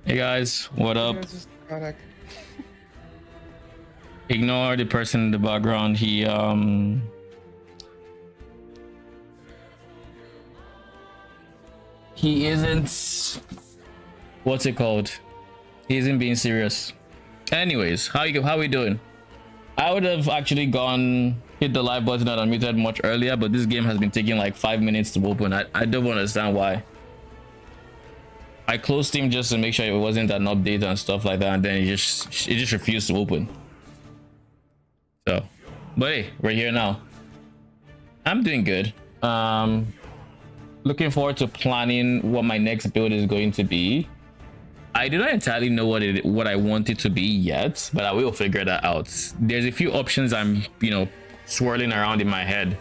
Hey guys, what You up? guys just connect. Ignore the person in the background. He isn't, what's it called? He isn't being serious. Anyways, how we doing? I would have actually gone hit the live button and unmuted much earlier, but this game has been taking like 5 minutes to open. I don't understand why. I closed Steam just to make sure it wasn't an update and stuff like that, and then it just refused to open. So, but hey, we're here now. I'm doing good. Looking forward to planning what my next build is going to be. I do not entirely know what I want it to be yet, but I will figure that out. There's a few options I'm swirling around in my head,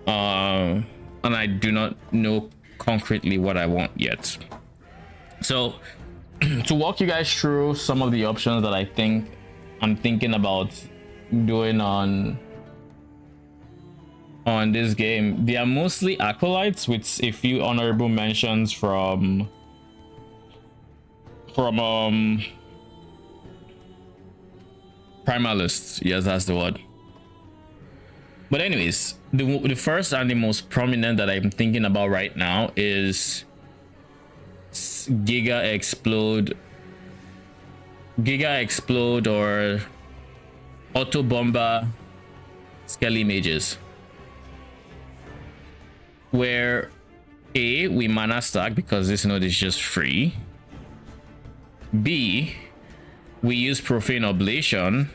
and I do not know concretely what I want yet. So to walk you guys through some of the options that I'm thinking about doing on this game, they are mostly acolytes with a few honorable mentions from primalists. Yes, that's the word. But anyways, the first and the most prominent that I'm thinking about right now is Giga Explode or Auto Bomber Skelly Mages, where we mana stack because this node is just free. B, we use Profane Oblation,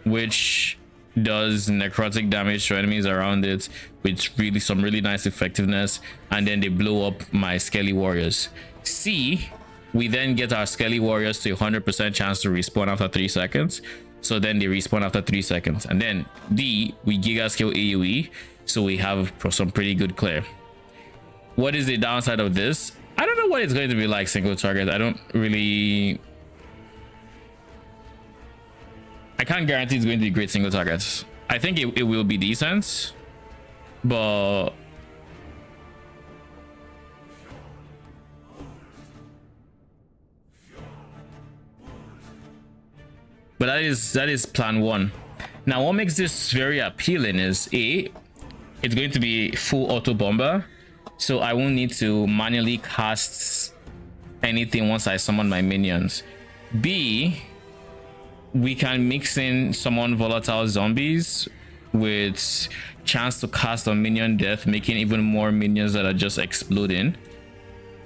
which does necrotic damage to enemies around it with some really nice effectiveness, and then they blow up my Skelly Warriors. C, we then get our Skelly Warriors to 100% chance to respawn after 3 seconds, so then they respawn after 3 seconds. And then D, we Giga Skill AoE, so we have some pretty good clear. What is the downside of this? I don't know what it's going to be like single target. I can't guarantee it's going to be great single targets. I think it will be decent, but that is plan one. Now, what makes this very appealing is it's going to be full auto bomber, so I won't need to manually cast anything once I summon my minions. B, we can mix in summon volatile zombies with chance to cast on minion death, making even more minions that are just exploding.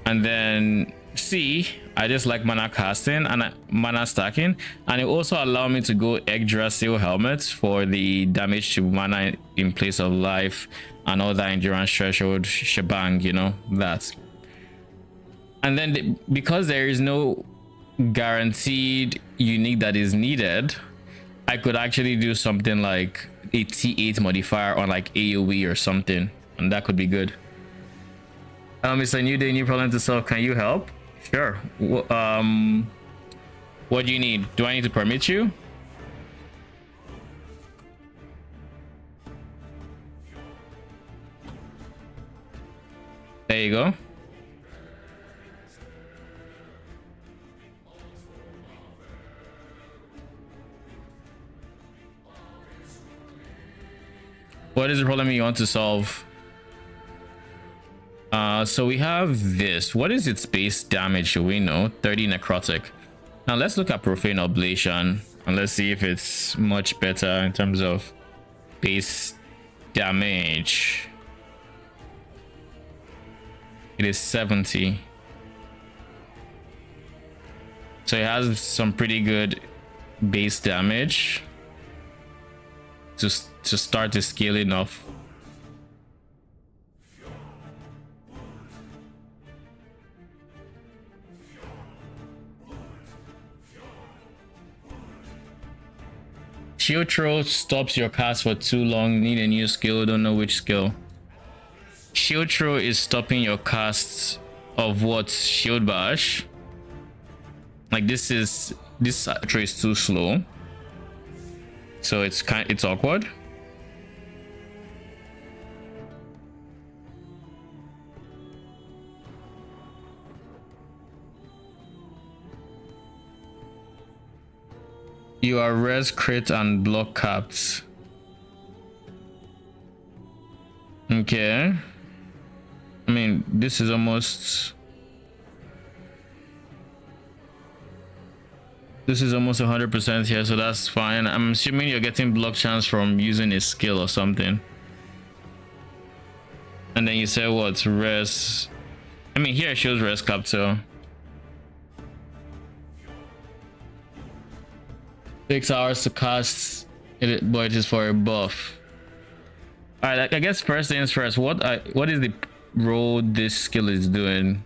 And then C, I just like mana casting and mana stacking, and it also allow me to go Yggdrasil helmet for the damage to mana in place of life and all that endurance threshold shebang, that. And then because there is no guaranteed unique that is needed, I could actually do something like a T8 modifier on like AoE or something, and that could be good. It's a new day, new problem to solve. Can you help? Sure. What do you need? Do I need to permit you? There you go. What is the problem you want to solve? So we have this. What is its base damage? Should we know? 30 necrotic. Now let's look at Profane Oblation and let's see if it's much better in terms of base damage. It is 70. So it has some pretty good base damage to start to scale enough. Shield Throw stops your cast for too long. Need a new skill. Don't know which skill. Shield Throw is stopping your casts of what? Shield Bash. Like this throw is too slow, so it's awkward. You are res, crit, and block capped. Okay. I mean, this is almost 100% here, so that's fine. I'm assuming you're getting block chance from using a skill or something. And then you say what? Res. I mean, here it shows res cap, so 6 hours to cast it, but it is for a buff. All right, I guess first things first. What is the role this skill is doing?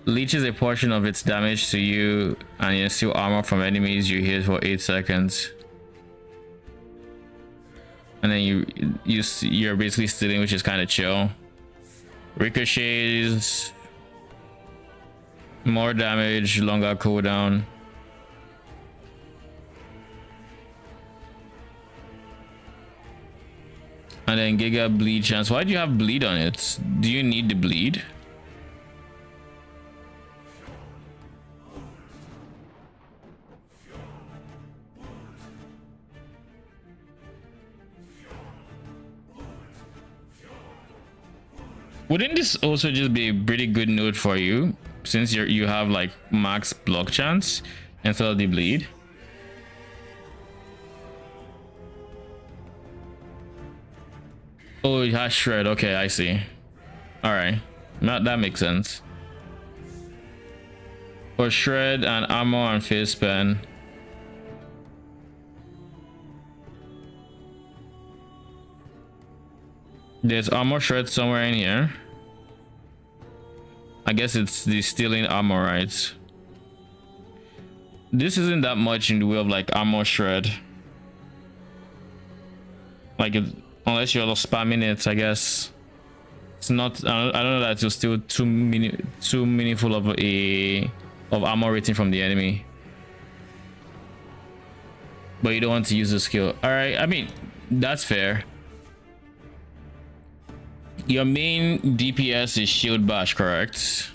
Leeches a portion of its damage to you, and you steal armor from enemies you hit for 8 seconds. And then you're basically stealing, which is kind of chill. Ricochets, more damage, longer cooldown. And then Giga bleed chance. Why do you have bleed on it? Do you need the bleed? Wouldn't this also just be a pretty good note for you, since you have like max block chance instead of the bleed? Oh, it has shred. Okay, I see. All right, that makes sense. For shred and armor and face pen. There's armor shred somewhere in here. I guess it's the stealing armor, right? This isn't that much in the way of like armor shred. Like unless you're spamming it, I guess. It's not. I don't know that it's still too meaningful of armor rating from the enemy. But you don't want to use the skill. All right. I mean, that's fair. Your main DPS is shield bash, correct?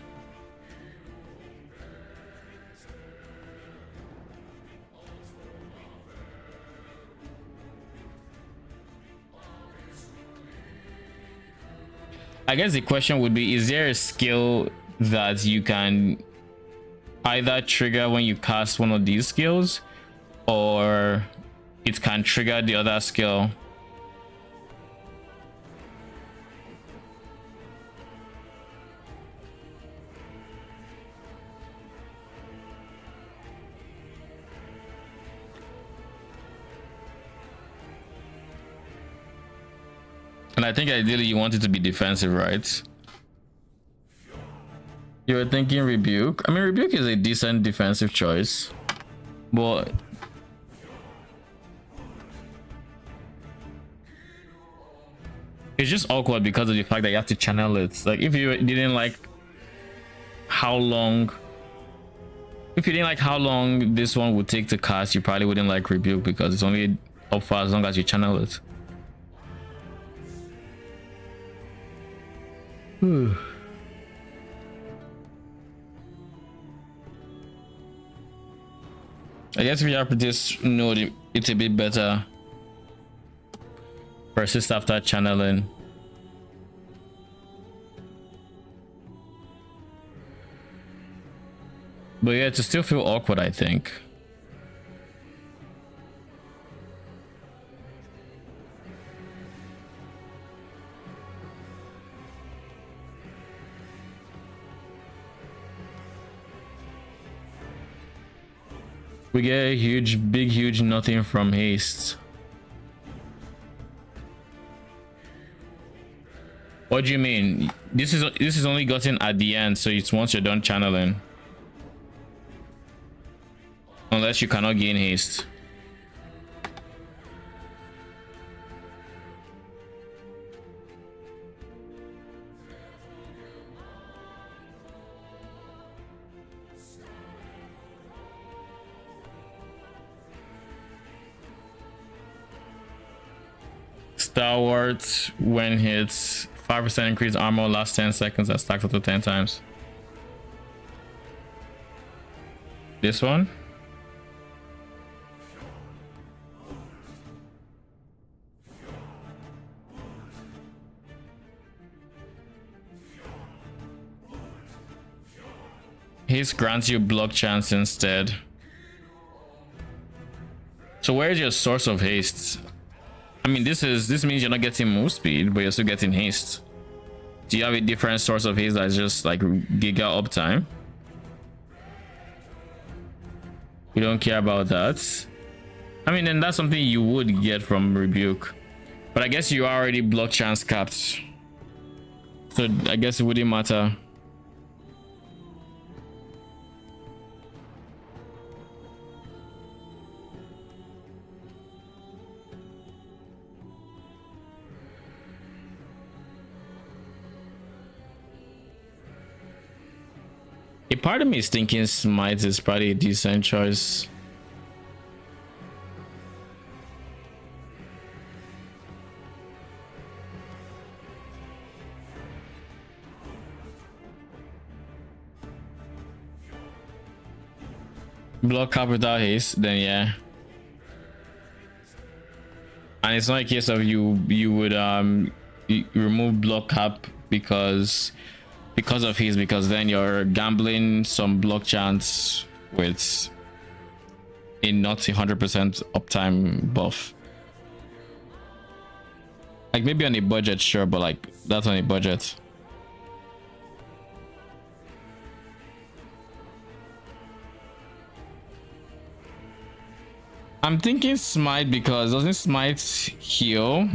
I guess the question would be, is there a skill that you can either trigger when you cast one of these skills, or it can trigger the other skill? And I think ideally you want it to be defensive, right? You were thinking rebuke. I mean, rebuke is a decent defensive choice, but it's just awkward because of the fact that you have to channel it. Like, if you didn't like how long this one would take to cast, you probably wouldn't like rebuke, because it's only up for as long as you channel it. I guess if you have this node, it's a bit better. Persist after channeling. But yeah, to still feel awkward, I think. We get a huge nothing from haste. What do you mean? This is only gotten at the end, so it's once you're done channeling. Unless you cannot gain haste. Stalwart, when hits 5% increase armor last 10 seconds, that stacks up to 10 times. This one? Haste grants you block chance instead. So where is your source of haste? I mean, this means you're not getting move speed, but you're still getting haste. Do you have a different source of haste that's just like giga uptime? We don't care about that. I mean, and that's something you would get from rebuke, but I guess you are already block chance capped, so I guess it wouldn't matter. A part of me is thinking smite is probably a decent choice. Block up without haste, then yeah. And it's not a case of you would remove block cap because of his, because then you're gambling some block chance with a not 100% uptime buff. Like maybe on a budget, sure, but like that's on a budget. I'm thinking smite because doesn't smite heal?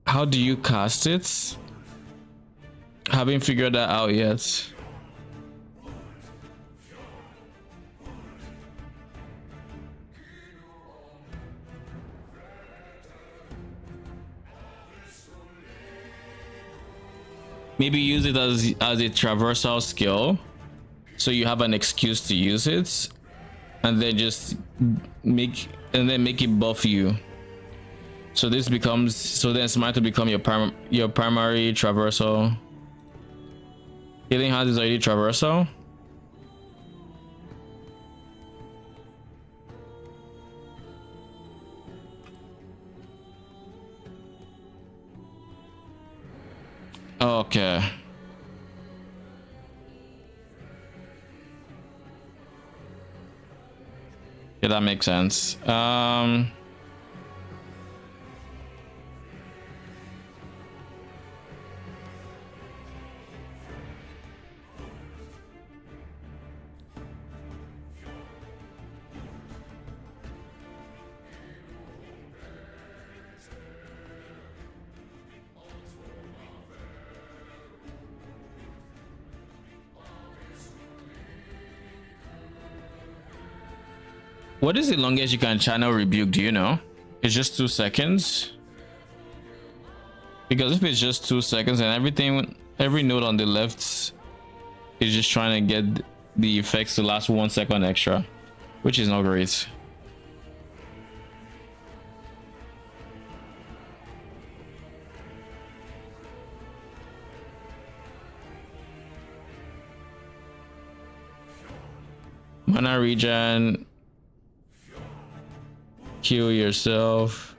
How do you cast it? Haven't figured that out yet. Maybe use it as a traversal skill, so you have an excuse to use it, and then just make it buff you. So this becomes, so then smite to become your primary traversal. Healing Hand is already traversal. Okay. Yeah, that makes sense. What is the longest you can channel rebuke? Do you know? It's just 2 seconds. Because if it's just 2 seconds and every node on the left is just trying to get the effects to last 1 second extra, which is not great. Mana regen. Kill yourself.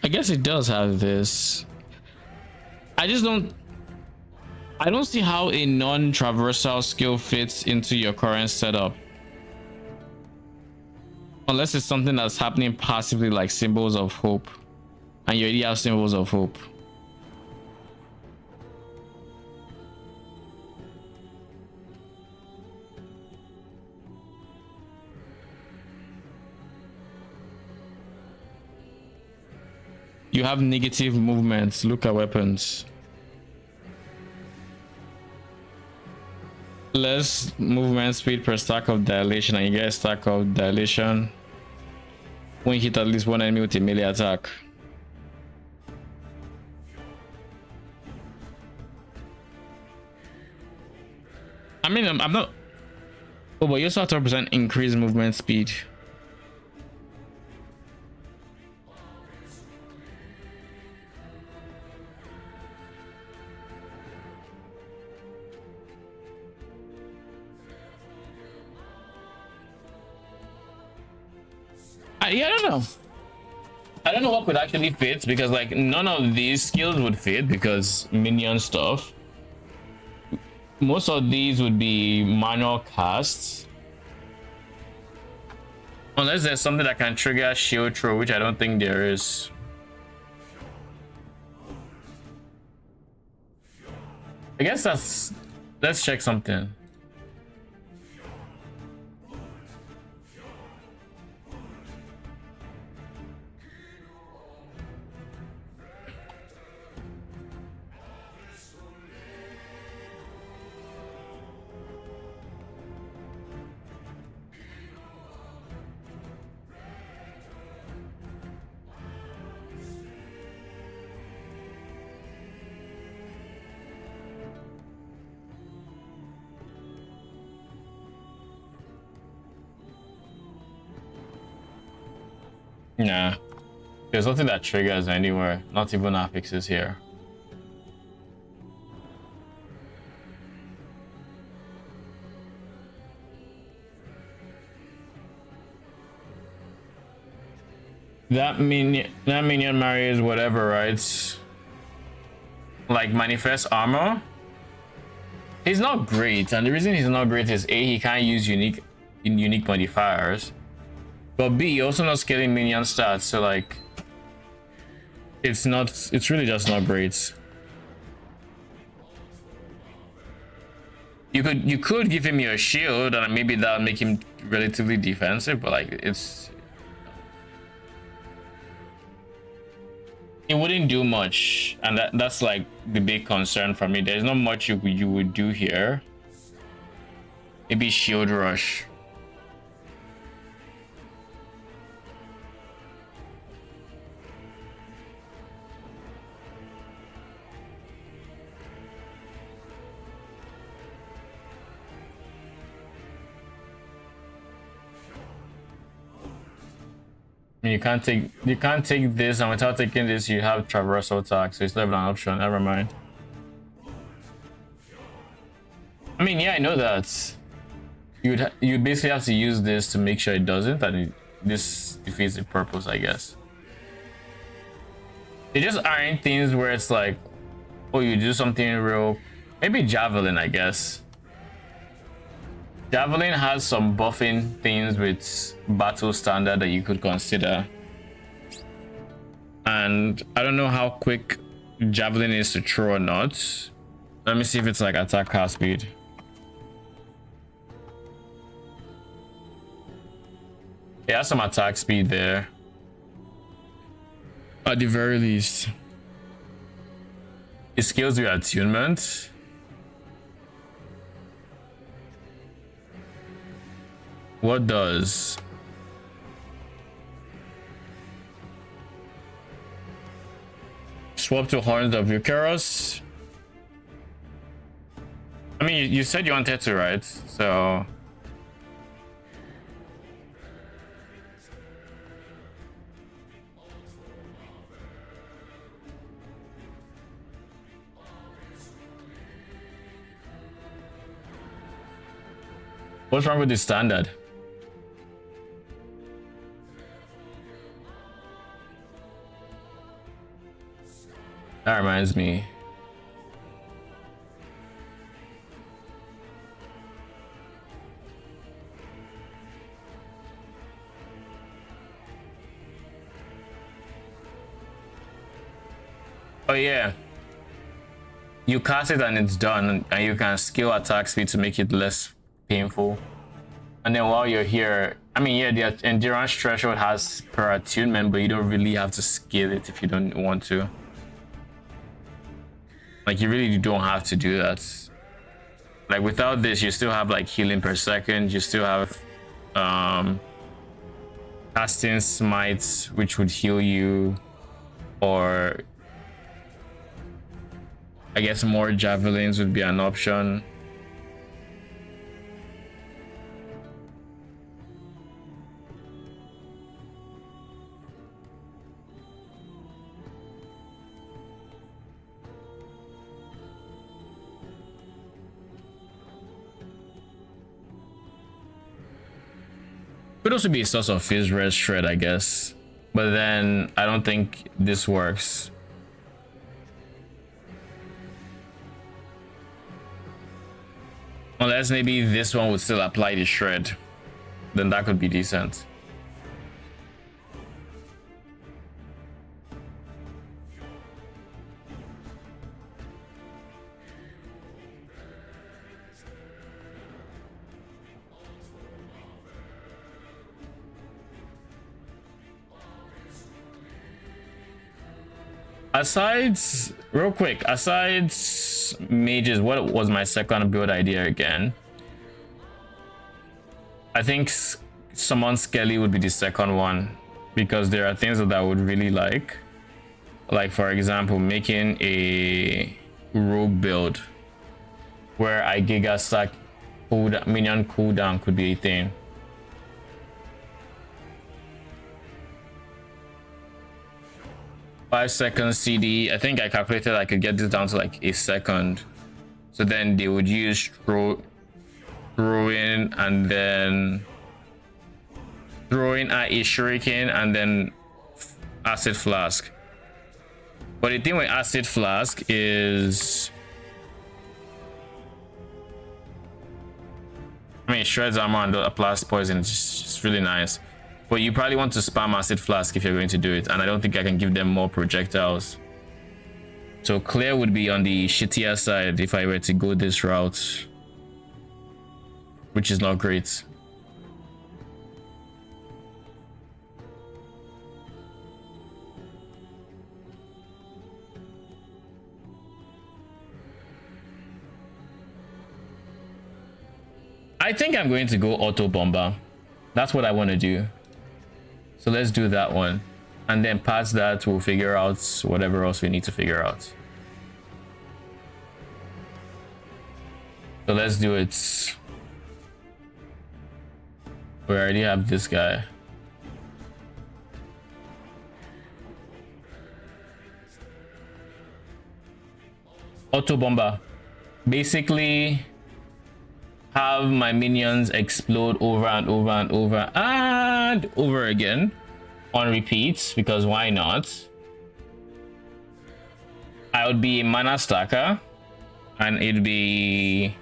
I guess it does have this. I don't see how a non-traversal skill fits into your current setup. Unless it's something that's happening passively, like Symbols of Hope, and you already have Symbols of Hope. You have negative movements. Look at weapons. Less movement speed per stack of dilation, and you get a stack of dilation when you hit at least one enemy with a melee attack. I mean, I'm not. Oh, but you also have 12% increased movement speed. Yeah, I don't know. I don't know what could actually fit because like none of these skills would fit because minion stuff. Most of these would be manual casts. Unless there's something that can trigger shield throw, which I don't think there is. I guess that's... Let's check something. Nah, there's nothing that triggers anywhere, not even affixes here. That minion marries whatever, right? Like manifest armor. He's not great, and the reason he's not great is A, he can't use unique modifiers. But B, also not scaling minion stats, so like it's really just not great. You could give him your shield and maybe that'll make him relatively defensive, but like it wouldn't do much, and that's like the big concern for me. There's not much you would do here. Maybe shield rush. You can't take this, and without taking this you have traversal attack, so it's not even an option. Never mind. I mean, yeah, I know that you'd basically have to use this to make sure it doesn't, and this defeats the purpose, I guess. They just aren't things where it's like, oh, you do something real. Maybe javelin, I guess. Javelin has some buffing things with battle standard that you could consider. And I don't know how quick javelin is to throw or not. Let me see if it's like attack cast speed. It has some attack speed there. At the very least. It scales your attunement. What does? Swap to Horns of Eucharos. I mean, you said you wanted to, right? So... What's wrong with the standard? That reminds me. Oh yeah. You cast it and it's done, and you can skill attack speed to make it less painful. And then while you're here, I mean, yeah, the endurance threshold has per attunement, but you don't really have to scale it if you don't want to. Like, you really don't have to do that. Like, without this, you still have like healing per second. You still have casting smites, which would heal you, or I guess more javelins would be an option. Could also be a source of his red shred, I guess. But then I don't think this works. Unless maybe this one would still apply the shred. Then that could be decent. Asides, real quick, asides mages, what was my second build idea again? I think summon Skelly would be the second one, because there are things that I would really like for example making a rogue build where I giga sack minion cooldown could be a thing. Five-second CD. I think I calculated I could get this down to like a second. So then they would use throw in and then throw in a shuriken and then acid flask. But the thing with acid flask is, I mean, shreds armor and applies poison. It's just really nice. But you probably want to spam acid flask if you're going to do it, and I don't think I can give them more projectiles. So clear would be on the shittier side if I were to go this route, which is not great. I think I'm going to go auto bomber. That's what I want to do. So let's do that one. And then past that, we'll figure out whatever else we need to figure out. So let's do it. We already have this guy. Auto bomber. Basically, have my minions explode over and over and over and over again on repeat, because why not? I would be a mana stacker and it'd be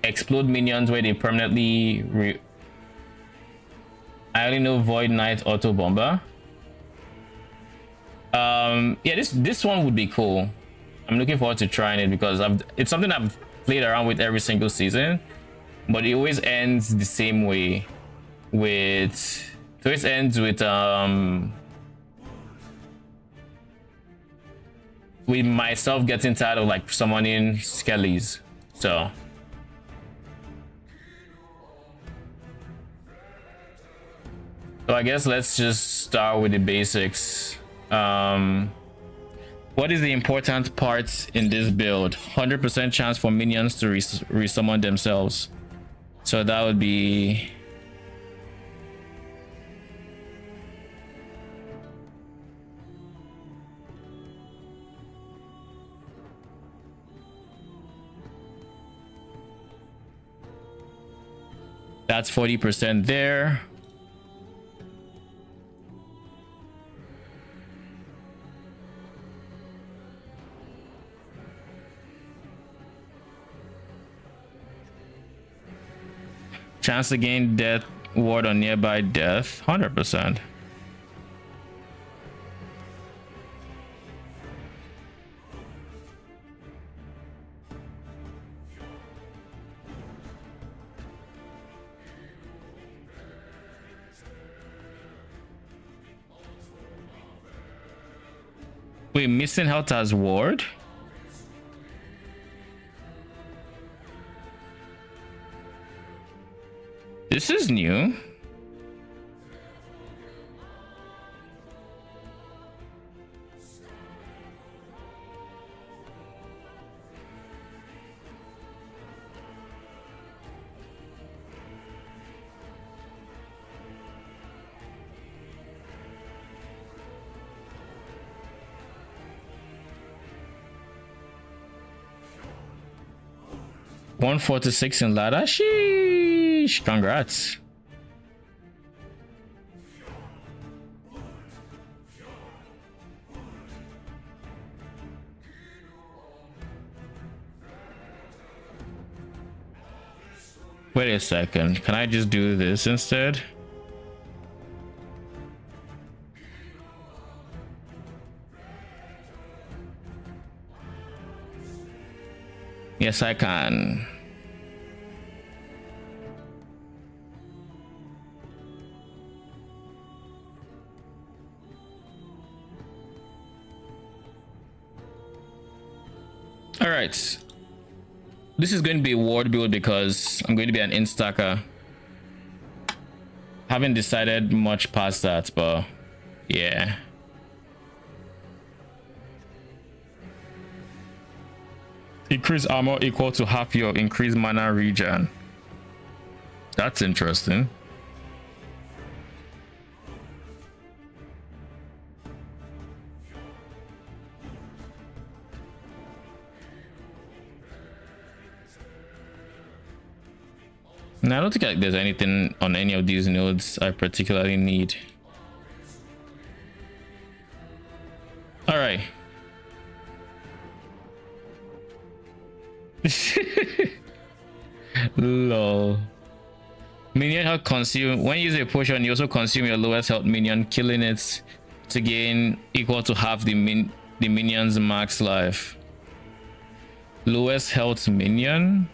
explode minions where they permanently I only know Void Knight auto bomber. Yeah, this one would be cool. I'm looking forward to trying it because it's something I've played around with every single season. But it always ends the same way it always ends with myself getting tired of like summoning skellies. So I guess let's just start with the basics. What is the important part in this build? 100% chance for minions to resummon themselves. So that would be that's 40% there. Chance to gain death ward on nearby death, 100%. Wait, missing health as ward? This is new. $146 in ladder. Sheesh, congrats. Wait a second. Can I just do this instead? Yes, I can. All right. This is going to be a ward build because I'm going to be an instacker. Haven't decided much past that, but yeah. Increase armor equal to half your increased mana regen. That's interesting. Now, I don't think there's anything on any of these nodes I particularly need. All right. Lol. Minion health consume. When you use a potion, you also consume your lowest health minion, killing it to gain equal to half the minion's max life. Lowest health minion.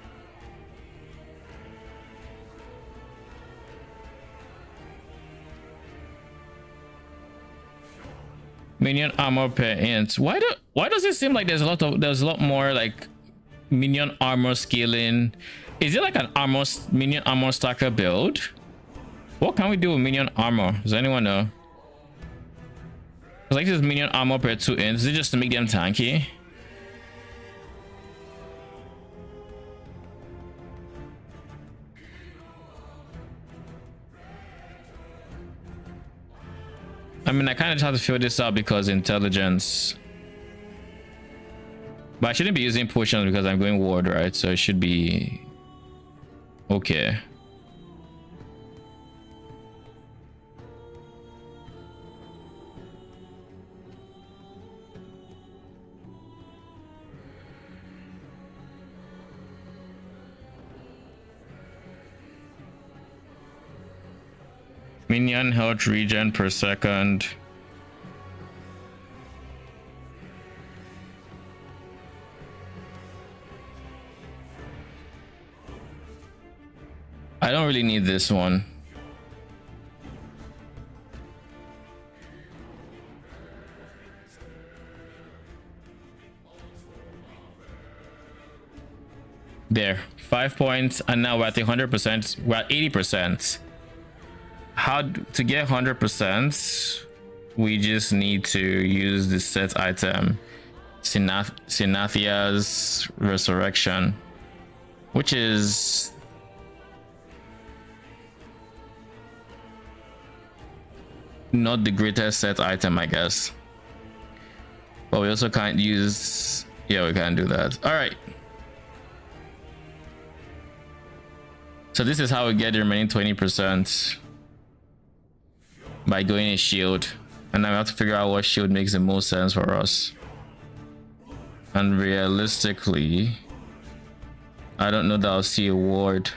Minion armor per int. Why does it seem like there's a lot more like minion armor scaling? Is it like an minion armor stacker build? What can we do with minion armor? Does anyone know? It's like this minion armor per 2 ints. Is it just to make them tanky? I mean, I kind of just have to fill this out because intelligence. But I shouldn't be using potions because I'm going ward, right? So it should be okay. Minion health regen per second. I don't really need this one. There, 5 points, and now we're at 100%. We're at 80%. How to get 100%? We just need to use the set item, Sinathia's Resurrection, which is not the greatest set item, I guess. But we also can't use. Yeah, we can't do that. All right. So this is how we get the remaining 20%. By going a shield, and now we have to figure out what shield makes the most sense for us. And realistically, I don't know that I'll see a ward.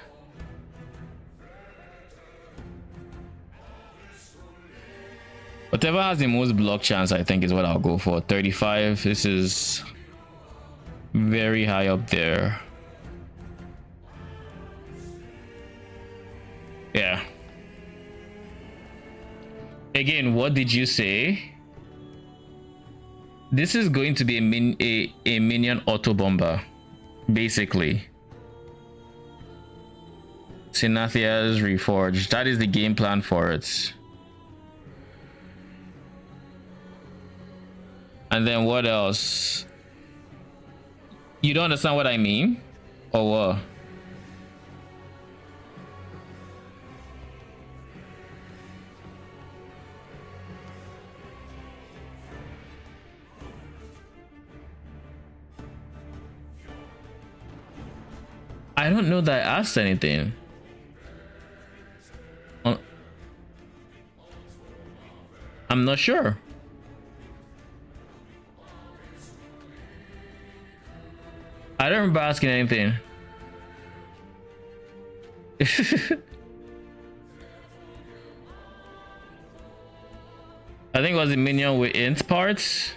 Whatever has the most block chance, I think, is what I'll go for. 35. This is very high up there. Yeah. Again, what did you say? This is going to be a minion auto bomber, basically. Sinathia's Reforged. That is the game plan for it. And then what else? You don't understand what I mean? Or what? I don't know that I asked anything. I'm not sure. I don't remember asking anything. I think it was the minion with int parts.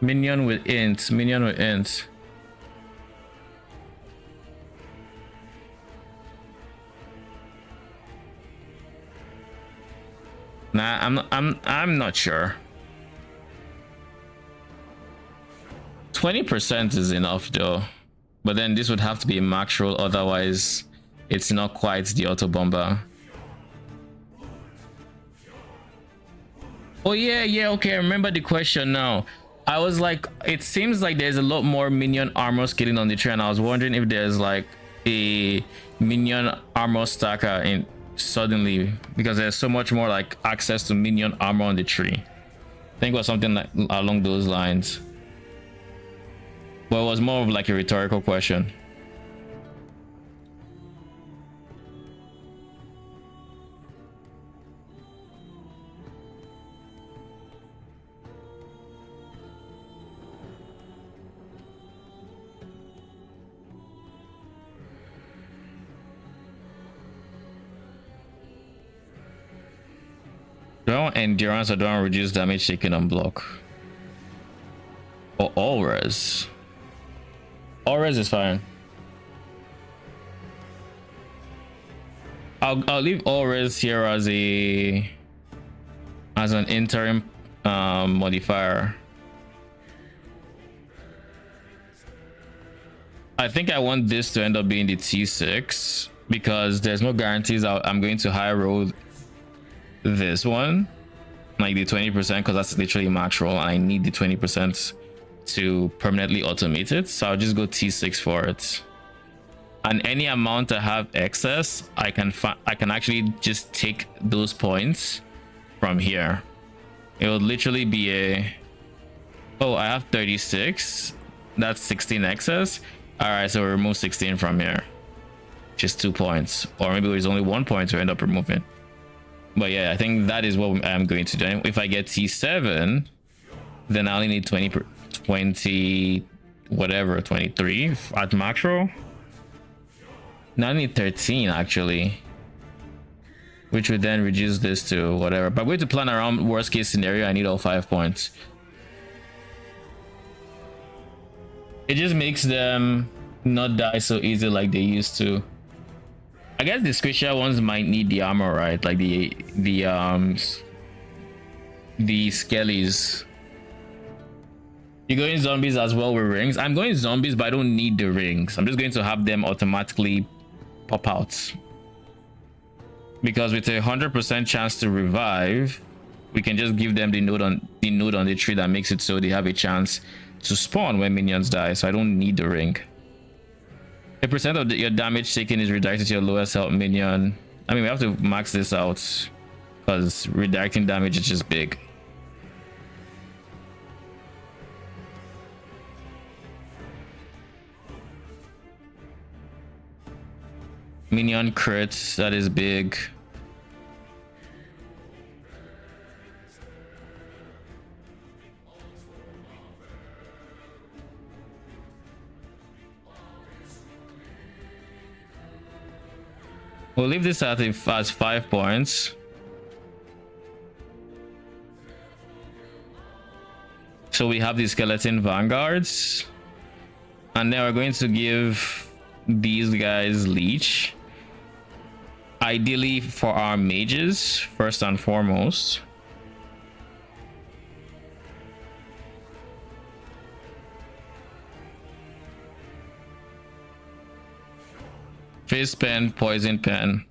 Minion with int. Minion with int. Nah, I'm not sure. 20% is enough though. But then this would have to be a max roll, otherwise it's not quite the auto bomber. Oh yeah, okay, I remember the question now. I was like, it seems like there's a lot more minion armor scaling on the tree, and I was wondering if there's like a minion armor stacker in suddenly, because there's so much more like access to minion armor on the tree. I think it was something like along those lines. But it was more of like a rhetorical question. Do I want endurance or do I want reduce damage taken on block? Or all res? All res is fine. I'll leave all res here as an interim modifier. I think I want this to end up being the T6 because there's no guarantees I'm going to high roll this one, like the 20%, because that's literally max roll and I need the 20% to permanently automate it. So I'll just go T6 for it. And any amount I have excess, I can actually just take those points from here. It will literally be a, oh, I have 36, that's 16 excess. All right, so we remove 16 from here, just 2 points, or maybe there's only 1 point to end up removing. But yeah, I think that is what I'm going to do. If I get T7, then I only need 20 whatever, 23 at macro. Now I need 13 actually, which would then reduce this to whatever. But I'm going to plan around worst case scenario. I need all 5 points. It just makes them not die so easy like they used to. I guess the squishier ones might need the armor, right? Like the skellies. You going zombies as well with rings? I'm going zombies, but I don't need the rings. I'm just going to have them automatically pop out. Because with a 100% chance to revive, we can just give them the node on the tree that makes it so they have a chance to spawn when minions die. So I don't need the ring. A percent of your damage taken is redirected to your lowest health minion. I mean, we have to max this out because redirecting damage is just big. Minion crits, that is big. We'll leave this at as 5 points. So we have the skeleton vanguards. And then we're going to give these guys leech. Ideally for our mages, first and foremost. Face pen, poison pen.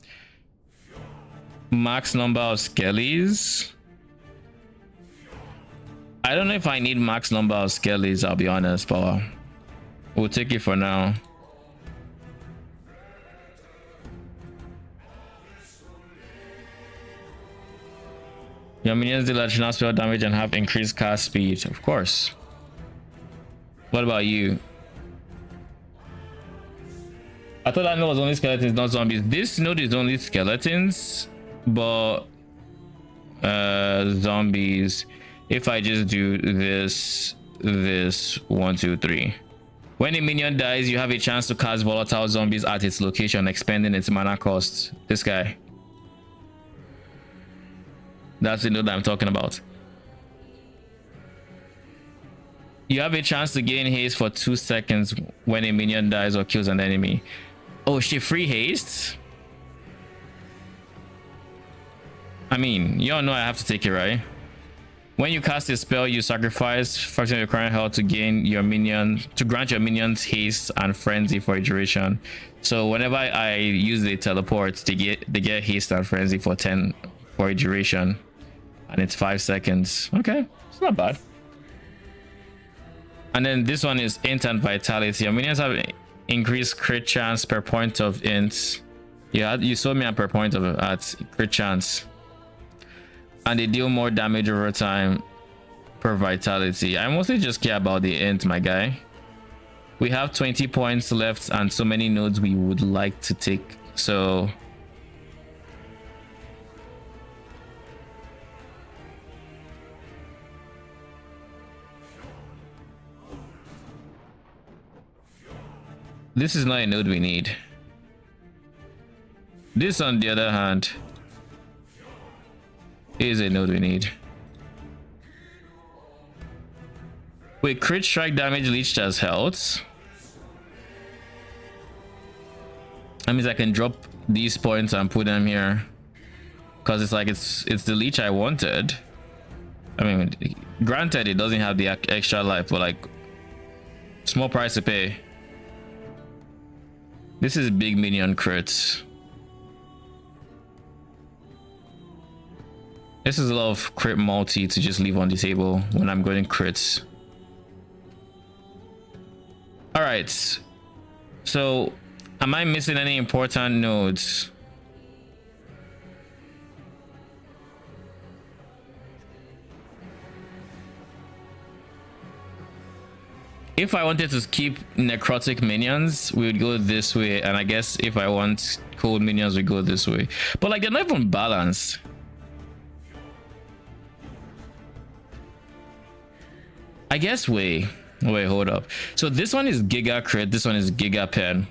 Max number of skellies. I don't know if I need max number of skellies, I'll be honest, but we'll take it for now. Your minions deal additional spell damage and have increased cast speed, of course. What about you? I thought that node was only skeletons, not zombies. This node is only skeletons, but zombies. If I just do this 1 2 3, When a minion dies, you have a chance to cast volatile zombies at its location, expending its mana cost. This guy. That's the node that I'm talking about. You have a chance to gain haste for 2 seconds when a minion dies or kills an enemy. Oh shit, free haste? I mean, you all know I have to take it, right? When you cast a spell, you sacrifice fraction of your current health to gain your minion, to grant your minions haste and frenzy for a duration. So whenever I use the teleport, they get haste and frenzy for 10 for a duration, and it's 5 seconds. Okay, it's not bad. And then this one is int and vitality. Your minions have increased crit chance per point of int. You saw me at per point of at crit chance, and they deal more damage over time per vitality. I mostly just care about the int, my guy. We have 20 points left and so many nodes we would like to take. So this is not a node we need. This, on the other hand, is a node we need. Wait, crit strike damage leached as health. That means I can drop these points and put them here, because it's like it's the leech I wanted. I mean, granted it doesn't have the extra life, but like, small price to pay. This is big minion crits. This is a lot of crit multi to just leave on the table when I'm going crits. All right, so am I missing any important nodes? If I wanted to keep necrotic minions, we would go this way, and I guess if I want cold minions, we go this way. But like, they're not even balanced. I guess wait, hold up. So this one is Giga Crit, this one is Giga Pen.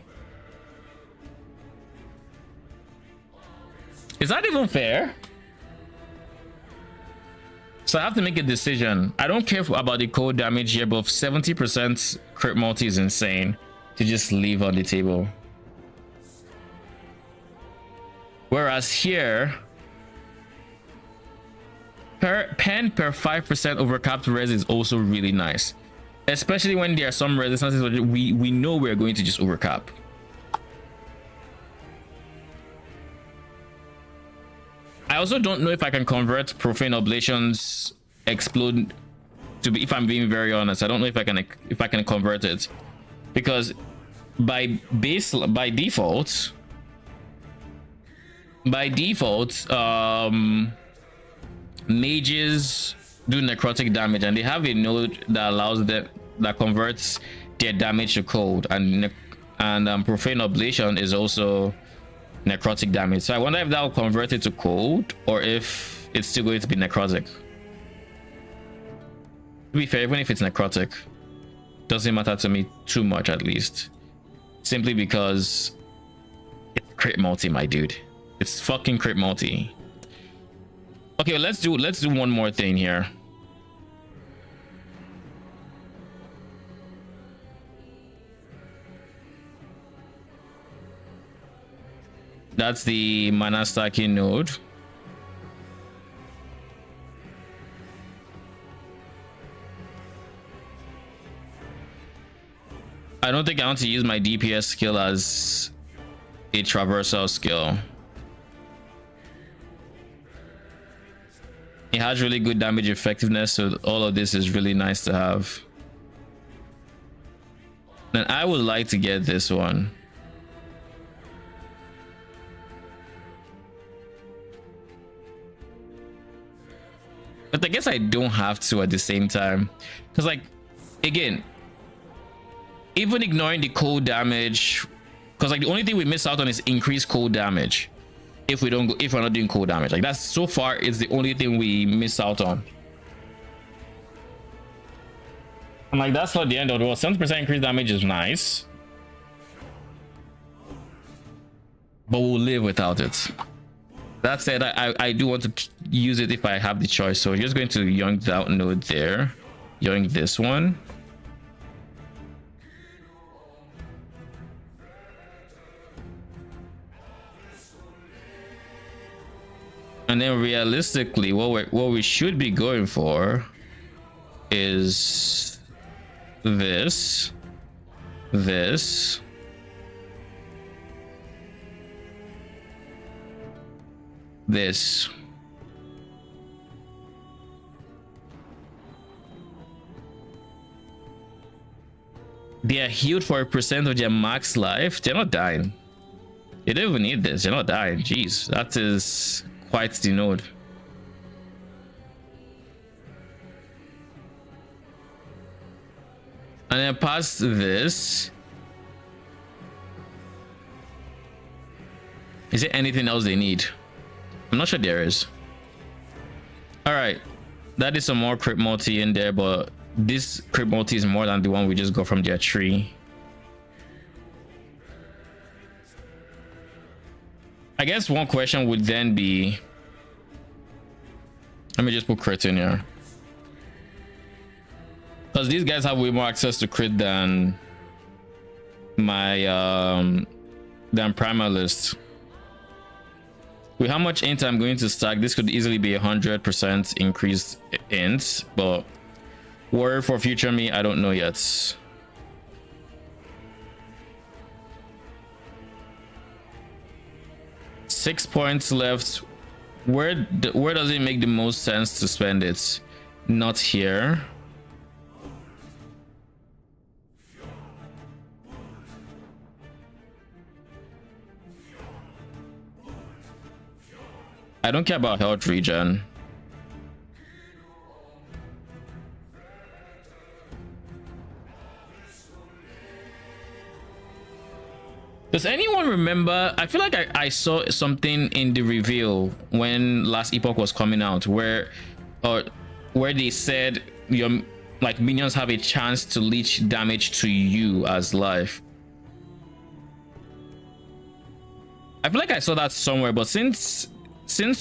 Is that even fair? So I have to make a decision. I don't care about the cold damage here, but 70% crit multi is insane to just leave on the table. Whereas here, pen per 5% overcapped res is also really nice, especially when there are some resistances where we know we're going to just overcap. I also don't know if I can convert Profane Oblations Explode to be, if I'm being very honest. I don't know if I can convert it, because by default mages do necrotic damage, and they have a node that allows them, that converts their damage to cold, and Profane Oblation is also necrotic damage. So I wonder if that will convert it to cold, or if it's still going to be necrotic. To be fair, even if it's necrotic, doesn't matter to me too much, at least, simply because it's crit multi, my dude. It's fucking crit multi. Okay, let's do one more thing here. That's the mana stacking node. I don't think I want to use my DPS skill as a traversal skill. It has really good damage effectiveness, so all of this is really nice to have. Then I would like to get this one. But I guess I don't have to at the same time, because like, again, even ignoring the cold damage, because like the only thing we miss out on is increased cold damage if we're not doing cold damage. Like, that's so far it's the only thing we miss out on. I'm like, that's not the end of the world. 70% increased damage is nice, but we'll live without it. That said, I do want to use it if I have the choice. So just going to yoink that node there, yoink this one. And then realistically, what we should be going for is this. They are healed for a percent of their max life. They're not dying. They don't even need this. They're not dying. Jeez, that is quite the node. And then past this, is there anything else they need? I'm not sure there is. All right, that is some more crypt multi in there, but this crypt multi is more than the one we just got from their tree. I guess one question would then be, let me just put crit in here, because these guys have way more access to crit than my than primalist. With how much int I'm going to stack, this could easily be 100% increased int, but word for future me, I don't know yet. 6 points left. Where does it make the most sense to spend it? Not here. I don't care about health regen. Does anyone remember? I feel like I saw something in the reveal when last Epoch was coming out where they said your minions have a chance to leech damage to you as life. I feel like I saw that somewhere, but since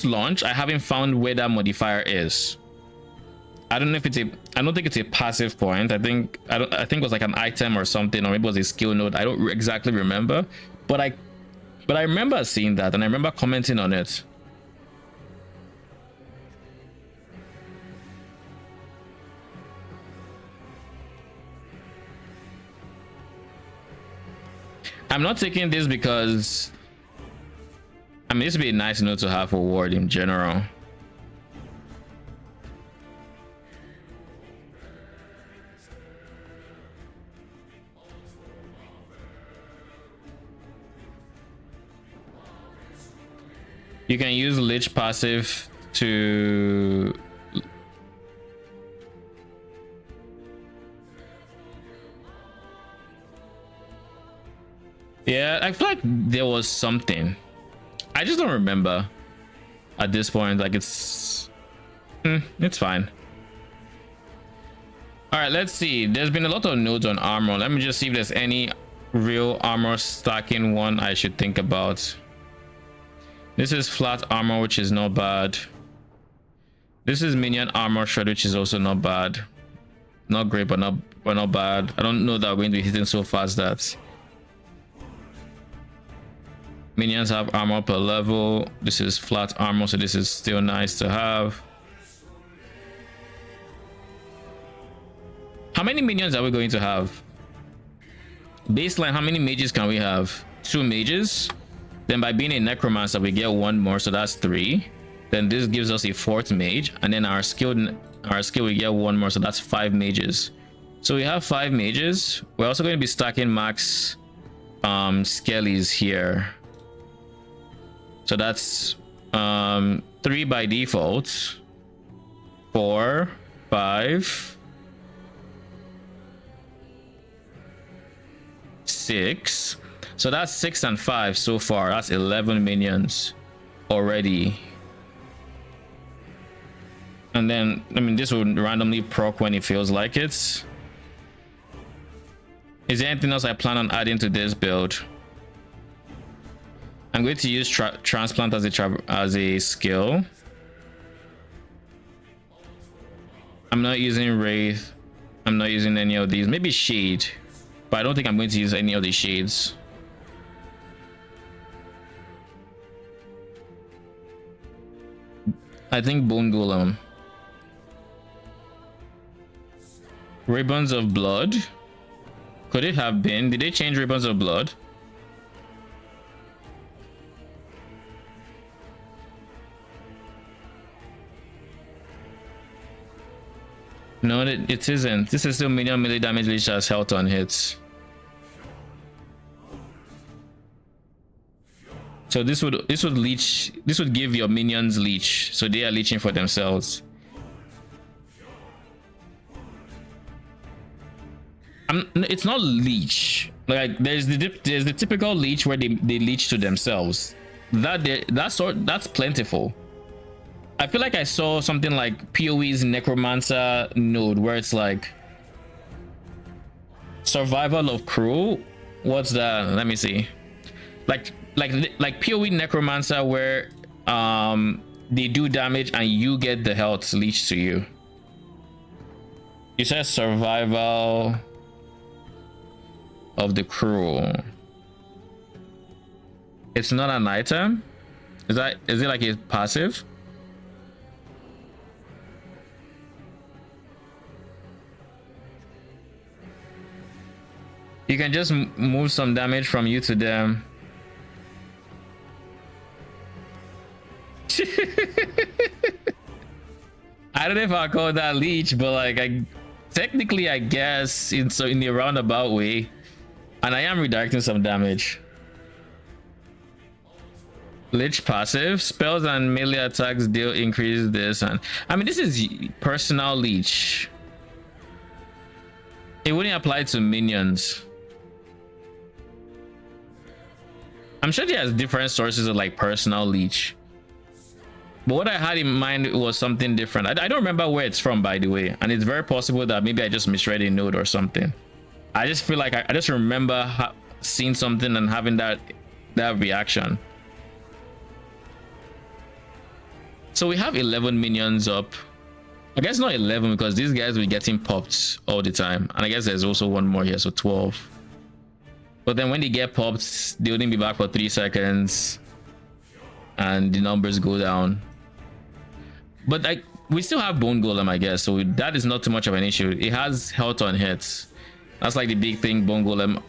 launch I haven't found where that modifier is. I don't know if I don't think it's a passive point. I think it was like an item or something, or maybe it was a skill node. I don't exactly remember, but I remember seeing that and I remember commenting on it. I'm not taking this because I mean this would be a nice note to have for ward in general. You can use Lich passive to yeah, I feel like there was something. I just don't remember at this point. Like it's fine. All right, let's see. There's been a lot of nodes on armor. Let me just see if there's any real armor stacking one I should think about. This is flat armor, which is not bad. This is minion armor shred, which is also not bad. Not great, but not bad. I don't know that we're going to be hitting so fast that minions have armor per level. This is flat armor, so this is still nice to have. How many minions are we going to have? Baseline, how many mages can we have? 2 mages. Then by being a necromancer we get 1 more, so that's 3. Then this gives us a 4th mage, and then our skill we get 1 more, so that's 5 mages. So we have 5 mages. We're also going to be stacking max skellies here, so that's 3 by default, 4, 5, 6. So that's 6 and 5 so far. That's 11 minions already. And then I mean this will randomly proc when it feels like it. Is there anything else I plan on adding to this build? I'm going to use transplant as a skill. I'm not using wraith. I'm not using any of these. Maybe shade, but I don't think I'm going to use any of the shades. I think bone golem. Ribbons of blood. Could it have been? Did they change ribbons of blood? No, it isn't. This is still medium melee damage which has health on hits. So this would leech. This would give your minions leech. So they are leeching for themselves. It's not leech. Like there's the typical leech where they leech to themselves. That's plentiful. I feel like I saw something like PoE's Necromancer node where it's like survival of crew. What's that? Let me see. Like PoE Necromancer where they do damage and you get the health leech to you. You said survival of the crew. It's not an item. Is it like a passive? You can just move some damage from you to them. I don't know if I call that leech, but like technically I guess in the roundabout way. And I am redirecting some damage. Lich passive. Spells and melee attacks deal increase this, and I mean this is personal leech. It wouldn't apply to minions. I'm sure he has different sources of like personal leech. But what I had in mind was something different. I don't remember where it's from, by the way. And it's very possible that maybe I just misread a node or something. I just feel like I just remember seeing something and having that reaction. So we have 11 minions up. I guess not 11 because these guys will be getting popped all the time. And I guess there's also one more here, so 12. But then when they get popped, they wouldn't be back for 3 seconds. And the numbers go down. But like we still have bone golem, I guess. So that is not too much of an issue. It has health on hits. That's like the big thing bone golem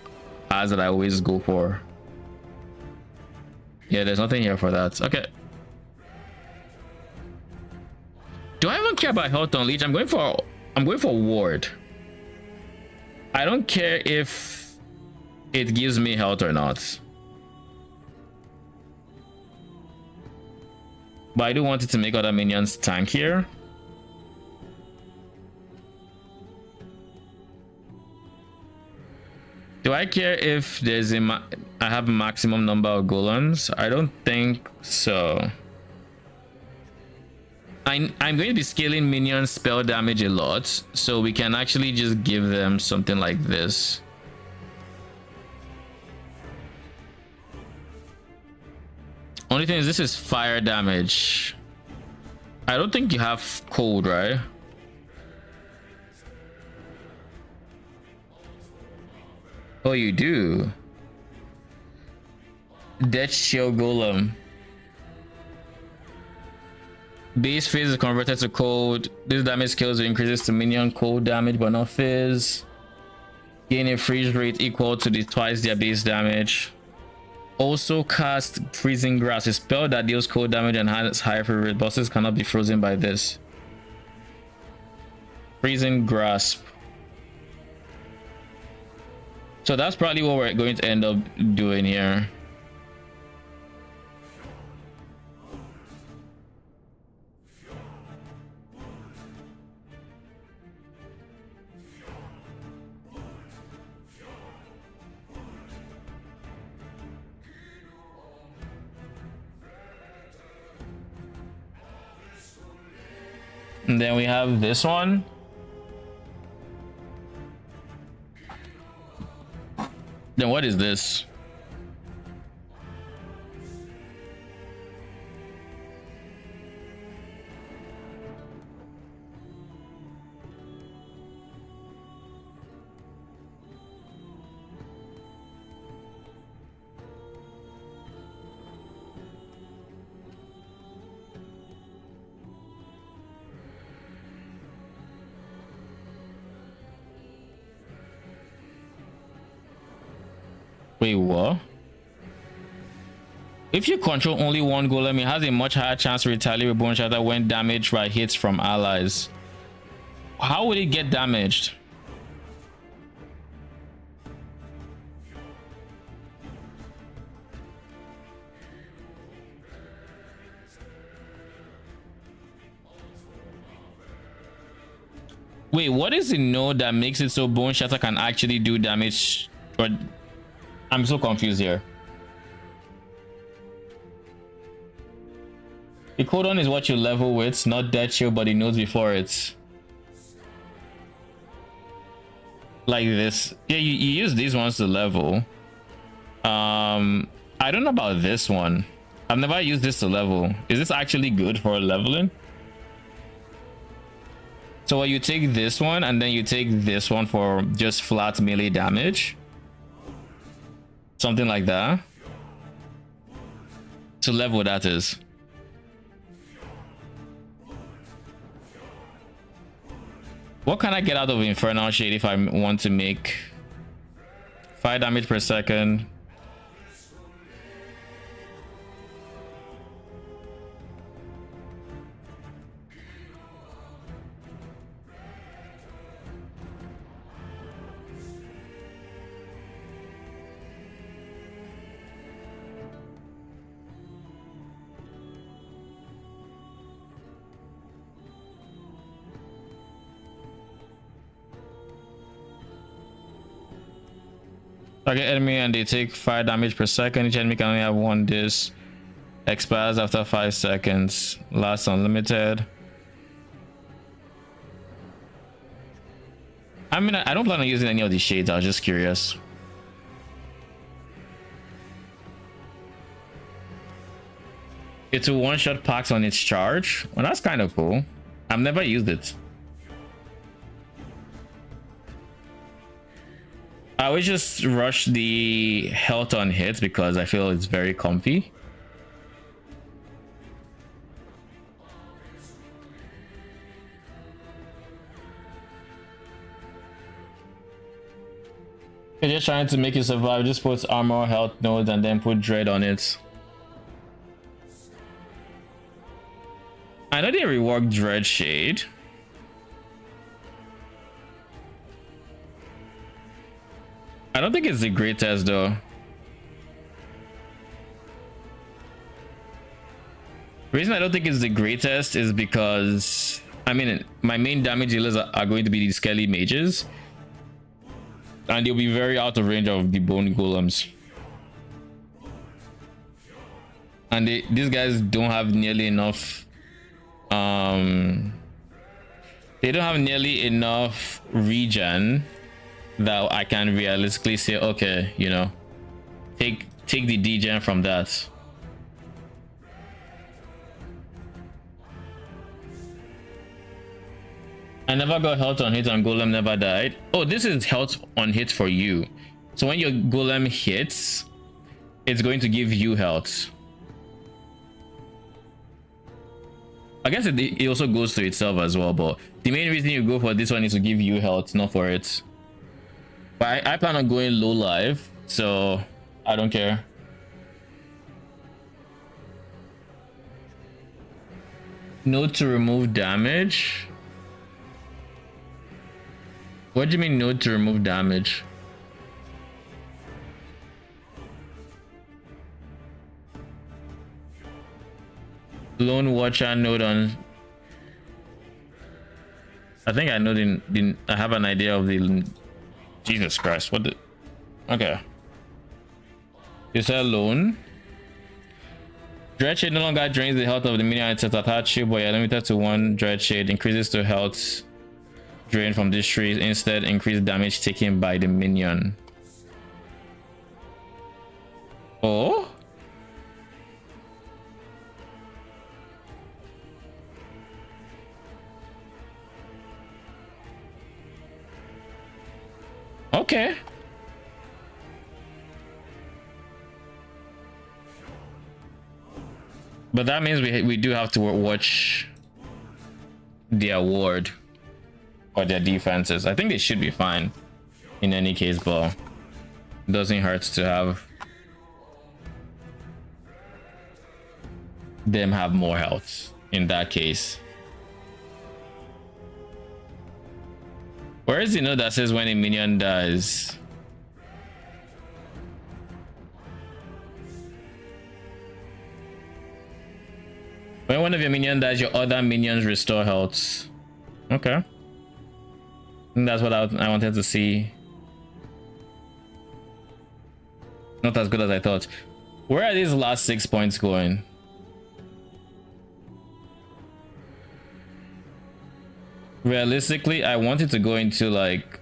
has that I always go for. Yeah, there's nothing here for that. Okay. Do I even care about health on leech? I'm going for ward. I don't care if it gives me health or not. But I do want it to make other minions tankier. Do I care if there's I have a maximum number of golems? I don't think so. I'm going to be scaling minions spell damage a lot, so we can actually just give them something like this. Only thing is this is fire damage. I don't think you have cold, right? Oh, you do. Death Shield Golem. Base phase is converted to cold. This damage scales increases to minion cold damage but not phase. Gain a freeze rate equal to twice their base damage. Also cast Freezing Grasp. A spell that deals cold damage and has higher free rate. Bosses cannot be frozen by this. Freezing Grasp. So that's probably what we're going to end up doing here. And then we have this one. Then what is this? Wait, what? If you control only one golem, it has a much higher chance to retaliate with bone shatter when damaged by hits from allies. How would it get damaged? Wait, what is the node that makes it so bone shatter can actually do damage? Or I'm so confused here. The codon is what you level with, not dead shield, but the nodes before it. Like this. Yeah, you use these ones to level. I don't know about this one. I've never used this to level. Is this actually good for leveling? So you take this one and then you take this one for just flat melee damage. Something like that. To level, that is. What can I get out of Infernal Shade if I want to make 5 damage per second? Target enemy and they take 5 damage per second. Each enemy can only have one disc. Expires after 5 seconds. Lasts unlimited. I mean, I don't plan on using any of these shades. I was just curious. It's a one-shot packs on its charge. Well, that's kind of cool. I've never used it. I would just rush the health on hits because I feel it's very comfy. You're just trying to make it survive. Just put armor, health nodes, and then put dread on it. I know they reworked Dread Shade. I don't think it's the greatest though. The reason I don't think it's the greatest is because, I mean, my main damage dealers are going to be the Skelly mages. And they'll be very out of range of the bone golems. And these guys don't have nearly enough. They don't have nearly enough regen that I can realistically say, okay, you know, take the degen from that. I never got health on hit and golem never died. Oh, this is health on hit for you. So when your golem hits, it's going to give you health. I guess it also goes to itself as well, but the main reason you go for this one is to give you health, not for it. But I plan on going low live, so I don't care. Node to remove damage. What do you mean node to remove damage? Lone Watcher node on. I think I know I have an idea of the. Jesus Christ! What the? Okay. You said lone. Dread Shade no longer drains the health of the minion it's attached to, but you're limited to one Dread Shade. Increases to health drain from this tree. Instead, increase damage taken by the minion. Oh? Okay. But that means we do have to watch the award or their defenses. I think they should be fine in any case, but it doesn't hurt to have them have more health in that case. Where is the note that says when a minion dies? When one of your minions dies, your other minions restore health. Okay. I think that's what I wanted to see. Not as good as I thought. Where are these last 6 points going? Realistically, I wanted to go into like...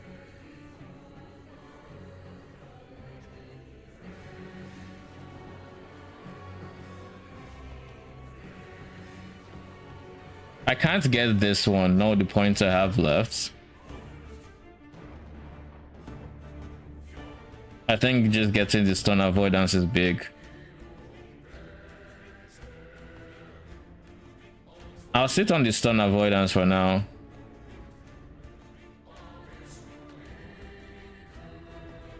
I can't get this one. No, the points I have left. I think just getting the stun avoidance is big. I'll sit on the stun avoidance for now.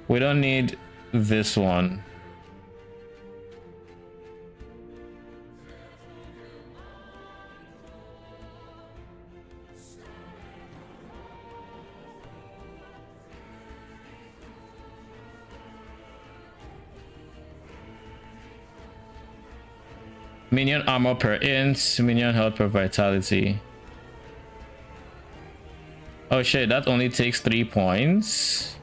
We don't need this one. Minion armor per int, minion health per vitality. Oh shit, that only takes 3 points.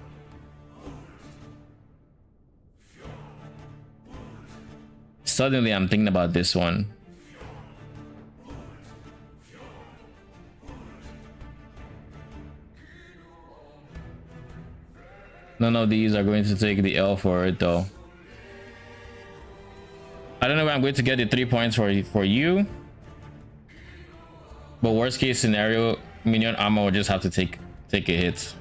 Suddenly I'm thinking about this one. None of these are going to take the L for it though. I don't know where I'm going to get the 3 points for you. But worst case scenario, minion armor will just have to take a hit.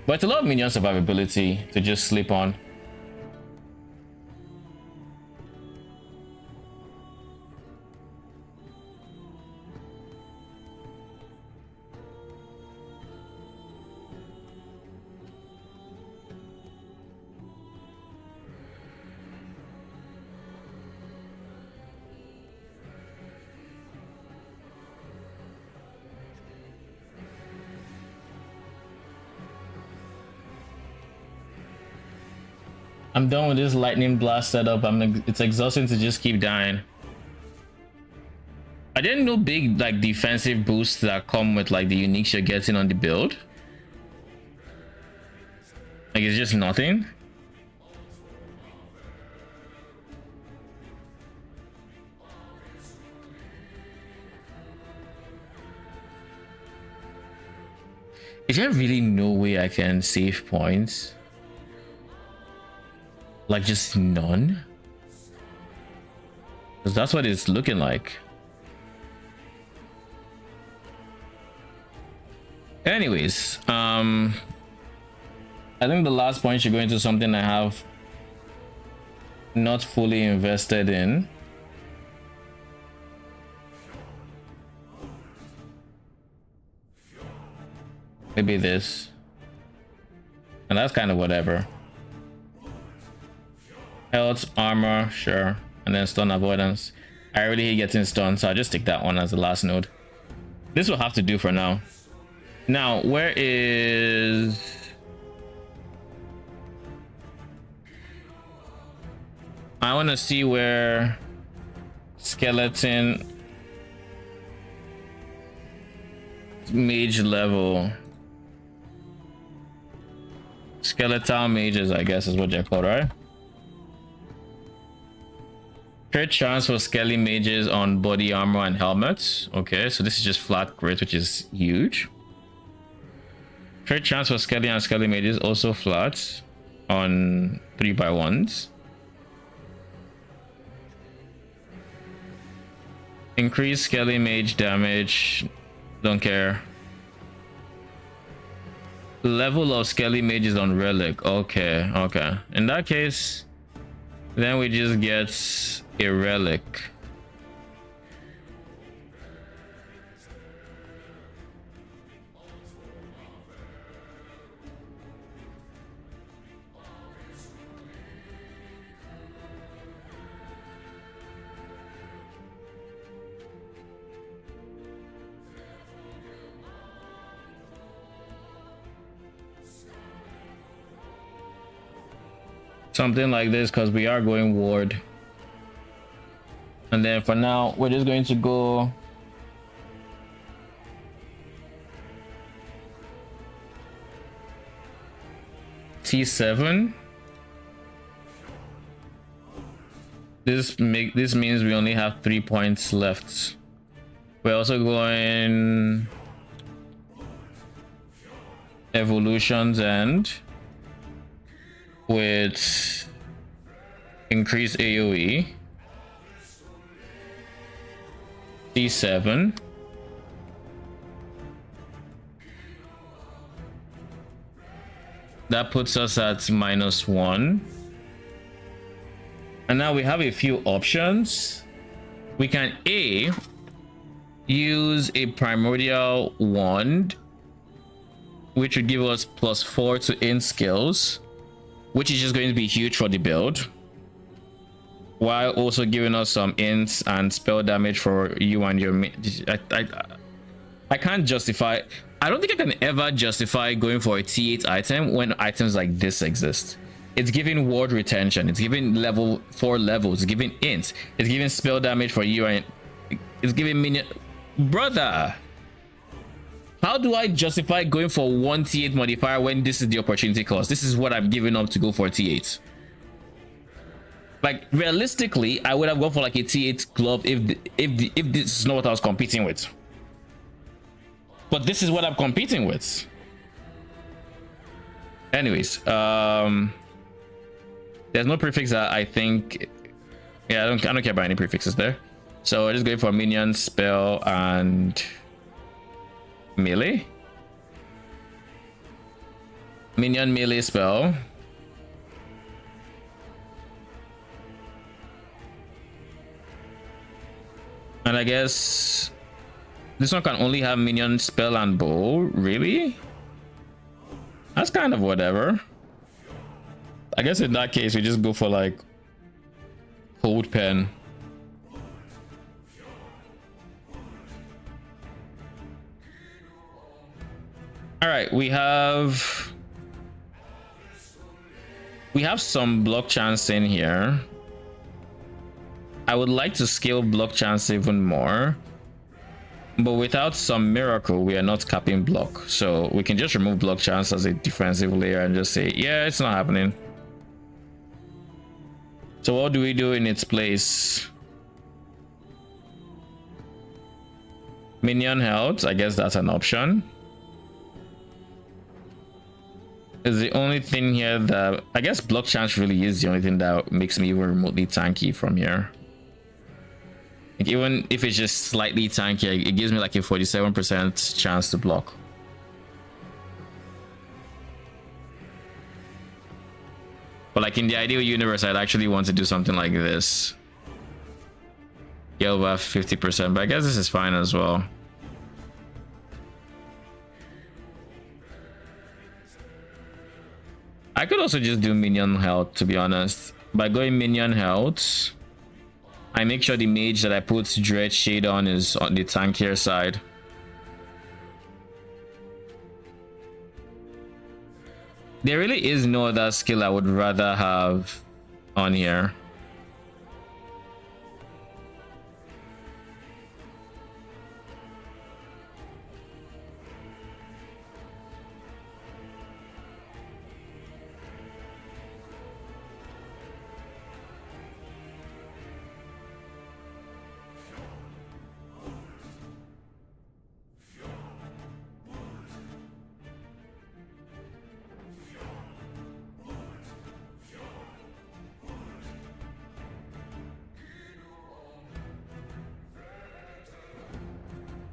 But it's a lot of minion survivability to just sleep on. I'm done with this lightning blast setup. It's exhausting to just keep dying. I didn't know big like defensive boosts that come with like the uniques you're getting on the build. Like it's just nothing. Is there really no way I can save points? Like just none? Because that's what it's looking like. Anyways, I think the last point should go into something I have not fully invested in. Maybe this. And that's kind of whatever. Health, armor, sure. And then stun avoidance. I already hate getting stunned, so I'll just take that one as the last node. This will have to do for now. Now, where is... I want to see where skeleton mage level. Skeletal mages, I guess is what they're called, right? Crit chance for skelly mages on body armor and helmets. Okay, so this is just flat crit, which is huge. Crit chance for skelly and skelly mages also flat. on 3x1s. Increase Skelly Mage damage. Don't care. Level of Skelly Mages on Relic. Okay, okay. In that case, then we just get a Relic. Something like this, because we are going ward. And then for now, we're just going to go T7. This means we only have 3 points left. We're also going Evolutions End with increased AoE. D7. That puts us at -1. And now we have a few options. We can A, use a Primordial Wand, which would give us +4 to int skills, which is just going to be huge for the build, while also giving us some ints and spell damage for you and your I can't justify. I don't think I can ever justify going for a T8 item when items like this exist. It's giving ward retention, it's giving level 4 levels, it's giving int, it's giving spell damage for you, and it's giving minion. Brother, how do I justify going for one T8 modifier when this is the opportunity cost? This is what I'm giving up to go for T8. Like, realistically, I would have gone for like a T8 glove if this is not what I was competing with. But this is what I'm competing with. Anyways, there's no prefix that I think. Yeah, I don't care about any prefixes there. So we're just going for minion, spell, and melee. Minion, melee, spell. And I guess this one can only have minion, spell, and bow. Really? That's kind of whatever. I guess in that case we just go for like hold pen. All right, we have some block chance in here. I would like to scale block chance even more, but without some miracle we are not capping block, so we can just remove block chance as a defensive layer and just say, yeah, it's not happening. So what do we do in its place? Minion health, I guess that's an option. Is the only thing here that I guess block chance really is the only thing that makes me even remotely tanky from here. Like, even if it's just slightly tanky, it gives me like a 47% chance to block. But like in the ideal universe, I'd actually want to do something like this. Get over 50%, but I guess this is fine as well. I could also just do minion health, to be honest. By going minion health, I make sure the mage that I put Dread Shade on is on the tankier side. There really is no other skill I would rather have on here.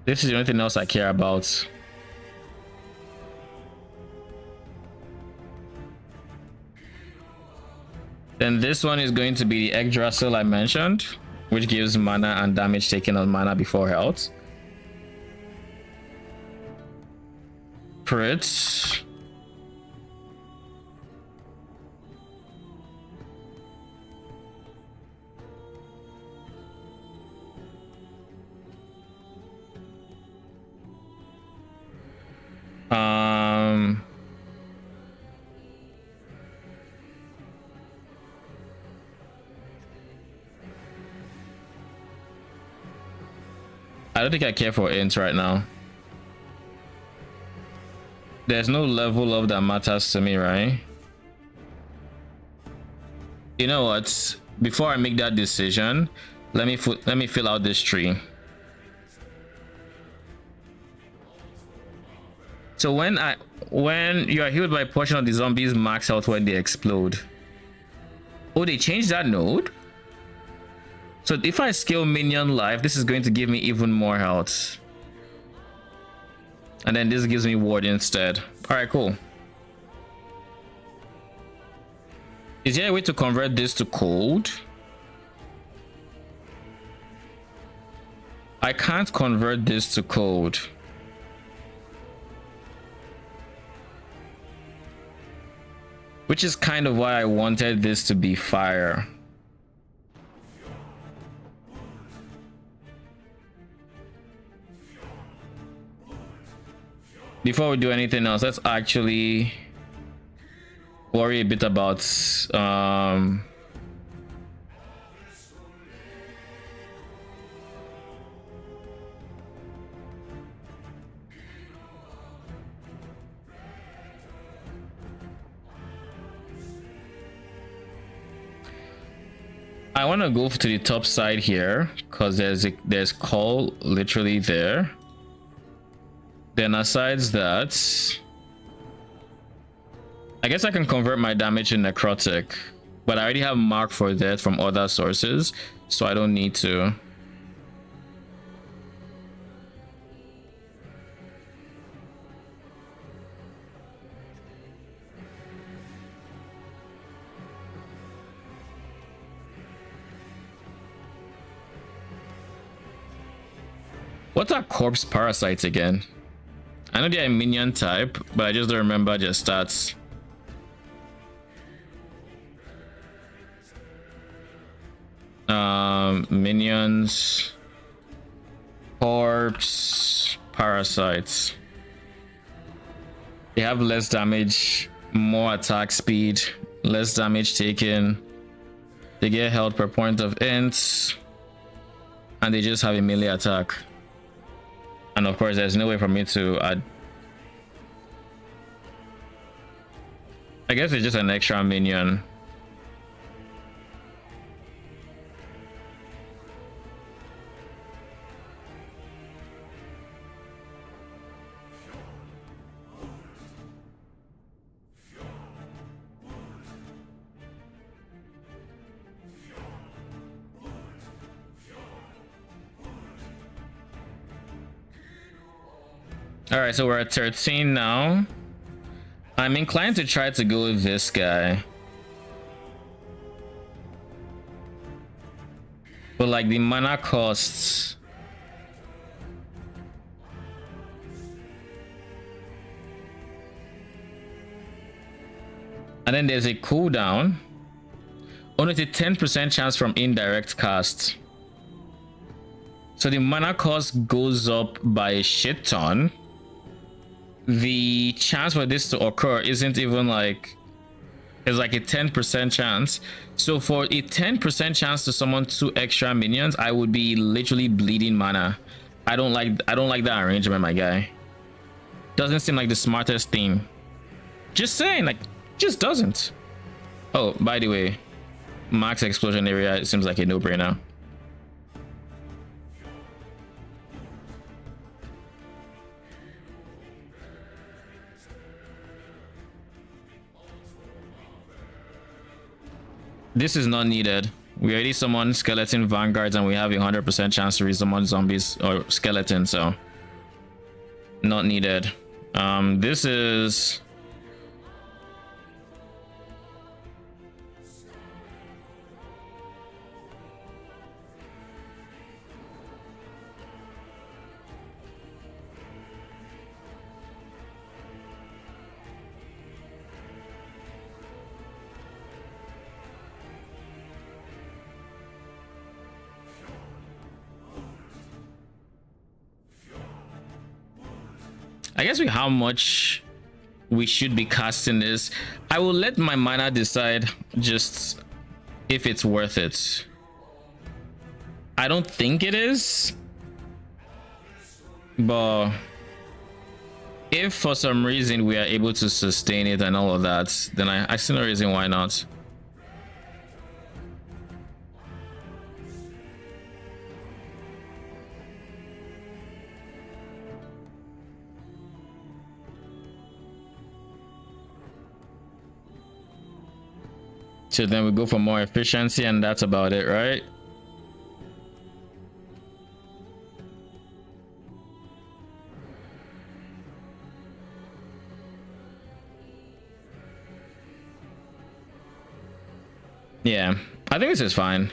This is the only thing else I care about. Then this one is going to be the Yggdrasil I mentioned, which gives mana and damage taken on mana before health. Crits. I don't think I care for int right now. There's no level up that matters to me, right? You know what? Before I make that decision, let me fill out this tree. So when you are healed by a portion of the zombies max out when they explode. Oh, they changed that node? So if I scale minion life, this is going to give me even more health. And then this gives me ward instead. Alright, cool. Is there a way to convert this to cold? I can't convert this to cold. Which is kind of why I wanted this to be fire. Before we do anything else, let's actually worry a bit about I want to go to the top side here because there's call literally there. Then asides that, I guess I can convert my damage in necrotic, but I already have mark for that from other sources, so I don't need to. What are corpse parasites again? I know they're a minion type, but I just don't remember their stats. Minions, corpse, parasites. They have less damage, more attack speed, less damage taken. They get health per point of int, and they just have a melee attack. And of course, there's no way for me to add. I guess it's just an extra minion. All right, so we're at 13 now. I'm inclined to try to go with this guy. But like the mana costs. And then there's a cooldown. Only a 10% chance from indirect cast. So the mana cost goes up by a shit ton. The chance for this to occur isn't even like, it's like a 10% chance. So for a 10% chance to summon 2 extra minions, I would be literally bleeding mana. I don't like that arrangement, my guy. Doesn't seem like the smartest thing. Just saying, like, just doesn't. Oh, by the way, max explosion area, it seems like a no-brainer. This is not needed. We already summoned skeleton vanguards and we have a 100% chance to resummon zombies or skeletons, so Not needed. This is I guess with how much we should be casting this, I will let my mana decide just if it's worth it. I don't think it is, but if for some reason we are able to sustain it and all of that, then I see no reason why not. So then we go for more efficiency, and that's about it, right? Yeah, I think this is fine.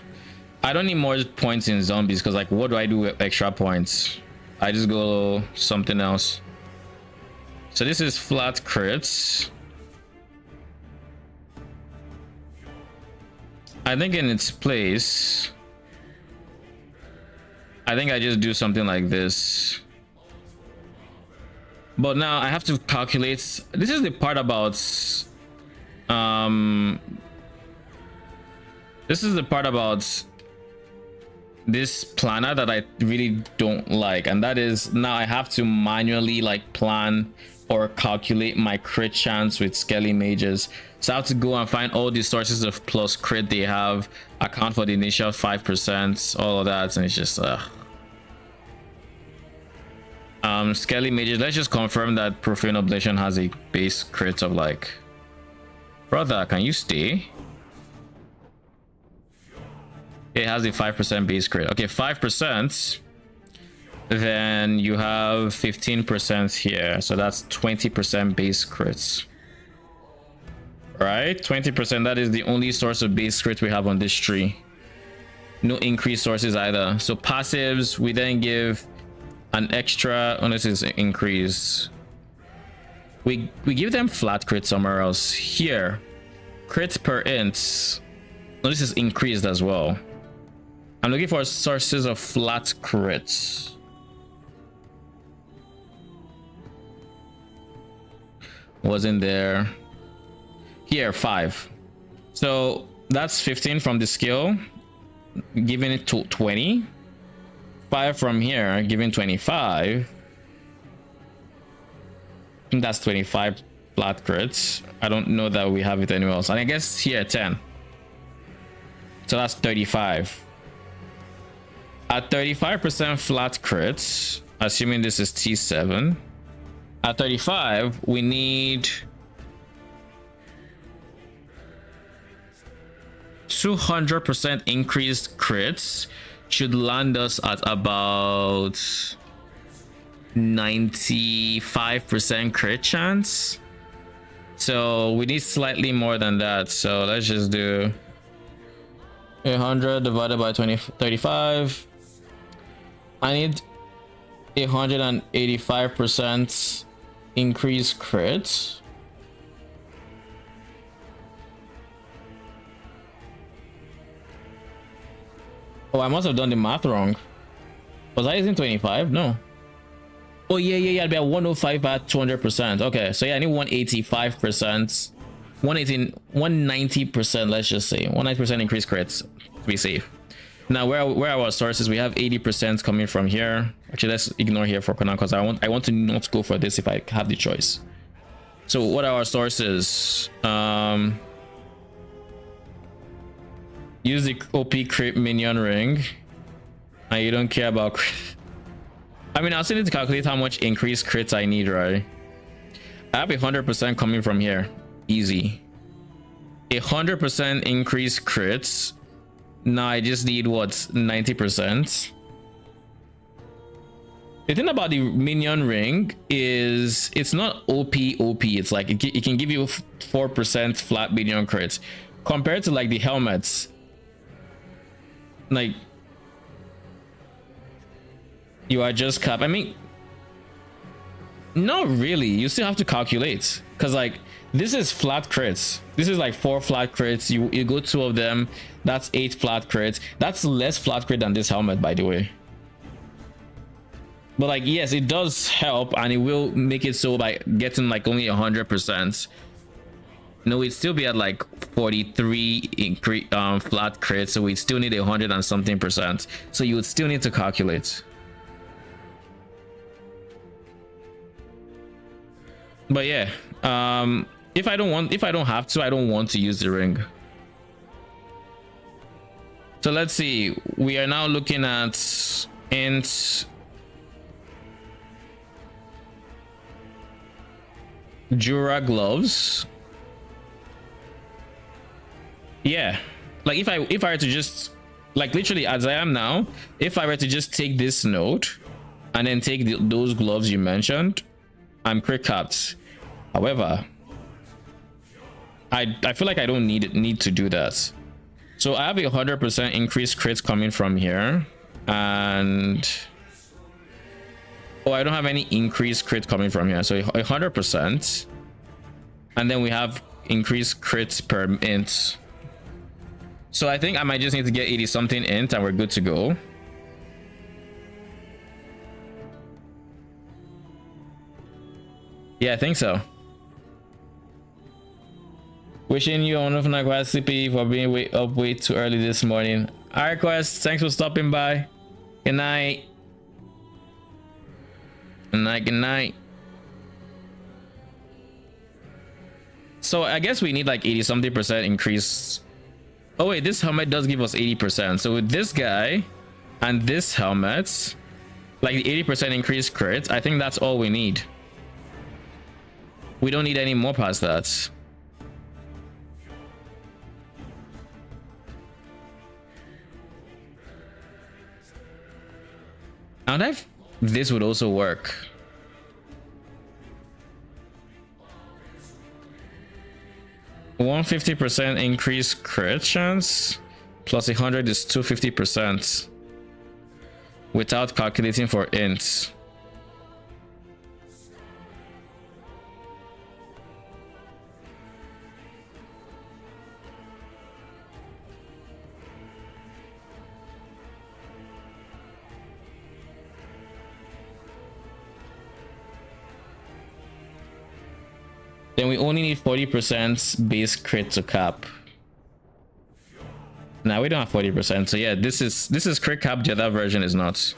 I don't need more points in zombies because, like, what do I do with extra points? I just go something else. So this is flat crits. I think in its place, I think I just do something like this. But now I have to calculate. This is the part about this is the part about this planner that I really don't like, and that is now I have to manually like plan or calculate my crit chance with skelly mages. So I have to go and find all the sources of plus crit they have, account for the initial 5%, all of that, and it's just skelly mages. Let's just confirm that Profane Oblation has a base crit of like, brother, can you stay? It has a 5% base crit. Okay, 5%. Then you have 15% here, so that's 20% base crits. Right, 20%. That is the only source of base crit we have on this tree. No increased sources either. So passives, we then give an extra, unless it's increase. We give them flat crit somewhere else. Here, crit per int. No, this is increased as well. I'm looking for sources of flat crits. Wasn't there. Here, 5. So that's 15 from the skill, giving it to 20. 5 from here, giving 25. And that's 25 flat crits. I don't know that we have it anywhere else. And I guess here, 10. So that's 35. At 35% flat crits, assuming this is T7, at 35, we need 200% increased crits, should land us at about 95% crit chance. So we need slightly more than that. So let's just do 100 divided by 35. I need 185% increased crits. Oh, I must have done the math wrong. Was I using 25? No. Oh, yeah. I'd be at 105 at 200%. Okay, so yeah, I need 185%. 190%, let's just say. 190% increased crits to be safe. Now, where are our sources? We have 80% coming from here. Actually, let's ignore here for now because I want to not go for this if I have the choice. So what are our sources? Use the OP crit minion ring. And you don't care about crit. I mean, I still need to calculate how much increased crits I need, right? I have 100% coming from here. Easy. 100% increased crits. Now I just need what? 90%. The thing about the minion ring is it's not OP. It's like it can give you 4% flat minion crits compared to like the helmets. Like you are just cap. I mean, not really. You still have to calculate because like this is flat crits. This is like 4 flat crits. You go 2 of them. That's 8 flat crits. That's less flat crit than this helmet, by the way. But like, yes, it does help, and it will make it so by getting like only 100%. No, we'd still be at like 43 flat crits, so we'd still need 100 and something percent. So you would still need to calculate. But yeah, if I don't have to, I don't want to use the ring. So let's see. We are now looking at int Jura gloves. Yeah, like if I were to just like literally as I am now, if I were to just take this node and then take those gloves you mentioned, I'm crit capped. However, I feel like I don't need to do that. So I have a 100% increased crits coming from here, and oh, I don't have any increased crit coming from here. So 100%, and then we have increased crits per int. So I think I might just need to get 80 something int and we're good to go. Yeah, I think so. Wishing you on not quite sleepy for being up way too early this morning. Alright, Quest, thanks for stopping by. Good night. Good night, good night. So I guess we need like 80 something percent increase. Oh wait, this helmet does give us 80%. So with this guy and this helmet, like the 80% increased crit, I think that's all we need. We don't need any more past that. I wonder if this would also work. $150% increase crit chance plus 100 is 250% without calculating for ints. Then we only need 40% base crit to cap. Now we don't have 40%, so yeah, this is crit cap. The other version is not.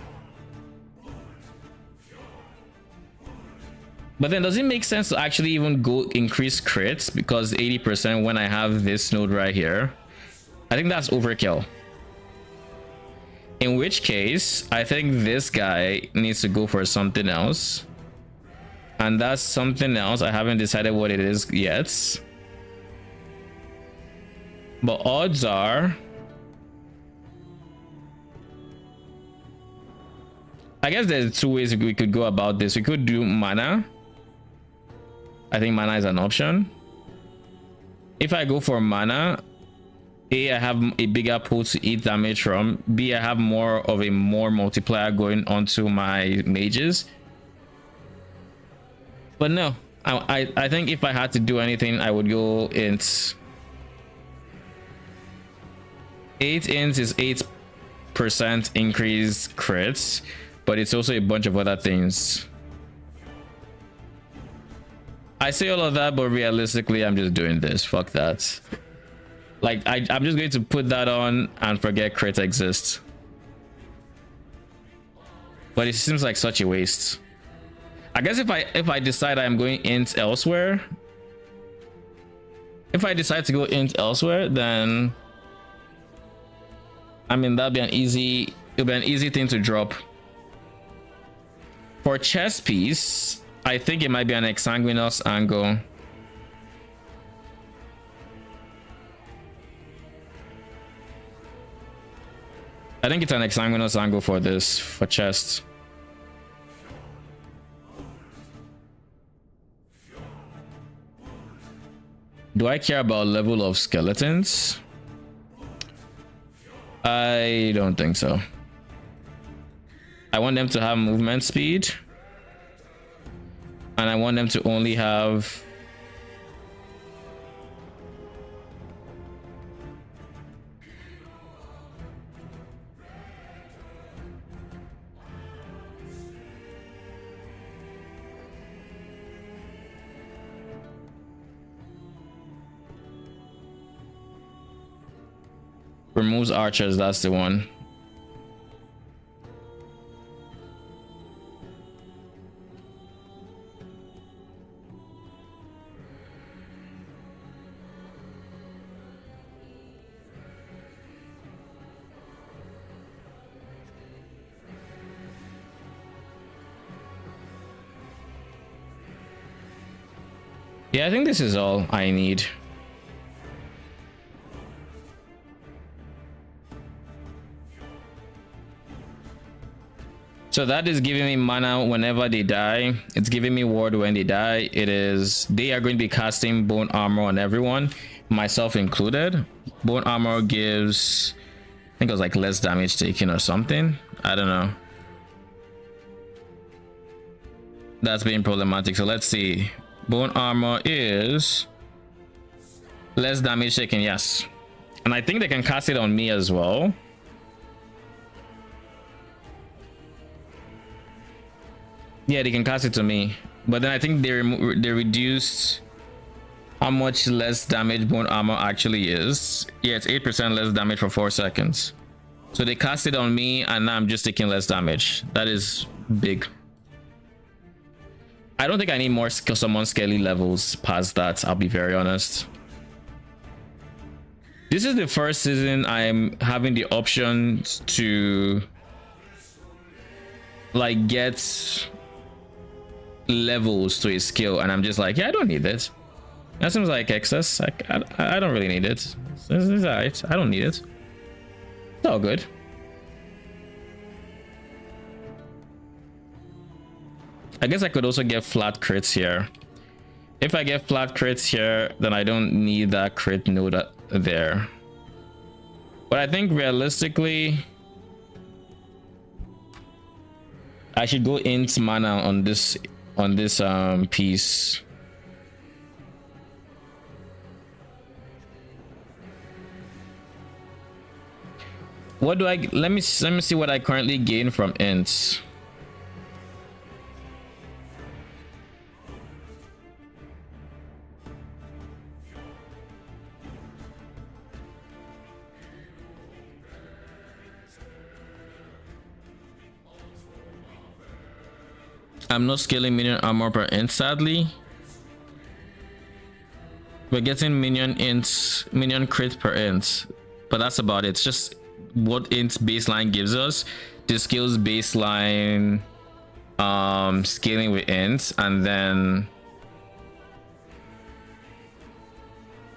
But then does it make sense to actually even go increase crits because 80% when I have this node right here? I think that's overkill. In which case, I think this guy needs to go for something else. And that's something else. I haven't decided what it is yet. But odds are, I guess there's 2 ways we could go about this. We could do mana. I think mana is an option. If I go for mana, A, I have a bigger pool to eat damage from. B, I have more of a multiplier going onto my mages. But no, I think if I had to do anything, I would go int. 8 int is 8% increase crits, but it's also a bunch of other things. I say all of that, but realistically, I'm just doing this. Fuck that. Like, I'm just going to put that on and forget crit exists. But it seems like such a waste. I guess if I decide I'm going int elsewhere, if I decide to go int elsewhere, then I mean it'll be an easy thing to drop. For chest piece, I think it might be an exsanguinous angle. I think it's an exsanguinous angle for this, for chest. Do I care about level of skeletons? I don't think so. I want them to have movement speed. And I want them to only have... Removes archers, that's the one. Yeah, I think this is all I need. So that is giving me mana whenever they die. It's giving me ward when they die. They are going to be casting bone armor on everyone, myself included. Bone armor gives, I think it was like less damage taken or something. I don't know. That's being problematic. So let's see. Bone armor is less damage taken, yes. And I think they can cast it on me as well. Yeah, they can cast it to me, but then I think they reduced how much less damage bone armor actually is. Yeah, it's 8% less damage for 4 seconds. So they cast it on me, and now I'm just taking less damage. That is big. I don't think I need more summon skelly levels past that, I'll be very honest. This is the first season I'm having the option to like get levels to a skill, and I'm just like, yeah, I don't need this. That seems like excess. I don't really need it. It's alright. I don't need it. It's all good. I guess I could also get flat crits here. If I get flat crits here, then I don't need that crit node there. But I think realistically, I should go into mana on this piece. What do I let me see what I currently gain from ints. I'm not scaling minion armor per int, sadly. We're getting minion crit per int, but that's about it. It's just what int baseline gives us. The skills baseline scaling with int, and then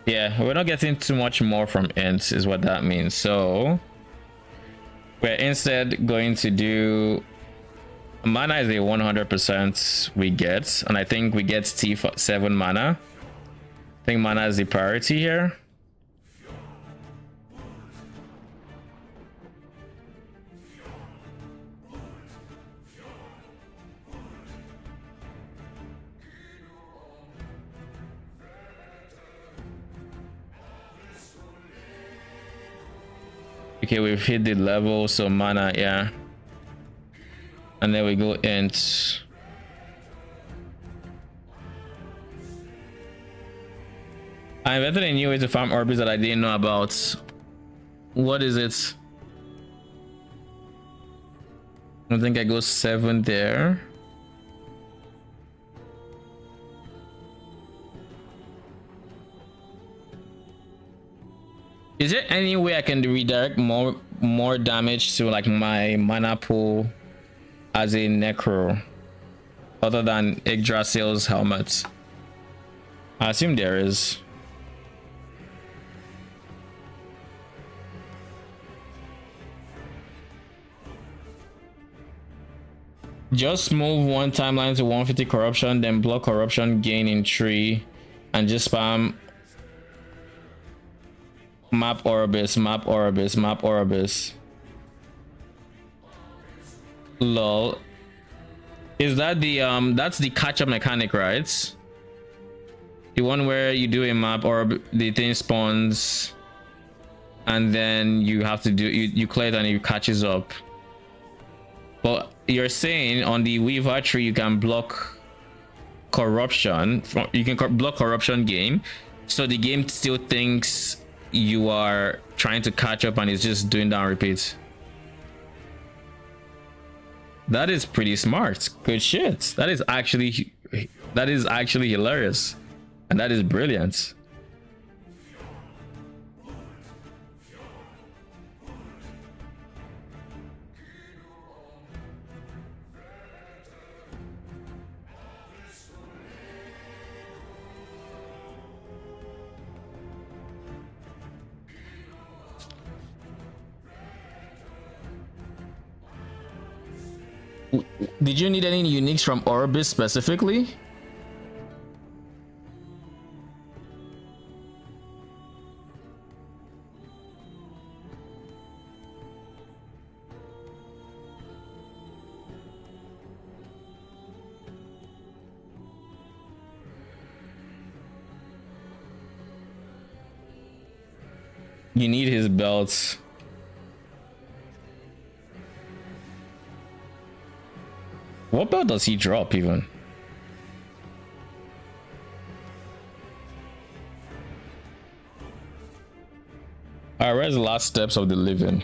yeah, we're not getting too much more from int is what that means. So we're instead going to do mana is a 100% we get, and I think we get T7 mana. I think mana is the priority here. Okay, we've hit the level, so mana, yeah. And then we go int. I invented a new way to farm orbits that I didn't know about. What is it? I don't think I go 7 there. Is there any way I can redirect more damage to like my mana pool as a necro other than Yggdrasil's helmet? I assume there is. Just move one timeline to 150 corruption, then block corruption gain in tree, and just spam Map Orbis, map Orbis, map Orbis. Lol. Is that the that's the catch-up mechanic, right? The one where you do a map or the thing spawns and then you have to do you clear it and it catches up. But you're saying on the Weaver tree you can block corruption from block corruption game, so the game still thinks you are trying to catch up and it's just doing that repeat. That is pretty smart. Good shit. That is actually hilarious. And that is brilliant. Did you need any uniques from Orbis specifically? You need his belts. What belt does he drop even? Alright, where's the last steps of the living?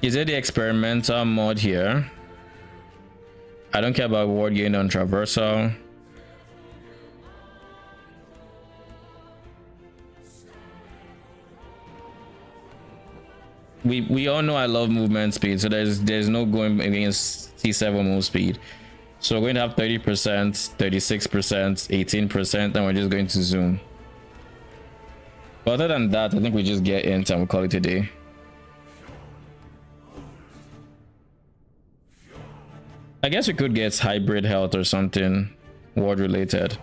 Is it the experimental mod here? I don't care about ward gain on traversal. We all know I love movement speed, so there's no going against T7 move speed. So we're going to have 30%, 36%, 18%, and we're just going to zoom. But other than that, I think we just get int and we call it a day. I guess we could get hybrid health or something ward related.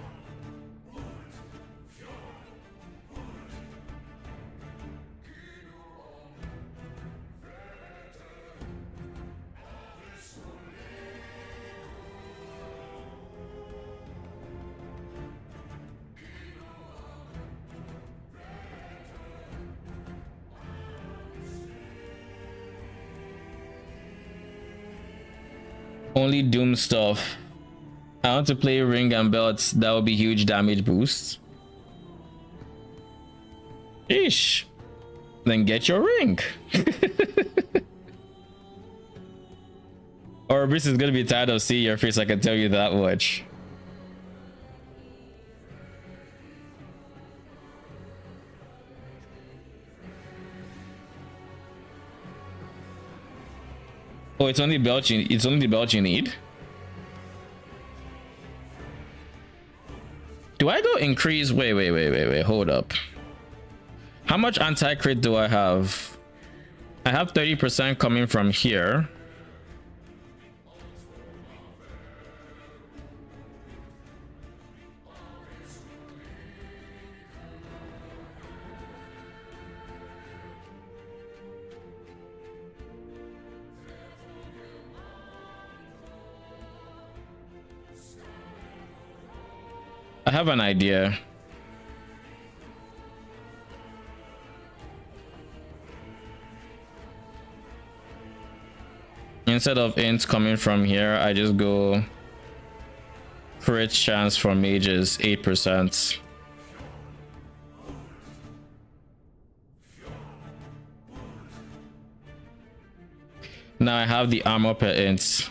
Only Doom stuff. I want to play ring and belts. That would be huge damage boost. Ish. Then get your ring. Or Brice is gonna be tired of seeing your face, I can tell you that much. Oh, it's only the belt you need. Do I go increase? Wait, hold up. How much anti-crit do I have? I have 30% coming from here. I have an idea. Instead of int coming from here, I just go crit chance for mages 8%. Now I have the armor per int.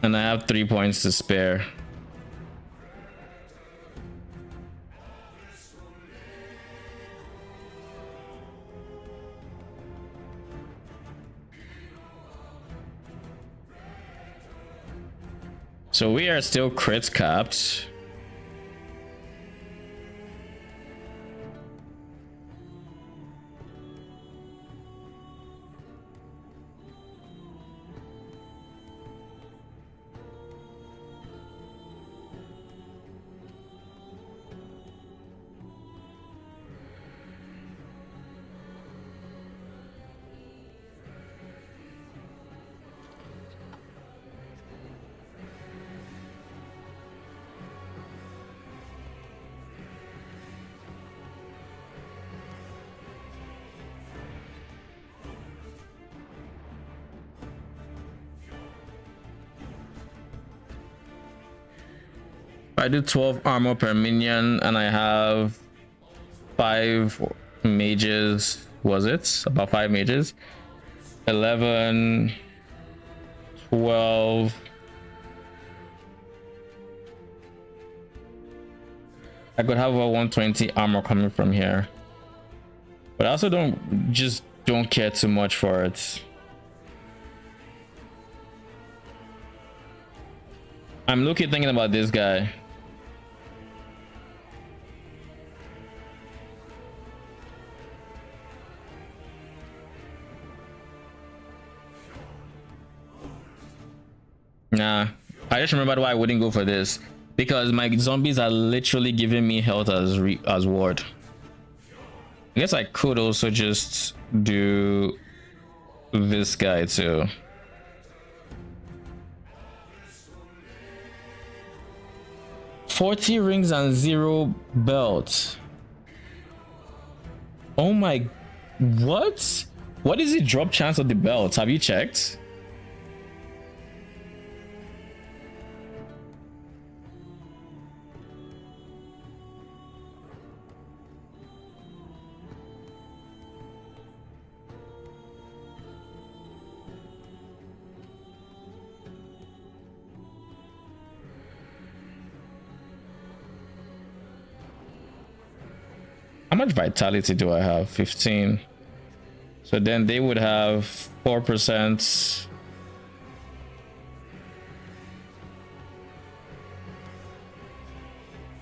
And I have 3 points to spare. So we are still crit capped. I do 12 armor per minion, and I have 5 mages. Was it about 5 mages? 11, 12. I could have a 120 armor coming from here, but I also don't care too much for it. I'm looking thinking about this guy. Nah, I just remembered why I wouldn't go for this, because my zombies are literally giving me health as ward. I guess I could also just do this guy too. $40 rings and 0 belts. Oh my, what? What is the drop chance of the belts? Have you checked? How much vitality do I have? 15. So then they would have 4%.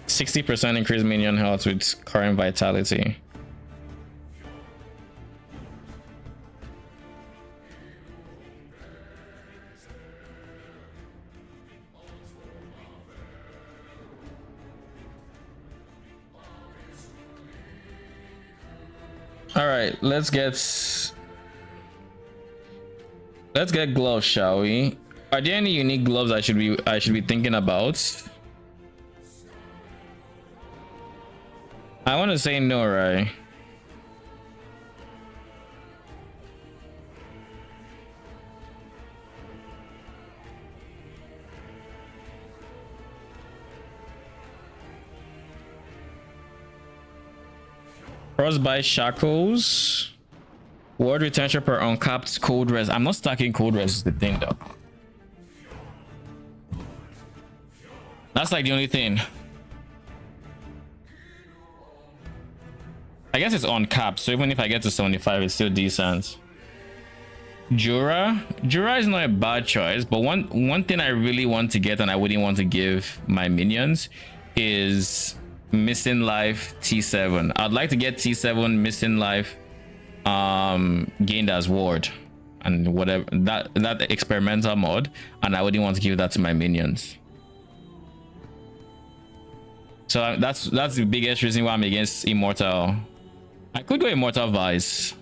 %60 increased minion health with current vitality. All right, let's get gloves, shall we? Are there any unique gloves I should be thinking about? I want to say no, right? Frostbite shackles. Ward retention per uncapped cold rest. I'm not stacking cold rest is the thing though. That's like the only thing. I guess it's uncapped, so even if I get to 75, it's still decent. Jura is not a bad choice, but one thing I really want to get and I wouldn't want to give my minions is missing life T7. I'd like to get T7 missing life gained as ward and whatever that experimental mod, and I wouldn't want to give that to my minions. So that's the biggest reason why I'm against immortal. I could go immortal vice.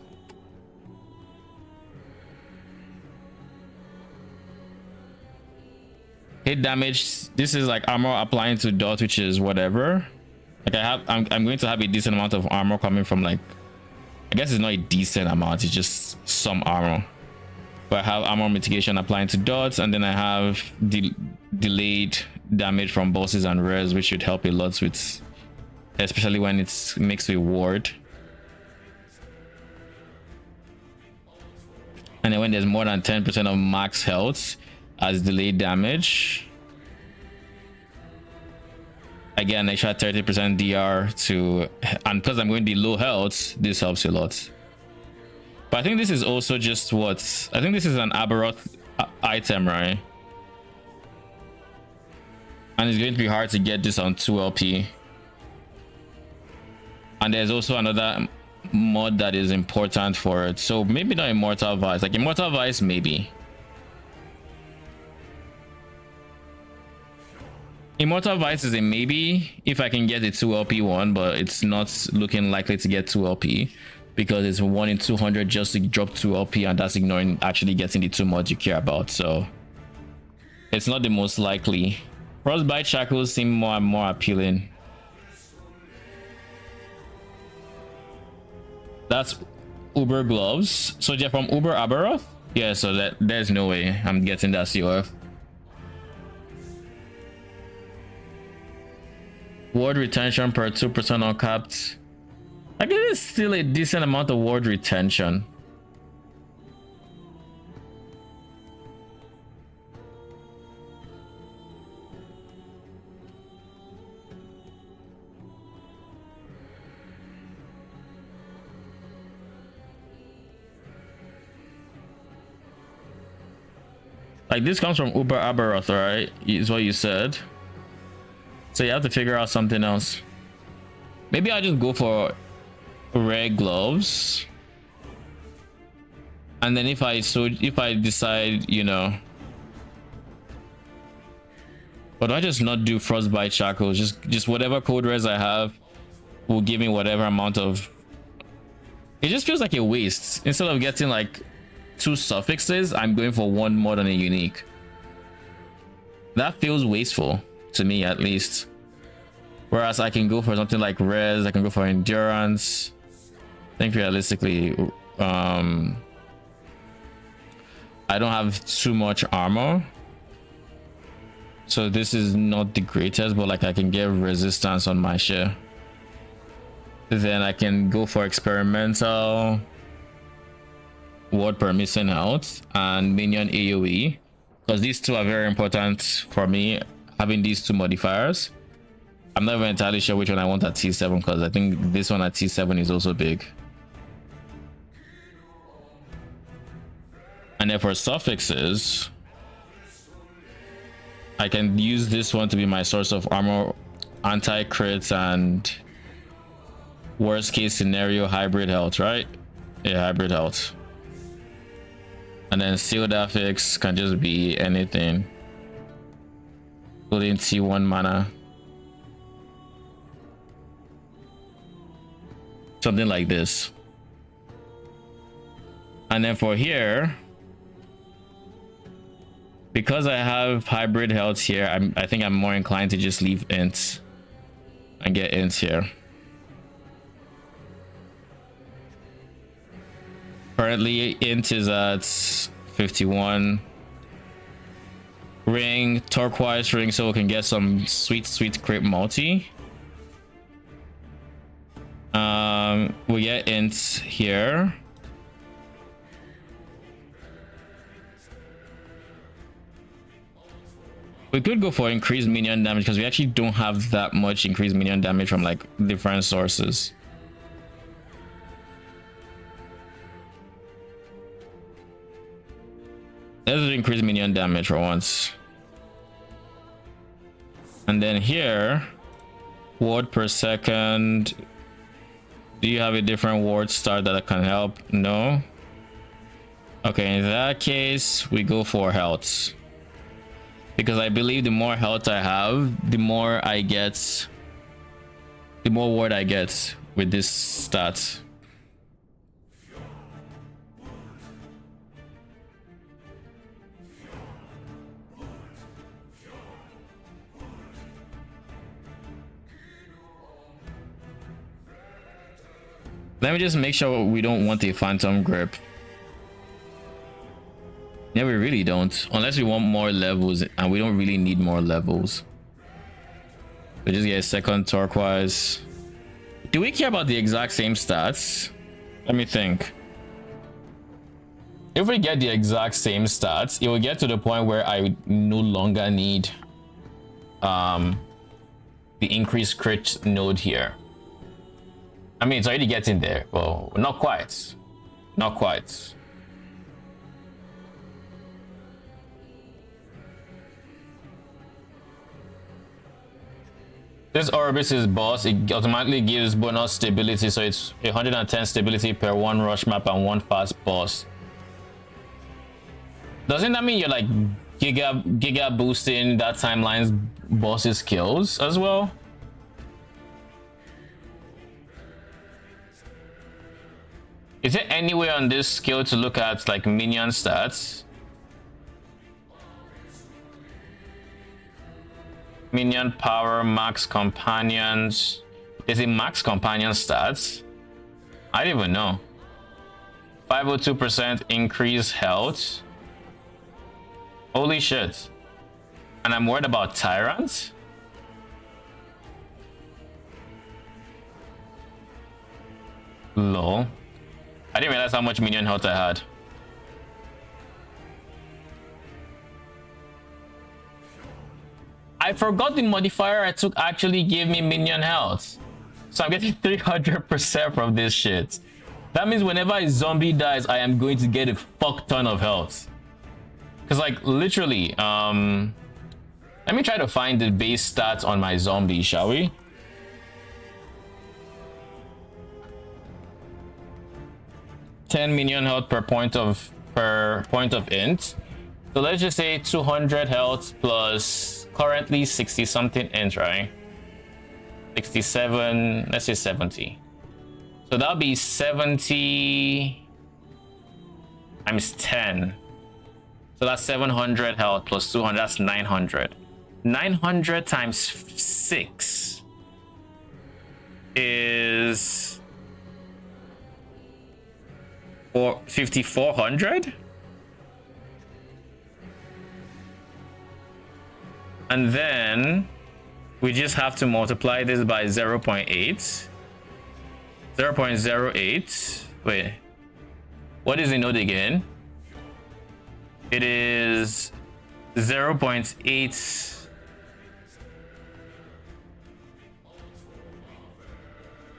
Hit damage, this is like armor applying to dot, which is whatever. Like I'm going to have a decent amount of armor coming from, like, I guess it's not a decent amount, it's just some armor. But I have armor mitigation applying to dots, and then I have delayed damage from bosses and rares, which should help a lot with, especially when it's mixed with ward. And then when there's more than 10% of max health as delayed damage, again extra 30% DR to, and because I'm going to low health, this helps a lot. But I think this is also just what I think this is an Aberoth item, right? And it's going to be hard to get this on 2 LP. And there's also another mod that is important for it, so maybe not immortal vice. Like immortal vice, maybe immortal vice is a maybe if I can get a 2 LP one, but it's not looking likely to get 2 LP because it's 1 in 200 just to drop 2 LP, and that's ignoring actually getting the 2 mods you care about, so it's not the most likely. Frostbite shackles seem more and more appealing. That's Uber gloves. So they're from Uber Aberoth? Yeah, so there's no way I'm getting that COF. Ward retention per 2% uncapped. I guess it's still a decent amount of ward retention. Like this comes from Uber Aberoth, right? Is what you said. So you have to figure out something else. Maybe I'll just go for red gloves. And then if I decide, you know, but I just not do frostbite shackles, just whatever code res I have will give me whatever amount of. It just feels like a waste. Instead of getting like 2 suffixes, I'm going for 1 more than a unique. That feels wasteful to me, at least. Whereas I can go for something like res, I can go for endurance. I think realistically, I don't have too much armor, so this is not the greatest, but like I can get resistance on my share. Then I can go for experimental, ward per missing out, and minion AoE, because these 2 are very important for me, having these 2 modifiers. I'm not even entirely sure which one I want at T7, because I think this one at T7 is also big. And then for suffixes, I can use this one to be my source of armor, anti-crits, and worst case scenario hybrid health, right? Yeah, hybrid health. And then sealed affix can just be anything, including T1 mana. Something like this. And then for here, because I have hybrid health here, I think I'm more inclined to just leave int and get int here. Currently int is at 51. Ring, turquoise ring, so we can get some sweet crit multi. We get int here. We could go for increased minion damage, because we actually don't have that much increased minion damage from like different sources. Let's increase minion damage for once. And then here, ward per second. Do you have a different ward start that can help? No. Okay, in that case, we go for health. Because I believe the more health I have, the more I get, the more ward I get with this stat. Let me just make sure we don't want a phantom grip. Yeah, we really don't, unless we want more levels, and we don't really need more levels. We just get a second turquoise. Do we care about the exact same stats? Let me think. If we get the exact same stats, it will get to the point where I no longer need the increased crit node here. I mean, it's already getting there. Well, not quite. Not quite. This Orbis' boss, it automatically gives bonus stability, so it's 110 stability per 1 rush map and 1 fast boss. Doesn't that mean you're like giga boosting that timeline's boss's skills as well? Is there any way on this skill to look at like minion stats? Minion power, max companions. Is it max companion stats? I don't even know. 502% increase health. Holy shit. And I'm worried about tyrants. Lol. I didn't realize how much minion health I had. I forgot the modifier I took actually gave me minion health. So I'm getting 300% from this shit. That means whenever a zombie dies, I am going to get a fuck ton of health. Because like literally, let me try to find the base stats on my zombie, shall we? $10 minion health per point of int. So let's just say 200 health plus currently 60 something int, right? 67, let's say 70. So that'll be 70 times 10. So that's 700 health plus 200, that's 900. 900 times 6 is 5,400. And then we just have to multiply this by 0.8. 0.08. Wait, what is the node again? It is 0.8.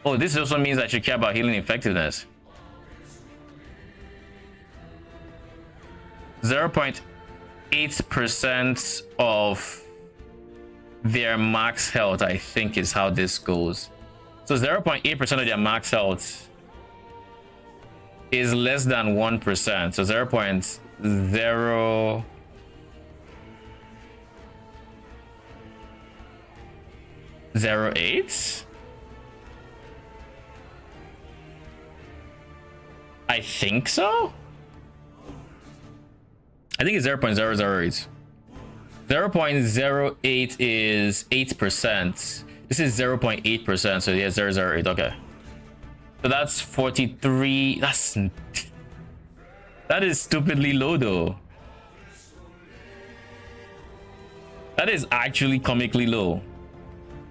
Oh, this also means I should care about healing effectiveness. 0.8% of their max health, I think, is how this goes. So 0.8% of their max health is less than 1%. So 0.008. I think so. I think it's 0.008. 0.08 is 8%. This is 0.8%, so yeah, 0.008. Okay. So that's 43. That is stupidly low though. That is actually comically low.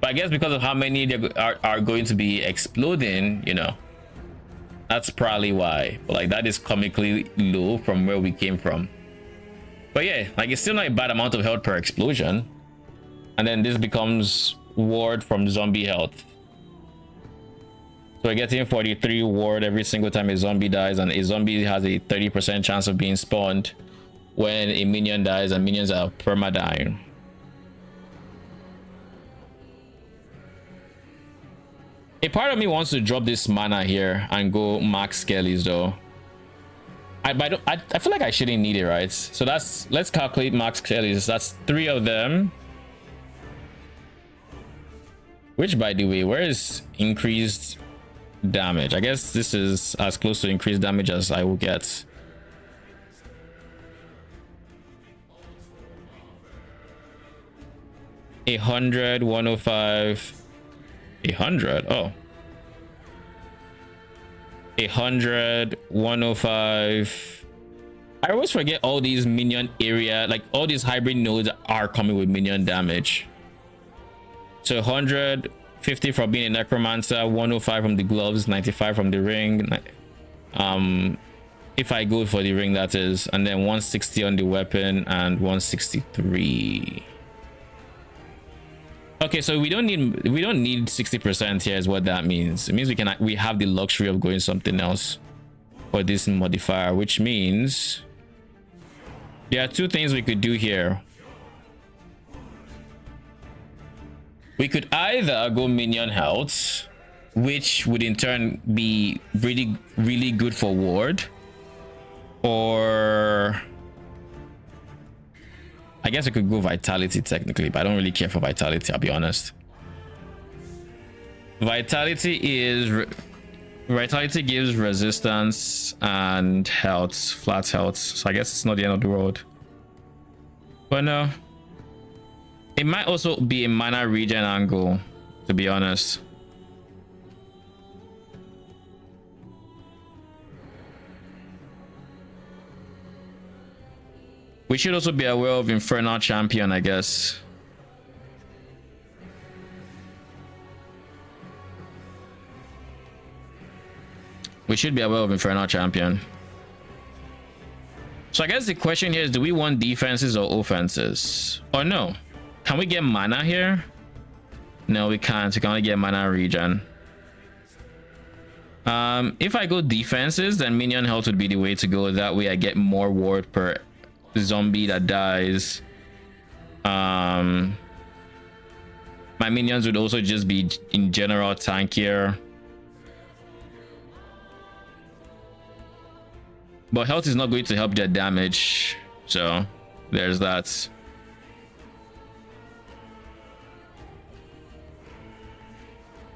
But I guess because of how many they are going to be exploding, you know, that's probably why. But like that is comically low from where we came from. But yeah, like it's still not a bad amount of health per explosion. And then this becomes ward from zombie health. So we're getting 43 ward every single time a zombie dies, and a zombie has a 30% chance of being spawned when a minion dies, and minions are perma-dying. A part of me wants to drop this mana here and go max skellies though. I feel like I shouldn't need it, right? So let's calculate max skellies. That's 3 of them. Which, by the way, where is increased damage? I guess this is as close to increased damage as I will get. A 100, 105, 100. Oh. 100, 105. I always forget all these minion area, like all these hybrid nodes are coming with minion damage. So 150 from being a necromancer, 105 from the gloves, 95 from the ring. If I go for the ring, that is, and then 160 on the weapon and 163. Okay, so we don't need 60% here is what that means. It means we have the luxury of going something else for this modifier, which means there are 2 things we could do here. We could either go minion health, which would in turn be really good for ward, or I guess I could go vitality technically, but I don't really care for vitality, I'll be honest. Vitality gives resistance and health, flat health, so I guess it's not the end of the world. But no, it might also be a mana regen angle, to be honest. We should also be aware of Infernal Champion, I guess. should be aware of Infernal Champion. So I guess the question here is, do we want defenses or offenses? Or no? Can we get mana here? No, we can't. We can only get mana regen. If I go defenses, then minion health would be the way to go. That way I get more ward per zombie that dies. My minions would also just be in general tankier. But health is not going to help their damage. So there's that.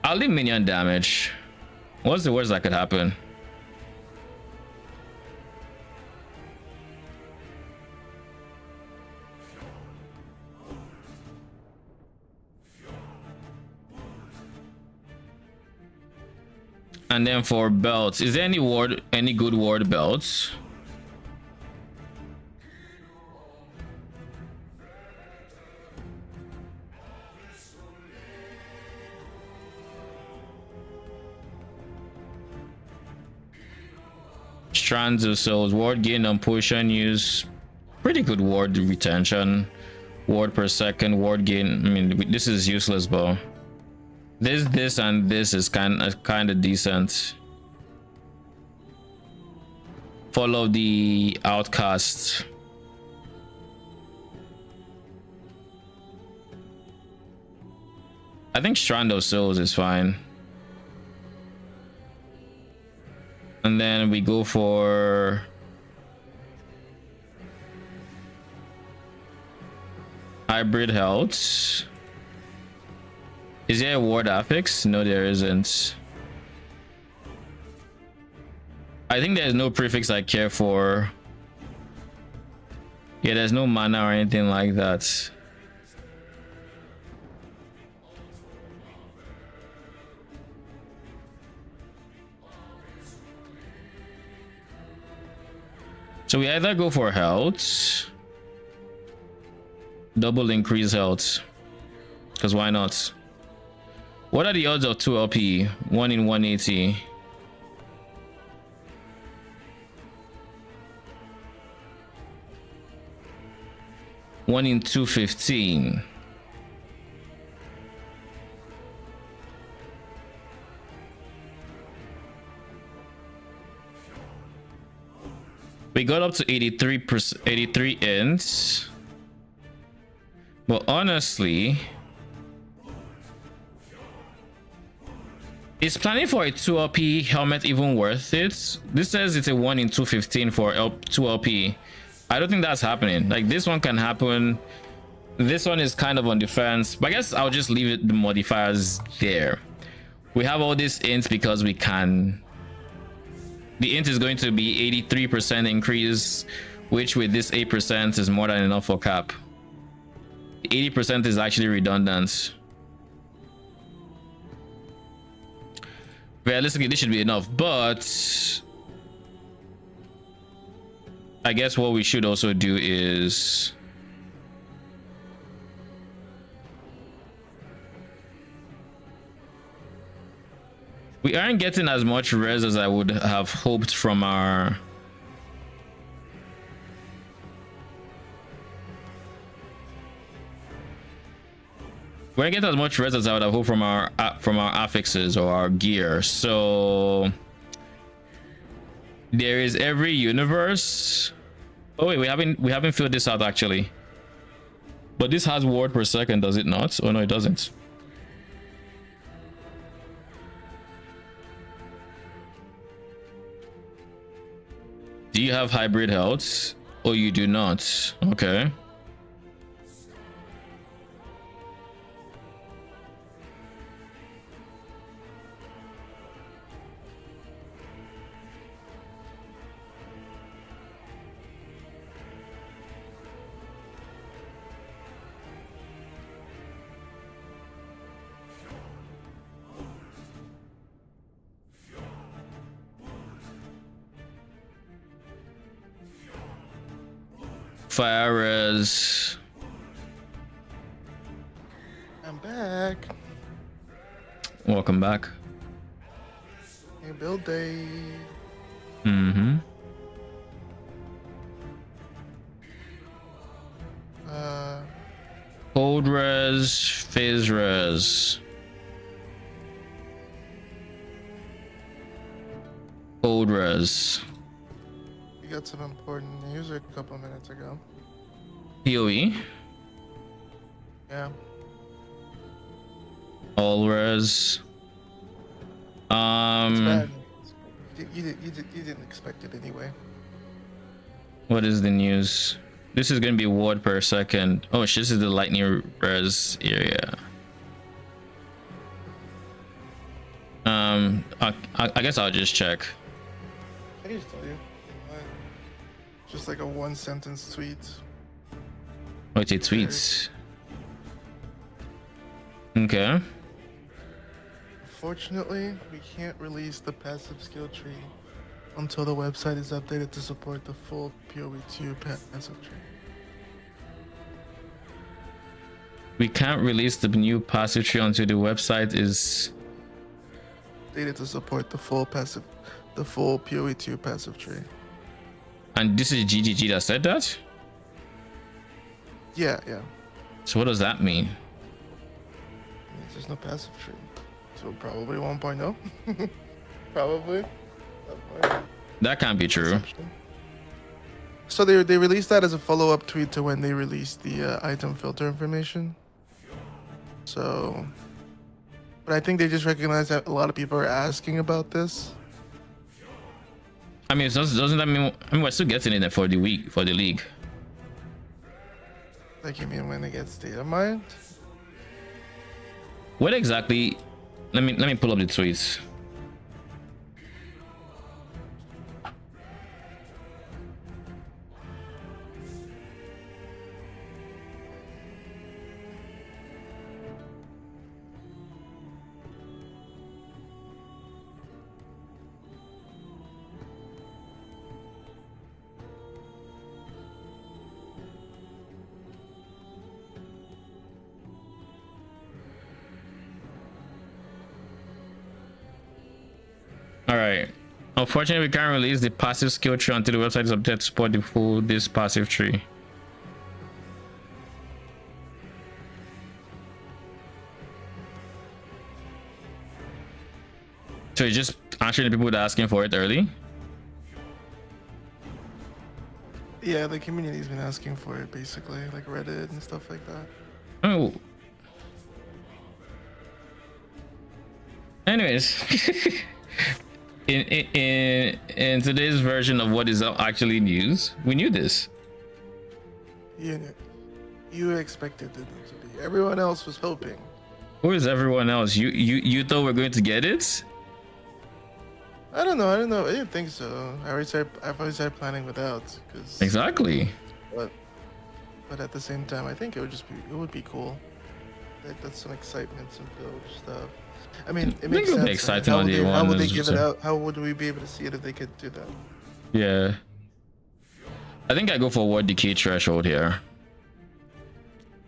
I'll leave minion damage. What's the worst that could happen? And then for belts, is there any good ward belts? Strands of Souls, ward gain on potion use, pretty good ward retention, ward per second, ward gain. I mean, this is useless, but this and this is kind of decent. Follow the outcast. I think Strand of Souls is fine. And then we go for hybrid health. Is there a ward affix? No, there isn't. I think there's no prefix I care for. Yeah, there's no mana or anything like that. So we either go for health, double increase health, because why not? What are the odds of 2 LP? 1 in 180. One in 215. We got up to 83 ends. But honestly, is planning for a 2 LP helmet even worth it? This says it's a 1 in 215 for 2 LP. I don't think that's happening. Like, this one can happen. This one is kind of on defense, but I guess I'll just leave it, the modifiers there. We have all these ints because we can. The int is going to be 83% increase, which with this 8% is more than enough for cap. 80% is actually redundant. Realistically, this should be enough, but I guess what we should also do is we aren't getting as much res as I would have hoped from our we don't get as much res as I would have hoped from our affixes or our gear. So there is every universe. Oh wait, we haven't filled this out actually. But this has word per second, does it not? Oh no, it doesn't. Do you have hybrid health? Oh, you do not. Okay. Fire res. I'm back. Welcome back. Hey, build day. Mm-hmm. Cold res, phase res. Cold res. You got some important news a couple minutes ago. PoE. Yeah. All res. It's bad. You didn't expect it anyway. What is the news? This is gonna be word per second. Oh shit, this is the lightning res area. I guess I'll just check. I can just tell you. Just like a 1-sentence tweet. Wait, it tweets. Okay. Unfortunately, we can't release the passive skill tree until the website is updated to support the full PoE2 passive tree. We can't release the new passive tree until the website is Updated to support the full PoE2 passive tree. And this is GGG that said that? Yeah. So what does that mean? There's no passive tree. So probably 1.0. Probably. That can't be true. So they released that as a follow-up tweet to when they released the item filter information. So, but I think they just recognize that a lot of people are asking about this. I mean, doesn't that mean? I mean, we're still getting it for the week for the league. Like, you mean when it gets data mined? What exactly? Let me pull up the tweets. All right. Unfortunately, we can't release the passive skill tree until the website is updated to support the full this passive tree. So you're just answering the people that are asking for it early? Yeah, the community's been asking for it, basically, like Reddit and stuff like that. Oh. Anyways. in today's version of what is actually news, we knew this. You expected it to be. Everyone else was hoping. Who is everyone else? You thought we're going to get it? I don't know. I didn't think so. I've already started planning without. Exactly. But at the same time, I think it would be cool. That's some excitement, some build stuff. I mean, it makes sense. Exciting how would they give it out? How would we be able to see it if they could do that? Yeah. I think I go for word decay threshold here.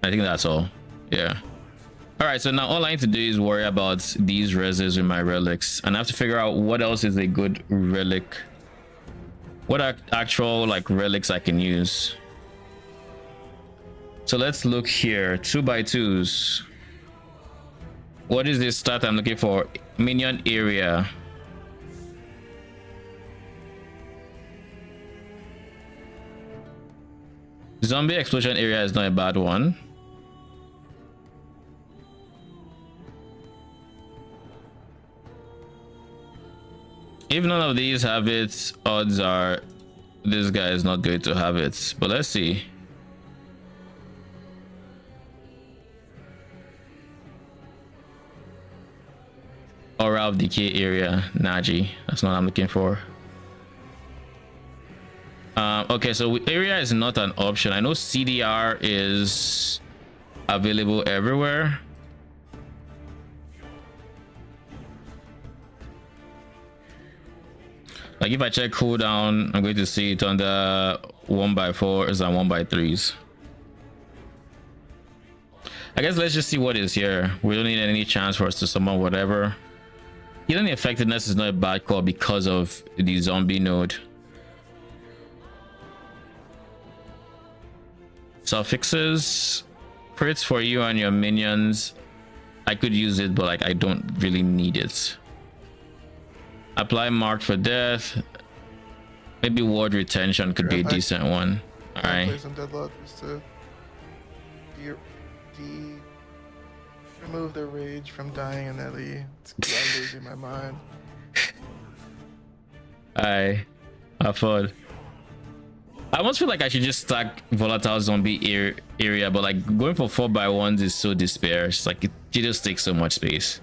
I think that's all. Yeah. All right, so now all I need to do is worry about these reses with my relics, and I have to figure out what else is a good relic. What are actual like relics I can use? So let's look here. 2x2s. What is this stat I'm looking for? Minion area. Zombie explosion area is not a bad one. If none of these have it, odds are this guy is not going to have it. But let's see. Aura of decay area, Naji. That's not what I'm looking for. Okay, so area is not an option. I know CDR is available everywhere. Like if I check cooldown, I'm going to see it on the 1x4s and 1x3s. I guess let's just see what is here. We don't need any chance for us to summon whatever. Healing effectiveness is not a bad call because of the zombie node. Suffixes, crits for you and your minions. I could use it, but like I don't really need it. Apply marked for death. Maybe ward retention could be a decent one. All right. Play some deadlock just to remove the rage from dying in Ellie. I'm losing my mind. I afford. I almost feel like I should just stack volatile zombie area, but like going for 4x1s is so despair. It's like it just takes so much space.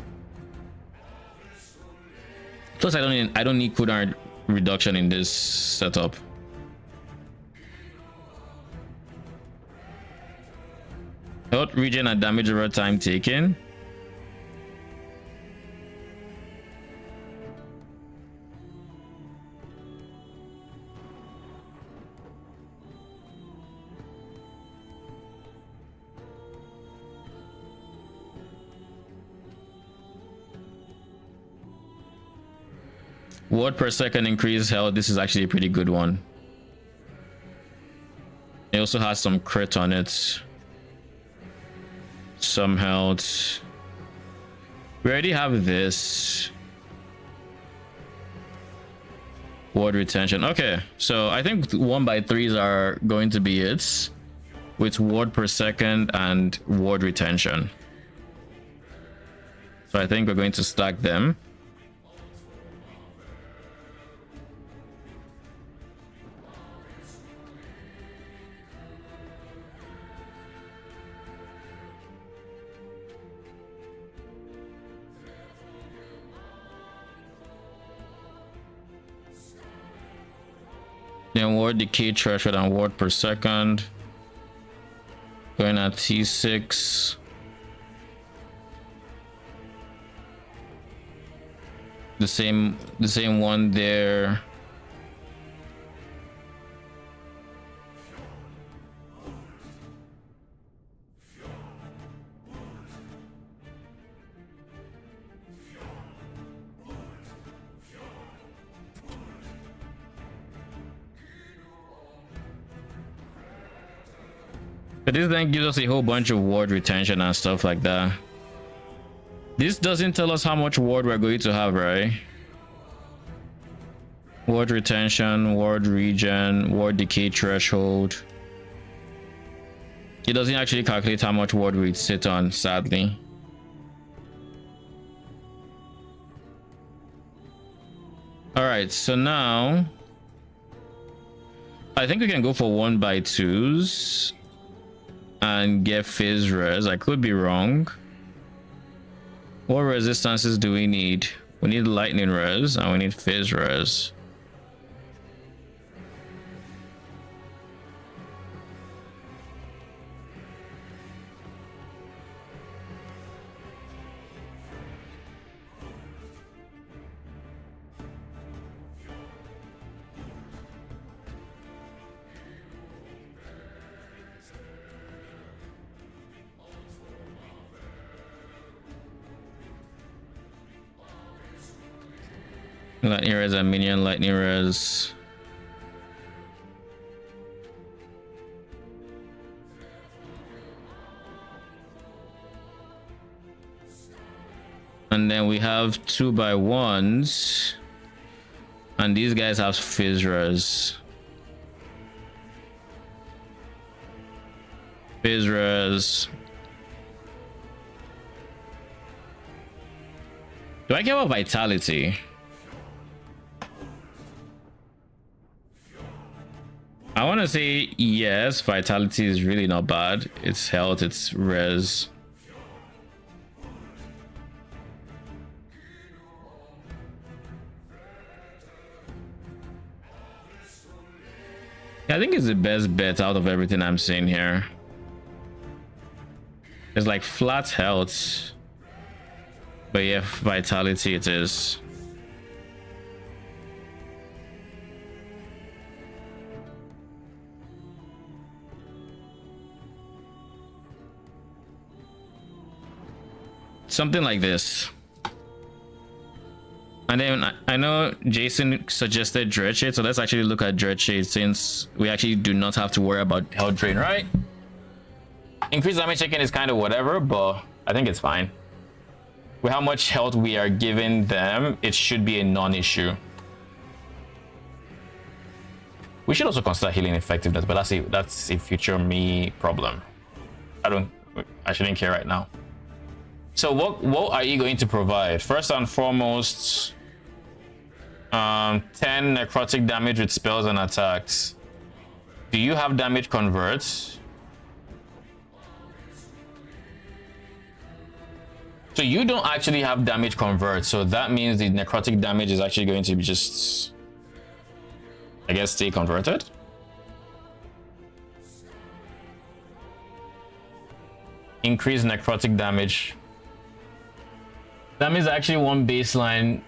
Plus, I don't need cooldown reduction in this setup. Health regen and damage over time taken. Ward per second increase health. This is actually a pretty good one. It also has some crit on it. Some health. We already have this. Ward retention. Okay, so I think 1x3s are going to be it, with ward per second and ward retention. So I think we're going to stack them. Then ward decay threshold and ward per second. Going at T6. The same one there. But this then gives us a whole bunch of ward retention and stuff like that. This doesn't tell us how much ward we're going to have, right? Ward retention, ward regen, ward decay threshold. It doesn't actually calculate how much ward we'd sit on, sadly. Alright, so now I think we can go for 1x2s and get phase res. I could be wrong. What resistances do we need? We need lightning res and we need phase res. Lightning res and minion lightning res. And then we have 2x1s. And these guys have phase res. Phase res. Do I care about vitality? I want to say yes, vitality is really not bad. It's health, it's res. I think it's the best bet out of everything I'm seeing here. It's like flat health, but yeah, vitality it is. Something like this. And then I know Jason suggested Dread Shade, so let's actually look at Dread Shade since we actually do not have to worry about health drain, right? Increased damage taken is kind of whatever, but I think it's fine. With how much health we are giving them, it should be a non-issue. We should also consider healing effectiveness, but that's a future me problem. I shouldn't care right now. So what are you going to provide? First and foremost, 10 necrotic damage with spells and attacks. Do you have damage converts? So you don't actually have damage convert, so that means the necrotic damage is actually going to be just, I guess, stay converted. Increase necrotic damage. That means actually one baseline.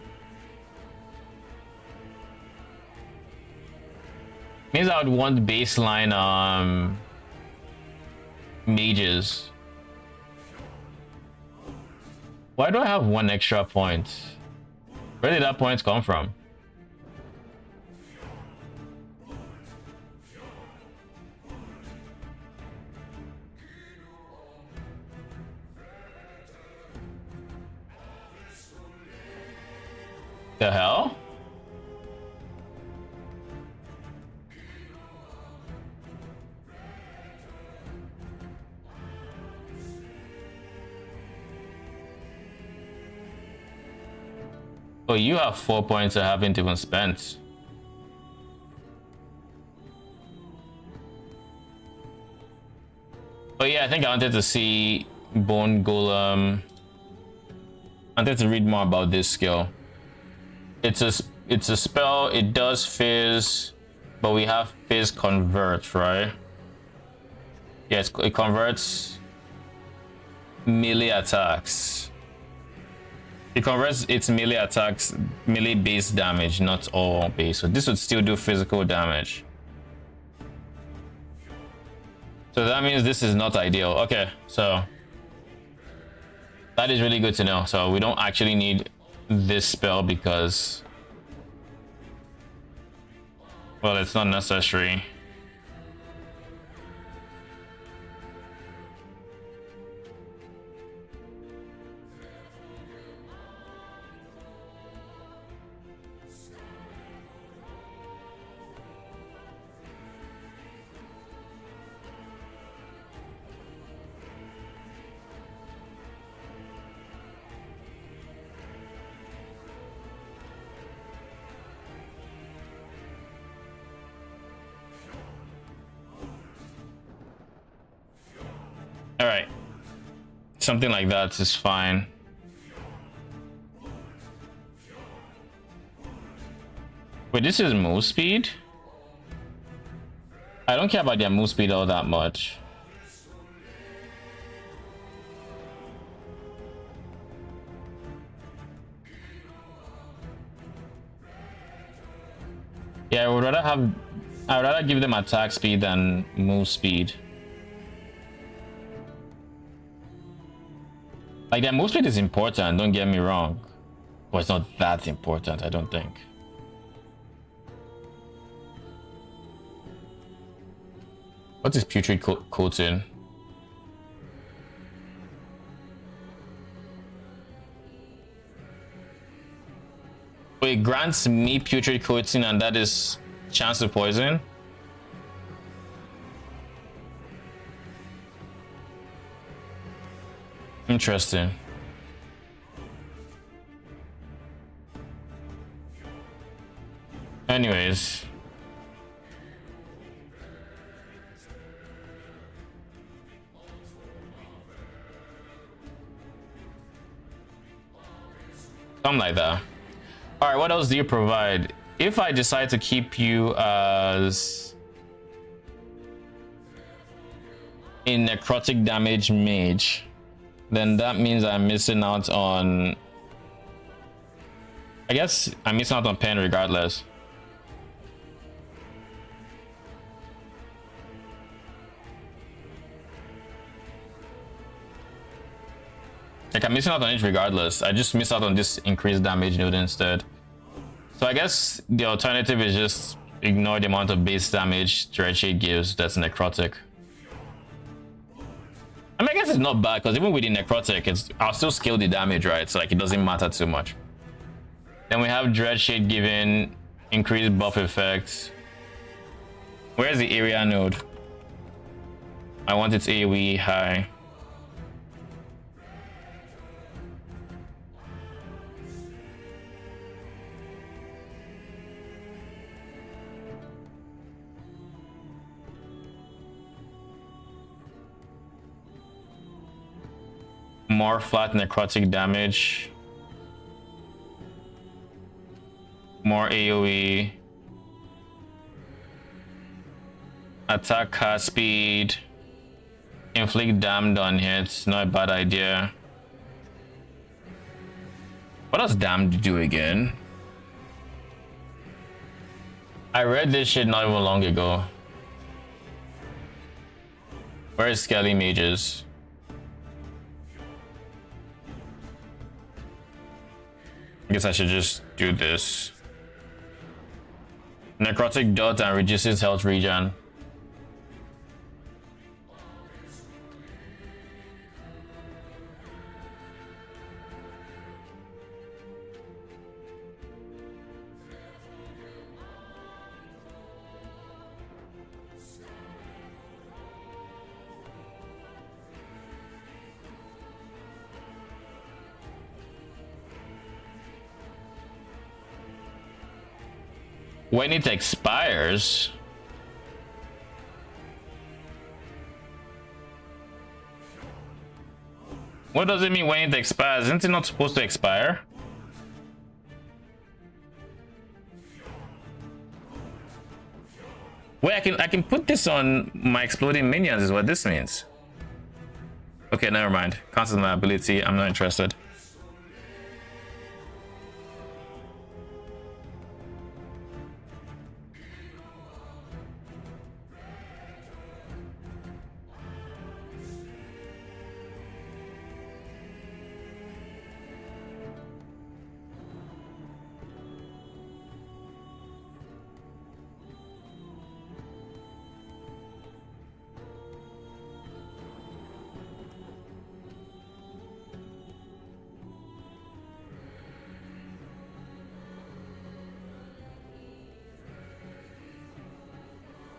Means I would want baseline mages. Why do I have one extra point? Where did that point come from? The hell? Oh, you have 4 points I haven't even spent. Oh yeah, I think I wanted to see Bone Golem. I wanted to read more about this skill. It's a spell. It does fizz, but we have fizz convert, right? Yes, it converts melee attacks. It converts its melee attacks, melee base damage, not all base. So this would still do physical damage. So that means this is not ideal. Okay, so that is really good to know. So we don't actually need this spell because, well, it's not necessary. All right, something like that is fine. Wait, this is move speed? I don't care about their move speed all that much. Yeah, I would rather give them attack speed than move speed. Like, their move speed is important, don't get me wrong. Well, it's not that important, I don't think. What is putrid coating? So it grants me putrid coating, and that is chance to poison. Interesting. Anyways. Something like that. All right, what else do you provide? If I decide to keep you as a necrotic damage mage, then that means I'm missing out on, I guess I'm missing out on pen regardless. Like, I'm missing out on it regardless. I just miss out on this increased damage node instead. So I guess the alternative is just ignore the amount of base damage Dreadshade gives that's necrotic. I mean, I guess it's not bad because even with the necrotic, I'll still scale the damage, right? So like it doesn't matter too much. Then we have Dreadshade giving increased buff effects. Where's the area node? I want its AoE high. More flat necrotic damage. More AoE. Attack cast speed. Inflict damned on hits. Not a bad idea. What does damned do again? I read this shit not even long ago. Where is Skelly Mages? I guess I should just do this. Necrotic dot and reduces health regen. When it expires, what does it mean when it expires? Isn't it not supposed to expire? Wait, I can put this on my exploding minions is what this means. Okay, never mind. Cancel my ability. I'm not interested.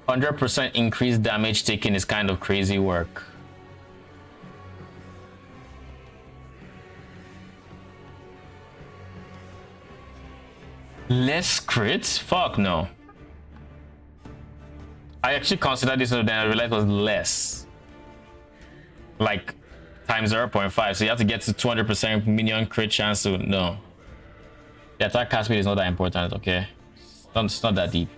100% increased damage taken is kind of crazy work. Less crits? Fuck no. I actually considered this and then I realized it was less. Like times 0.5. So you have to get to 200% minion crit chance to no. The attack cast speed is not that important, okay? It's not that deep.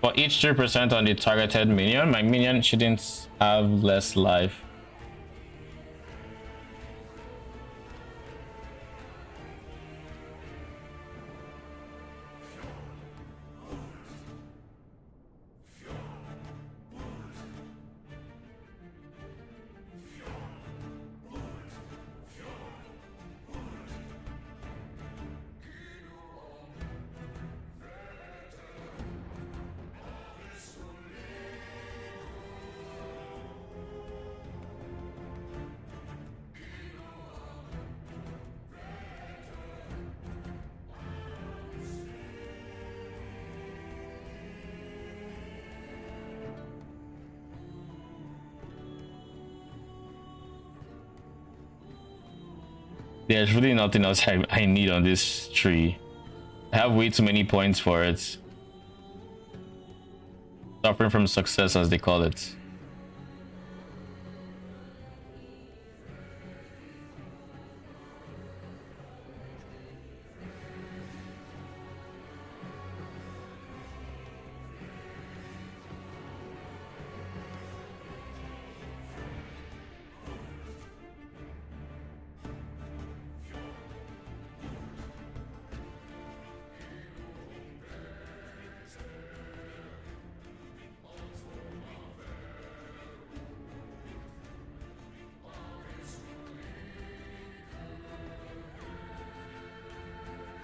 For each 3% on the targeted minion, my minion shouldn't have less life. There's really nothing else I need on this tree. I have way too many points for it. Suffering from success, as they call it.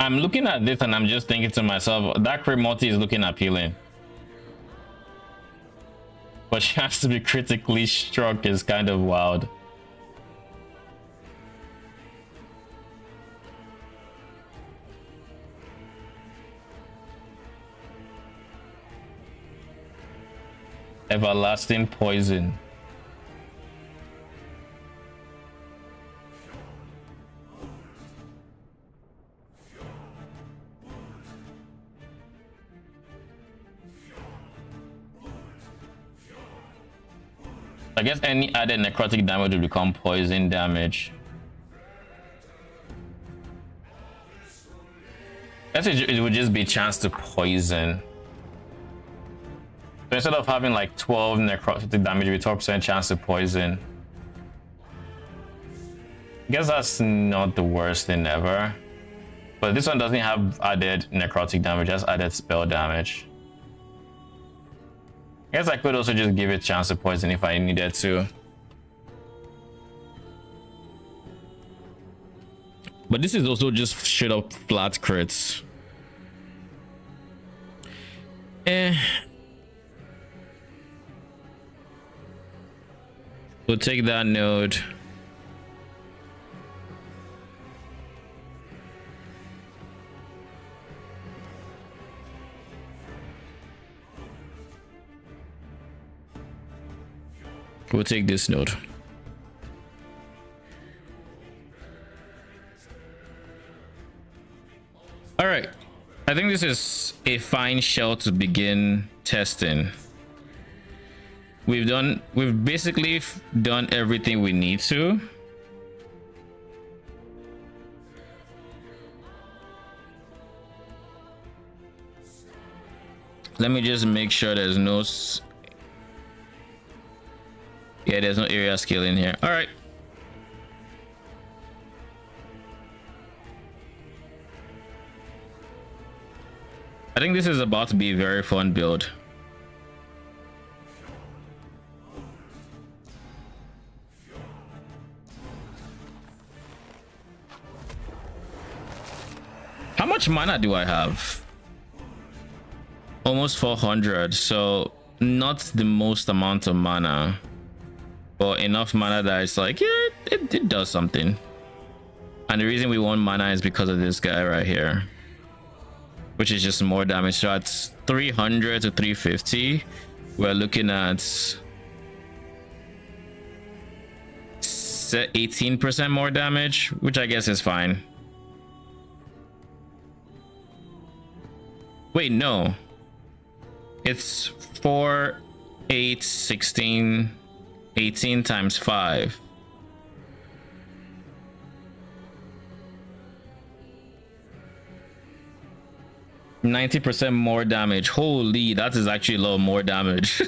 I'm looking at this and I'm just thinking to myself, that crit multi is looking appealing. But she has to be critically struck is kind of wild. Everlasting poison. I guess any added necrotic damage will become poison damage. I guess it would just be a chance to poison. So instead of having like 12 necrotic damage with 12% chance to poison. I guess that's not the worst thing ever. But this one doesn't have added necrotic damage, just added spell damage. I guess I could also just give it a chance to poison if I needed to. But this is also just straight up flat crits. We'll take that node. We'll take this node. All right, I think this is a fine shell to begin testing. We've basically done everything we need to. Let me just make sure there's no there's no area skill in here. All right. I think this is about to be a very fun build. How much mana do I have? Almost 400, so not the most amount of mana. But enough mana that it's like, yeah, it does something. And the reason we want mana is because of this guy right here, which is just more damage. So at 300 to 350, we're looking at 18% more damage, which I guess is fine. Wait, no. It's 4, 8, 16... 18 times 5. %90 more damage. Holy, that is actually a lot more damage.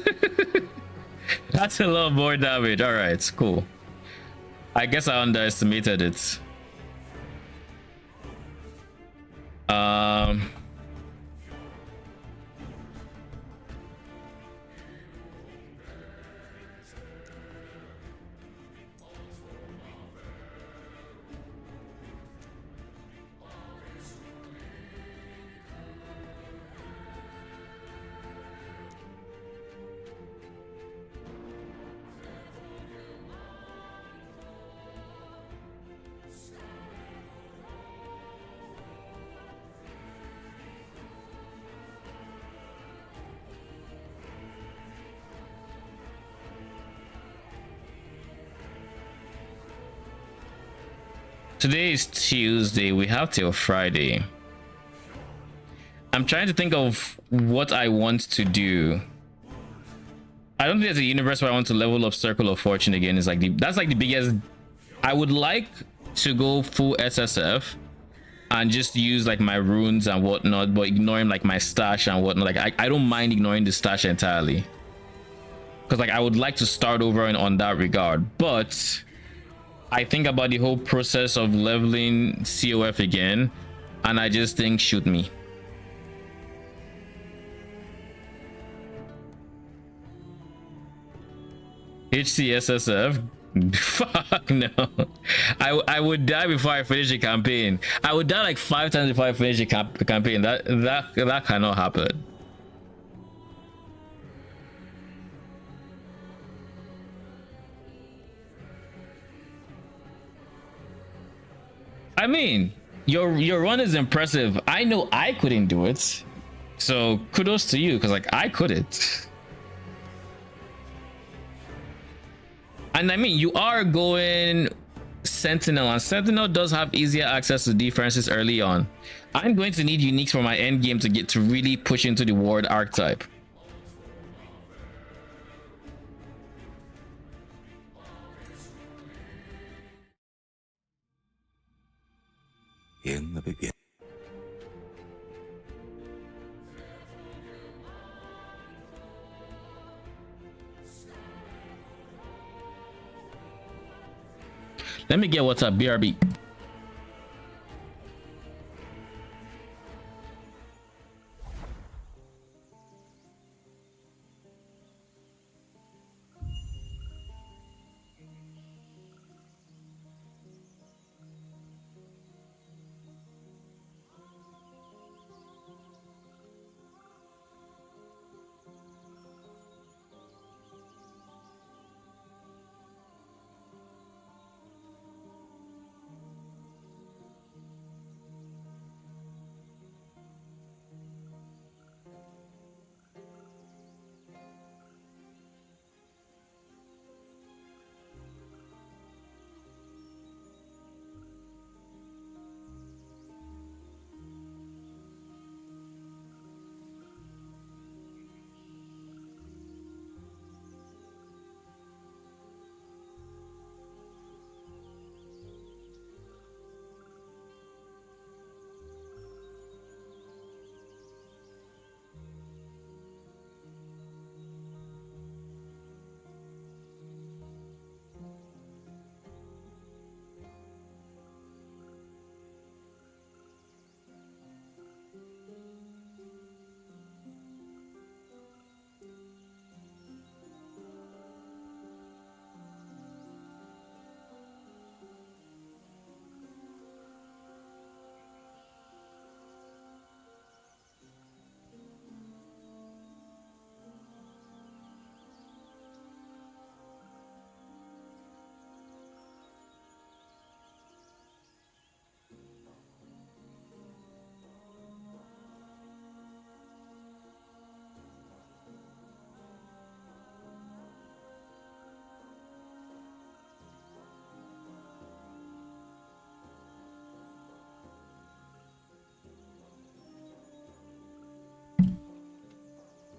That's a lot more damage. All right, cool. I guess I underestimated it. Today is Tuesday. We have till Friday. I'm trying to think of what I want to do. I don't think there's a universe where I want to level up Circle of Fortune again. It's like that's like the biggest. I would like to go full SSF and just use like my runes and whatnot, but ignoring like my stash and whatnot. Like I don't mind ignoring the stash entirely, because like I would like to start over on that regard. But I think about the whole process of leveling COF again, and I just think shoot me. HCSSF, Fuck no. I would die before I finish the campaign. I would die like 5 times before I finish the campaign. That cannot happen. I mean, your run is impressive. I know I couldn't do it. So kudos to you, because like I couldn't. And I mean, you are going Sentinel, and Sentinel does have easier access to defenses early on. I'm going to need uniques for my end game to get to really push into the ward archetype. In the beginning. Let me get what's up, BRB.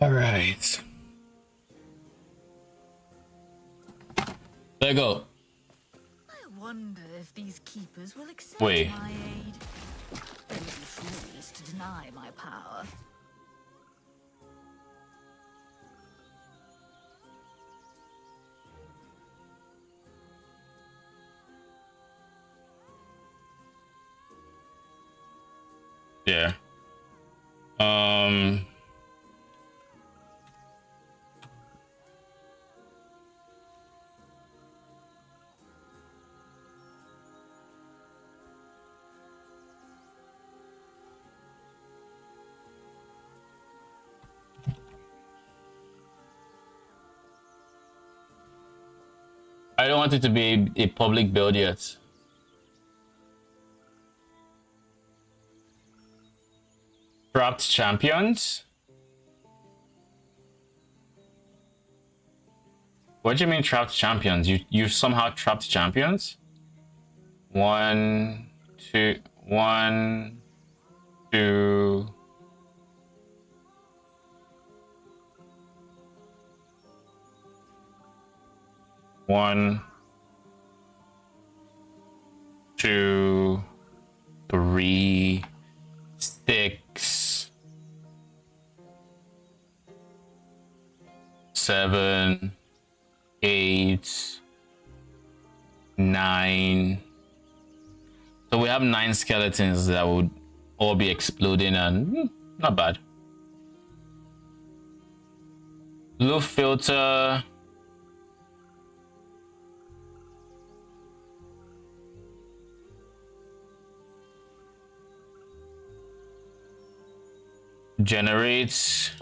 All right. There you go. I wonder if these keepers will accept Wait. my aid. They would be furious to deny my power. Yeah. I don't want it to be a public build yet. Trapped champions? What do you mean trapped champions? You somehow trapped champions? 1, 2, 1, 2. One, 2, 3, 6, 7, 8, 9. So we have 9 skeletons that would all be exploding, and not bad. Blue filter. Generate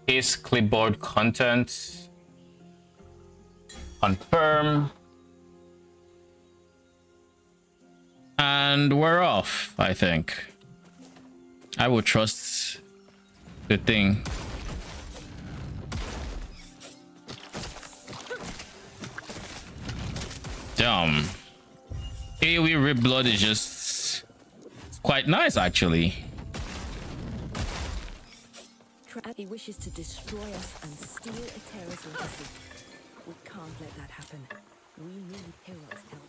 paste clipboard content. Confirm. And we're off, I think. I will trust the thing. Damn. AoE Rip Blood is just quite nice, actually. He wishes to destroy us and steal Eterra's legacy. We can't let that happen. We need Herod's help.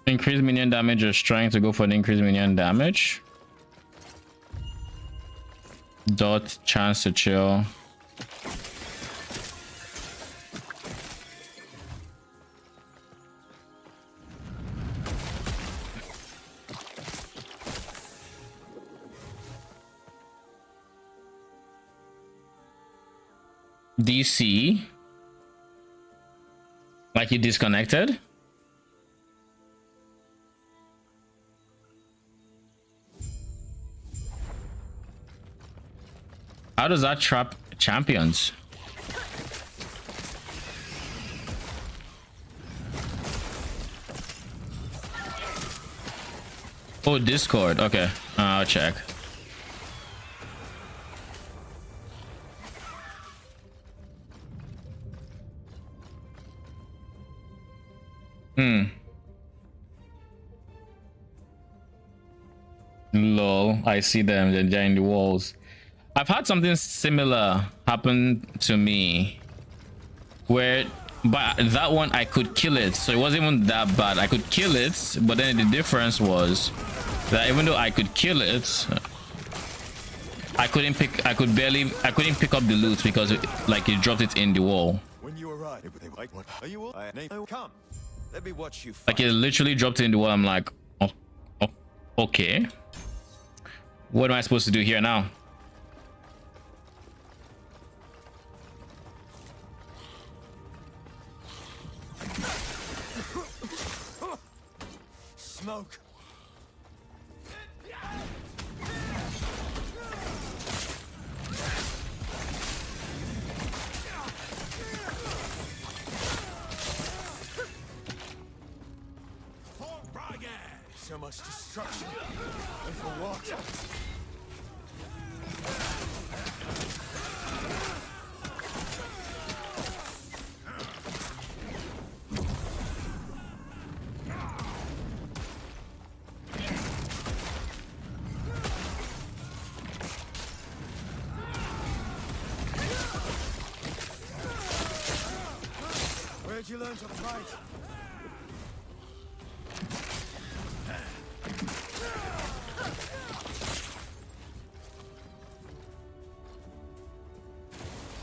Increase minion damage, just trying to go for the increased minion damage. Dot chance to chill. DC. Like you disconnected. How does that trap champions? Oh, Discord. Okay, I'll check. Lol, I see them. They're behind the walls. I've had something similar happen to me where, but that one I could kill it, so it wasn't even that bad. I could kill it, but then the difference was that even though I could kill it, I couldn't pick up the loot because it dropped it in the wall. When you arrive, like, what are you all? Come, let me watch you fight. Like it literally dropped it in the wall. I'm like, oh, okay, what am I supposed to do here now? Smoke. So much destruction. And for what? Where'd you learn to fight?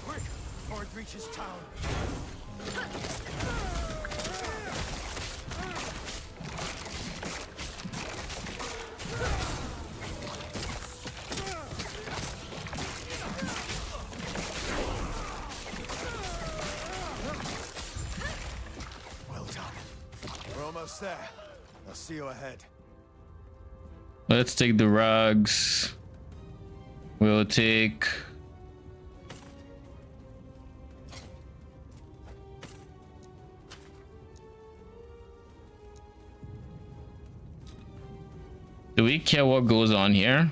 Quick, before it reaches town. Well done. We're almost there. I'll see you ahead. Let's take the rugs. We'll take do we care what goes on here?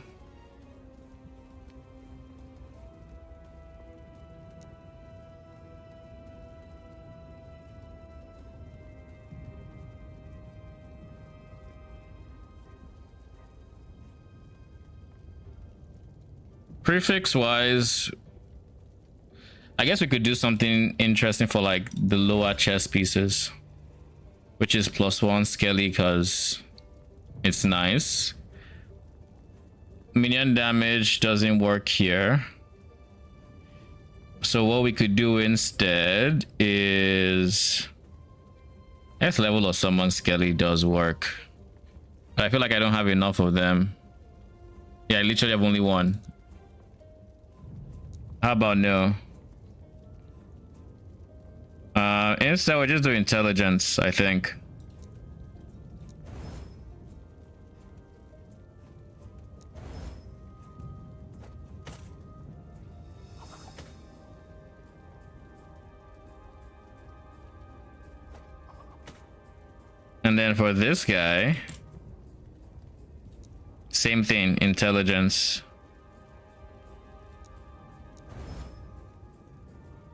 prefix wise, I guess we could do something interesting for like the lower chest pieces, which is +1 skelly because it's nice. Minion damage doesn't work here. So what we could do instead is F level or summon skelly does work. But I feel like I don't have enough of them. Yeah, I literally have only one. How about no? Instead we'll just do intelligence, I think. And then for this guy, same thing, intelligence.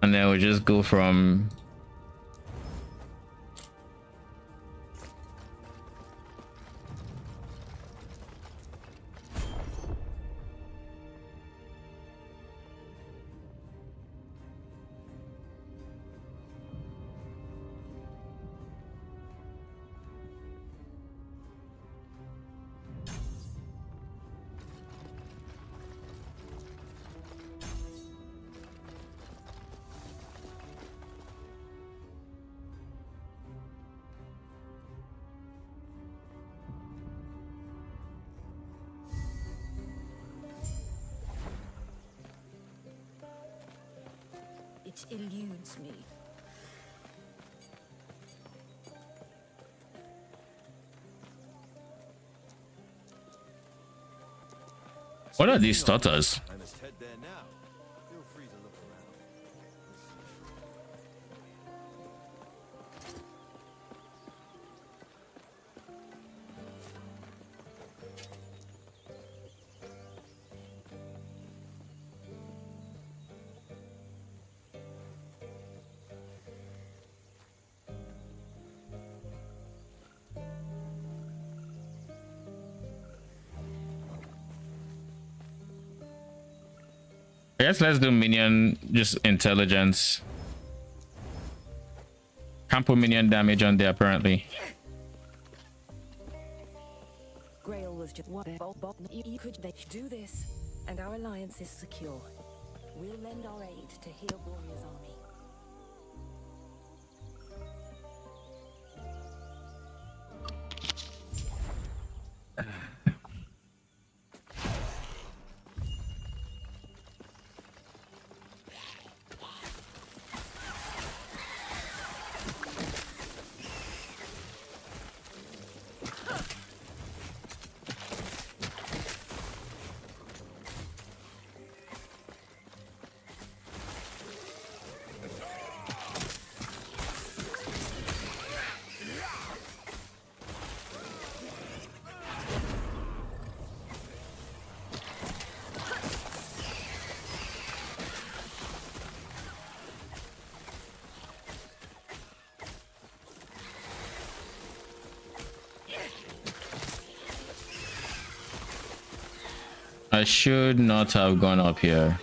And then we just go from It eludes me. what are these stutters? I must head there now. Feel free to look around. I guess let's do minion, just intelligence. Can't put minion damage on there apparently. Grail was just what you could they do this, and our alliance is secure. We'll lend our aid to heal Warrior's army. I should not have gone up here.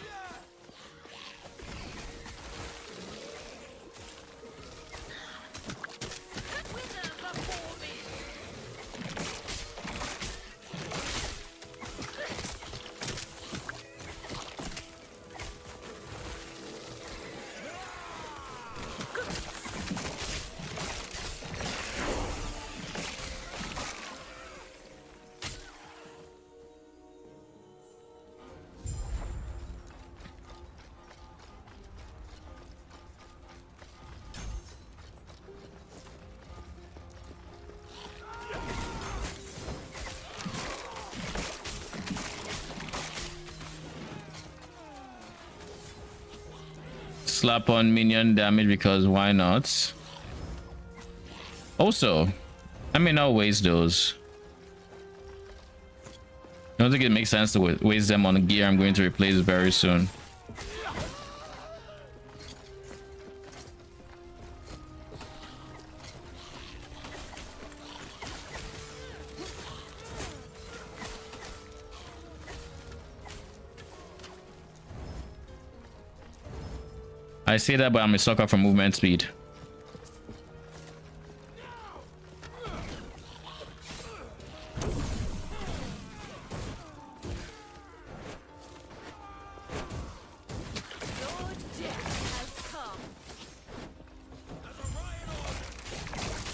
Slap on minion damage because why not? Also, I may not waste those. I don't think it makes sense to waste them on gear I'm going to replace very soon. I say that, but I'm a sucker for movement speed.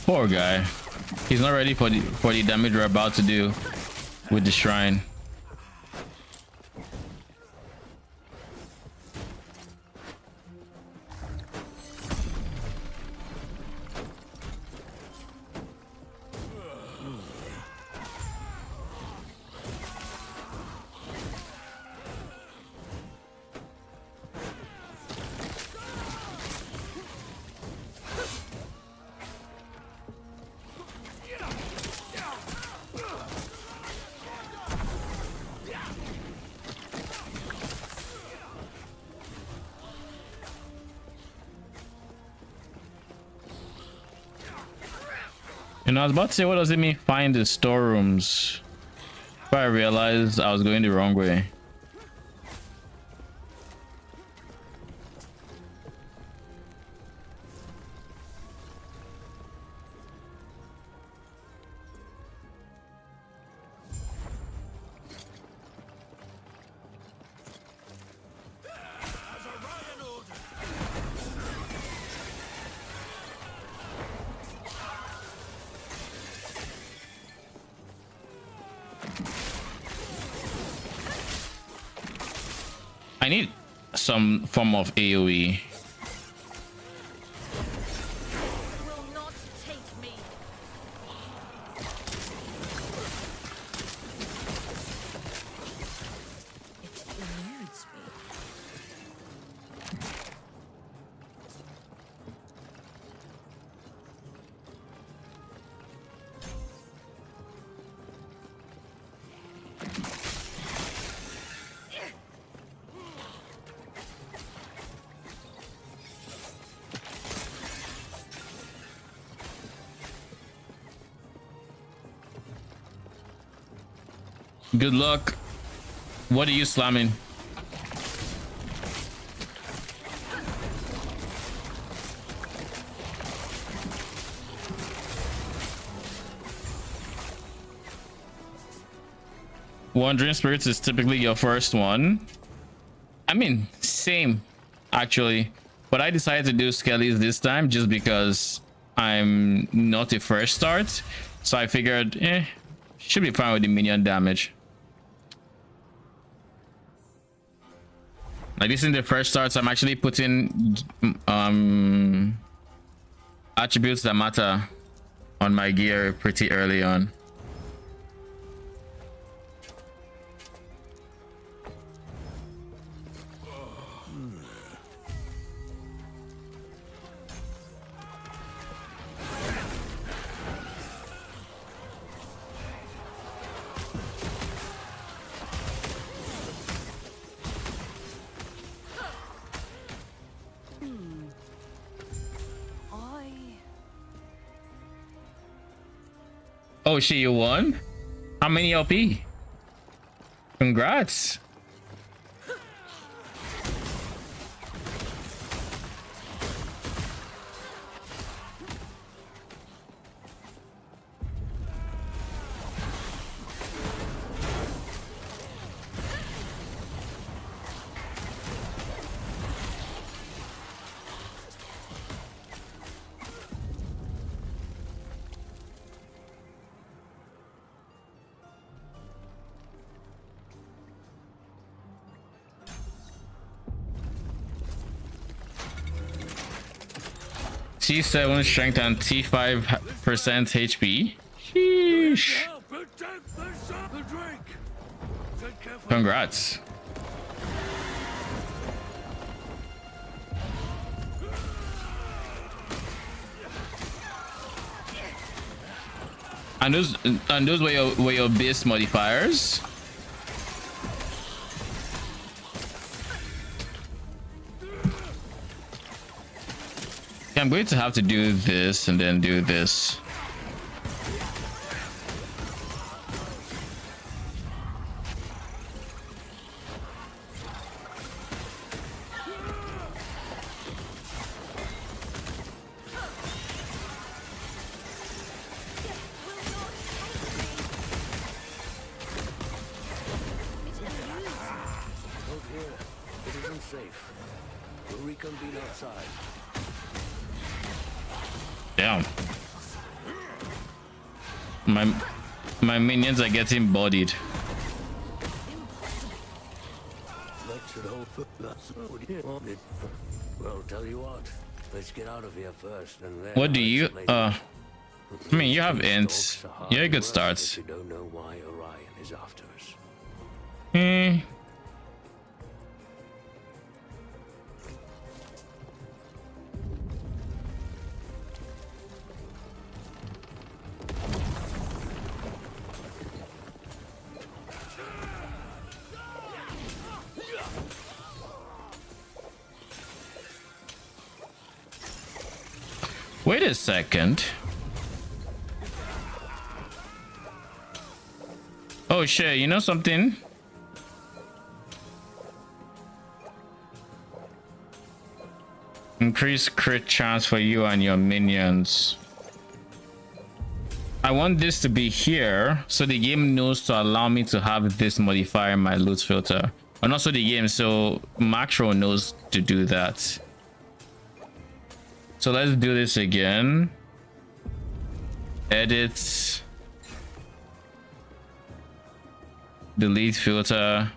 Poor guy. He's not ready for the damage we're about to do with the shrine. And I was about to say, what does it mean find the storerooms? But I realized I was going the wrong way. I need some form of AoE. Will not take me. It eludes me. Good luck. What are you slamming? Wandering Spirits is typically your first one. I mean, same, actually. But I decided to do Skellies this time just because I'm not a fresh start. So I figured, should be fine with the minion damage. Like, this is the first start, so I'm actually putting attributes that matter on my gear pretty early on. Oh shit, you won? How many LP? Congrats. T7 strength and T5% HP. Sheesh. Congrats. And those were your base modifiers. I'm going to have to do this and then do this. Damn. My minions are getting bodied. Well, tell you what. Let's get out of here first, and then What do you I mean, you have ints. You're a good start. We don't know why Orion is after us. Wait a second. Oh shit, you know something? Increase crit chance for you and your minions. I want this to be here so the game knows to allow me to have this modifier in my loot filter. And also the game, so Macro knows to do that. So let's do this again. Edit. Delete filter.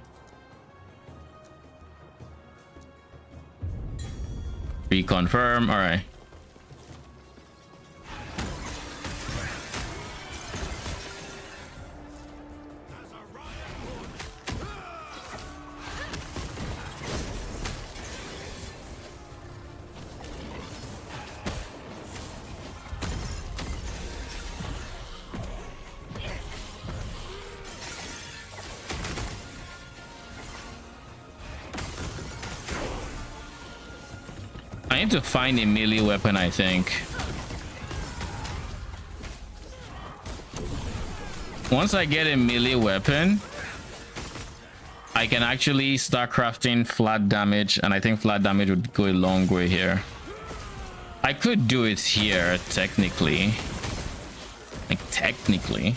Reconfirm. All right. I need to find a melee weapon, I think. Once I get a melee weapon, I can actually start crafting flat damage, and I think flat damage would go a long way here. I could do it here, technically. Like, technically.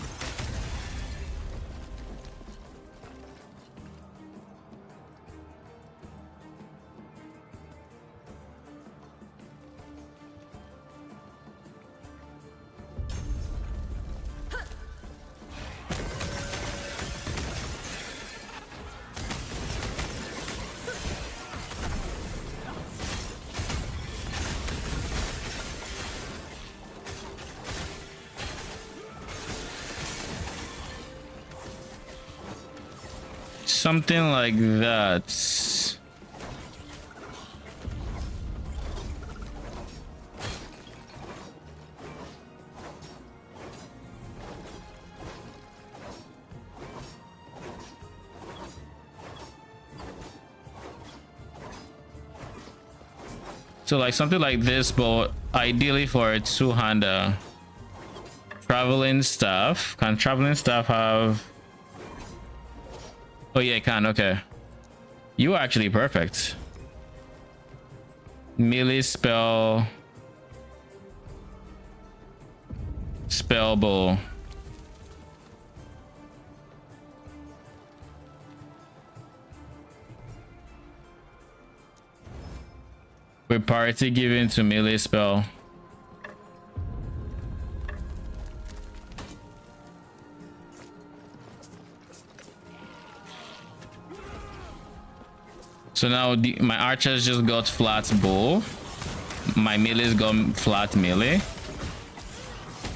Something like that. So like something like this, but ideally for a two-hander. Traveling staff. Can traveling staff have... Oh yeah, it can. Okay, you are actually perfect. Melee spell bow. With priority given to melee spell. So now my archers just got flat bow, my melee's got flat melee,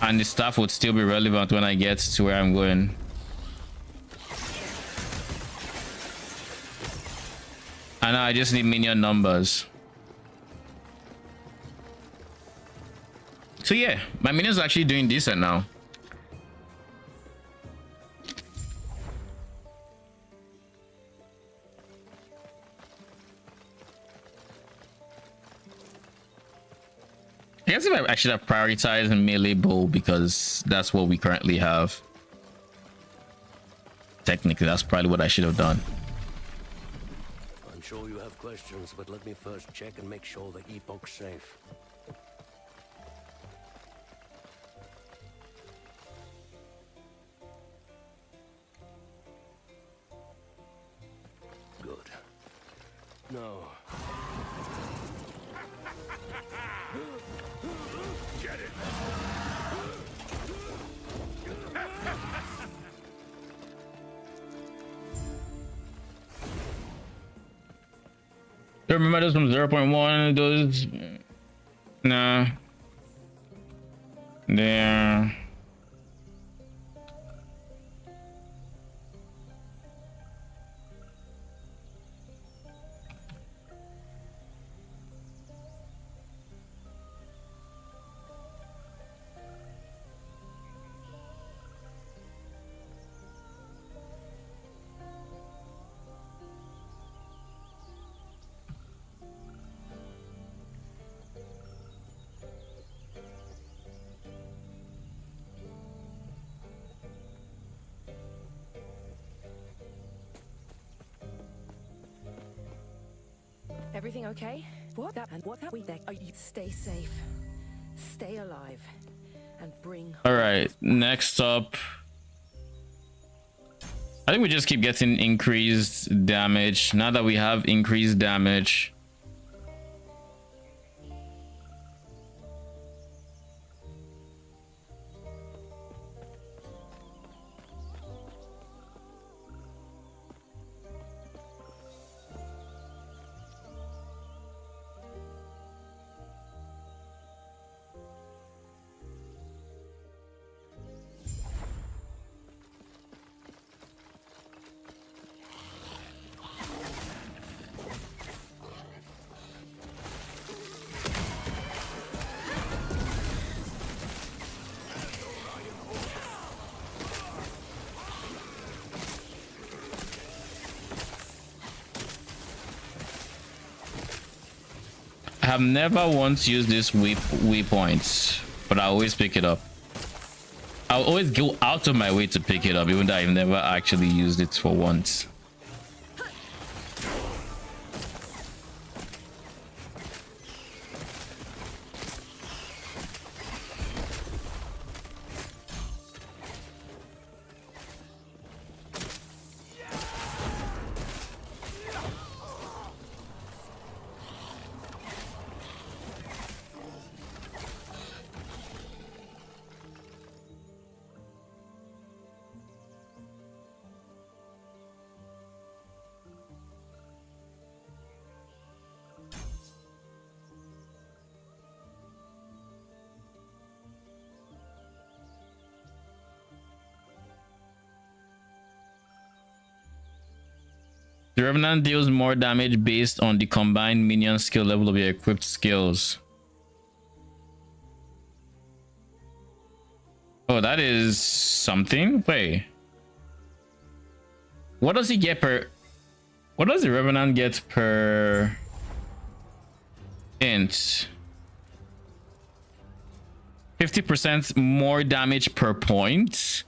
and the staff would still be relevant when I get to where I'm going. And now I just need minion numbers. So yeah, my minions are actually doing decent now. I guess if I should have prioritized melee bow because that's what we currently have. Technically, that's probably what I should have done. I'm sure you have questions, but let me first check and make sure the Epoch's safe. Good. No. Remember those from 0.1, those... Nah. There. Everything okay? What that and what that we there? Oh, you stay safe, stay alive, and bring. All right, next up, I think we just keep getting increased damage. Now that we have increased damage, I have never once used this waypoint, but I always pick it up. I'll always go out of my way to pick it up, even though I've never actually used it for once. The Revenant deals more damage based on the combined minion skill level of your equipped skills. Oh, that is something. Wait. What does he get per... What does the Revenant get per... int? 50% more damage per point?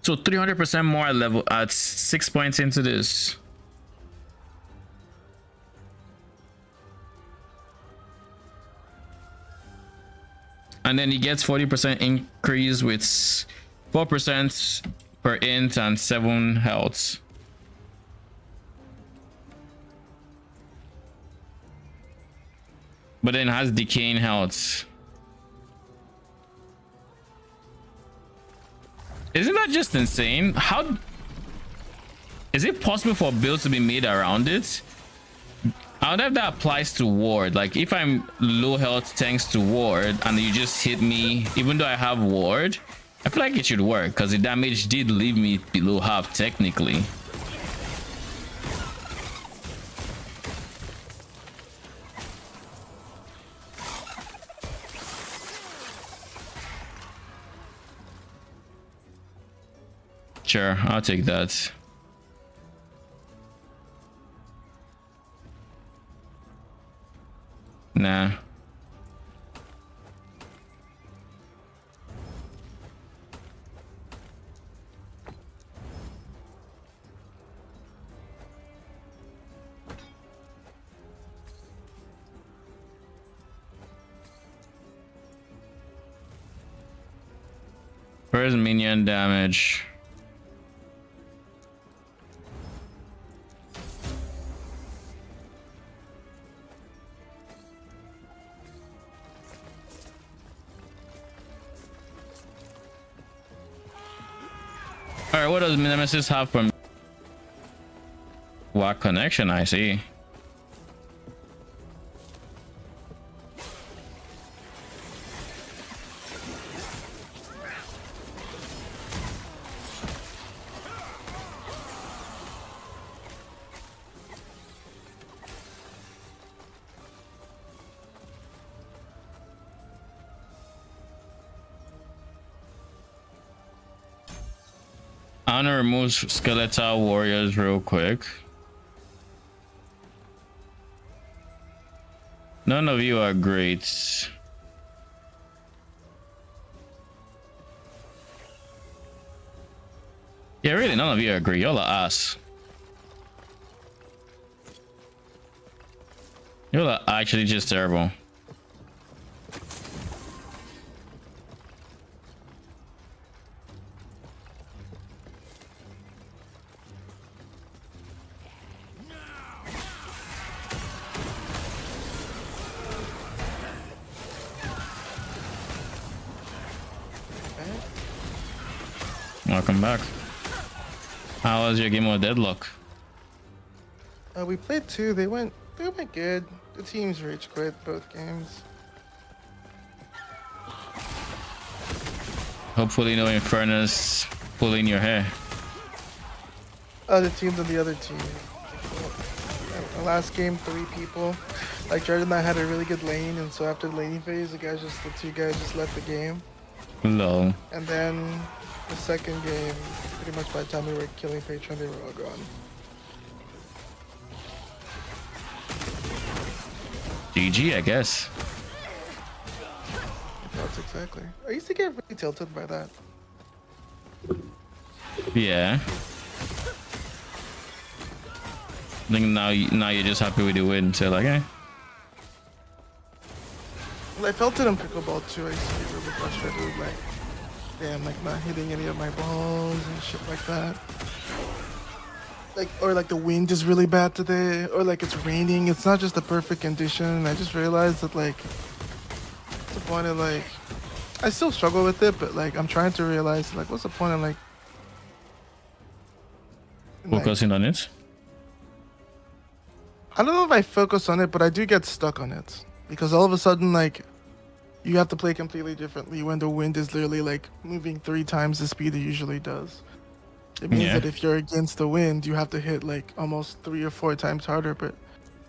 So 300% more at 6 points into this. And then he gets 40% increase with 4% per int and 7 health. But then has decaying health. Isn't that just insane? How is it possible for builds to be made around it? I wonder if that applies to ward. Like if I'm low health thanks to ward and you just hit me even though I have ward, I feel like it should work because the damage did leave me below half technically. Sure, I'll take that. Nah. Where's minion damage? Alright, what does Nemesis have from What connection? I see. I'm gonna remove skeletal warriors real quick. None of you are great. Yeah, really, none of you are great. Y'all are ass. Y'all are actually just terrible. Welcome back. How was your game of Deadlock? We played 2. They went good. The teams rage quit both games. Hopefully no Infernus pulling your hair. Other teams on the other team. The last game, 3 people. Like Jordan and I had a really good lane, and so after the laning phase, the 2 guys just left the game. Lol. And then the second game, pretty much by the time we were killing Patron, they were all gone. GG, I guess. That's exactly. I used to get really tilted by that. Yeah. I think now you're just happy with the win, so like, eh. Well, I felt it in pickleball too. I used to get really frustrated with like, damn, like not hitting any of my balls and shit like that. Like, or like the wind is really bad today, or like it's raining. It's not just the perfect condition. And I just realized that like, what's the point of like, I still struggle with it, but like I'm trying to realize like, what's the point of like, Focusing on it. I don't know if I focus on it, but I do get stuck on it because all of a sudden like, you have to play completely differently when the wind is literally like moving 3 times the speed it usually does. It means that if you're against the wind, you have to hit like almost 3 or 4 times harder. But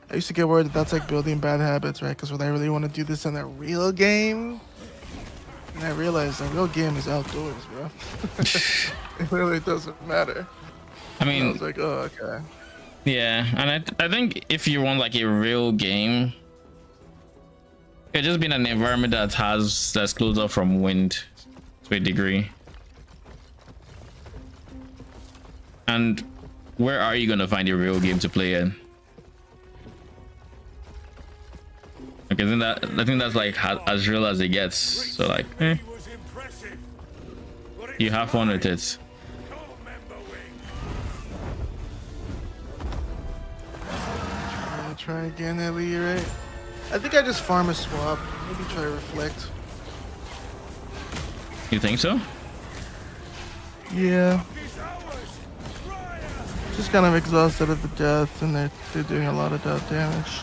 I used to get worried that that's like building bad habits, right? Because when I really want to do this in a real game, and I realized the real game is outdoors, bro. It really doesn't matter. I mean, And I was like, oh, okay. yeah, and I think if you want like a real game, it just been an environment that's closed off from wind to a degree. And where are you gonna find a real game to play in? Okay, I think that's like as real as it gets. So like, you have fun with it. Try again, Ellie, right? I think I just farm a swap. Maybe try reflect. You think so? Yeah. Just kind of exhausted at the death, and they're doing a lot of death damage.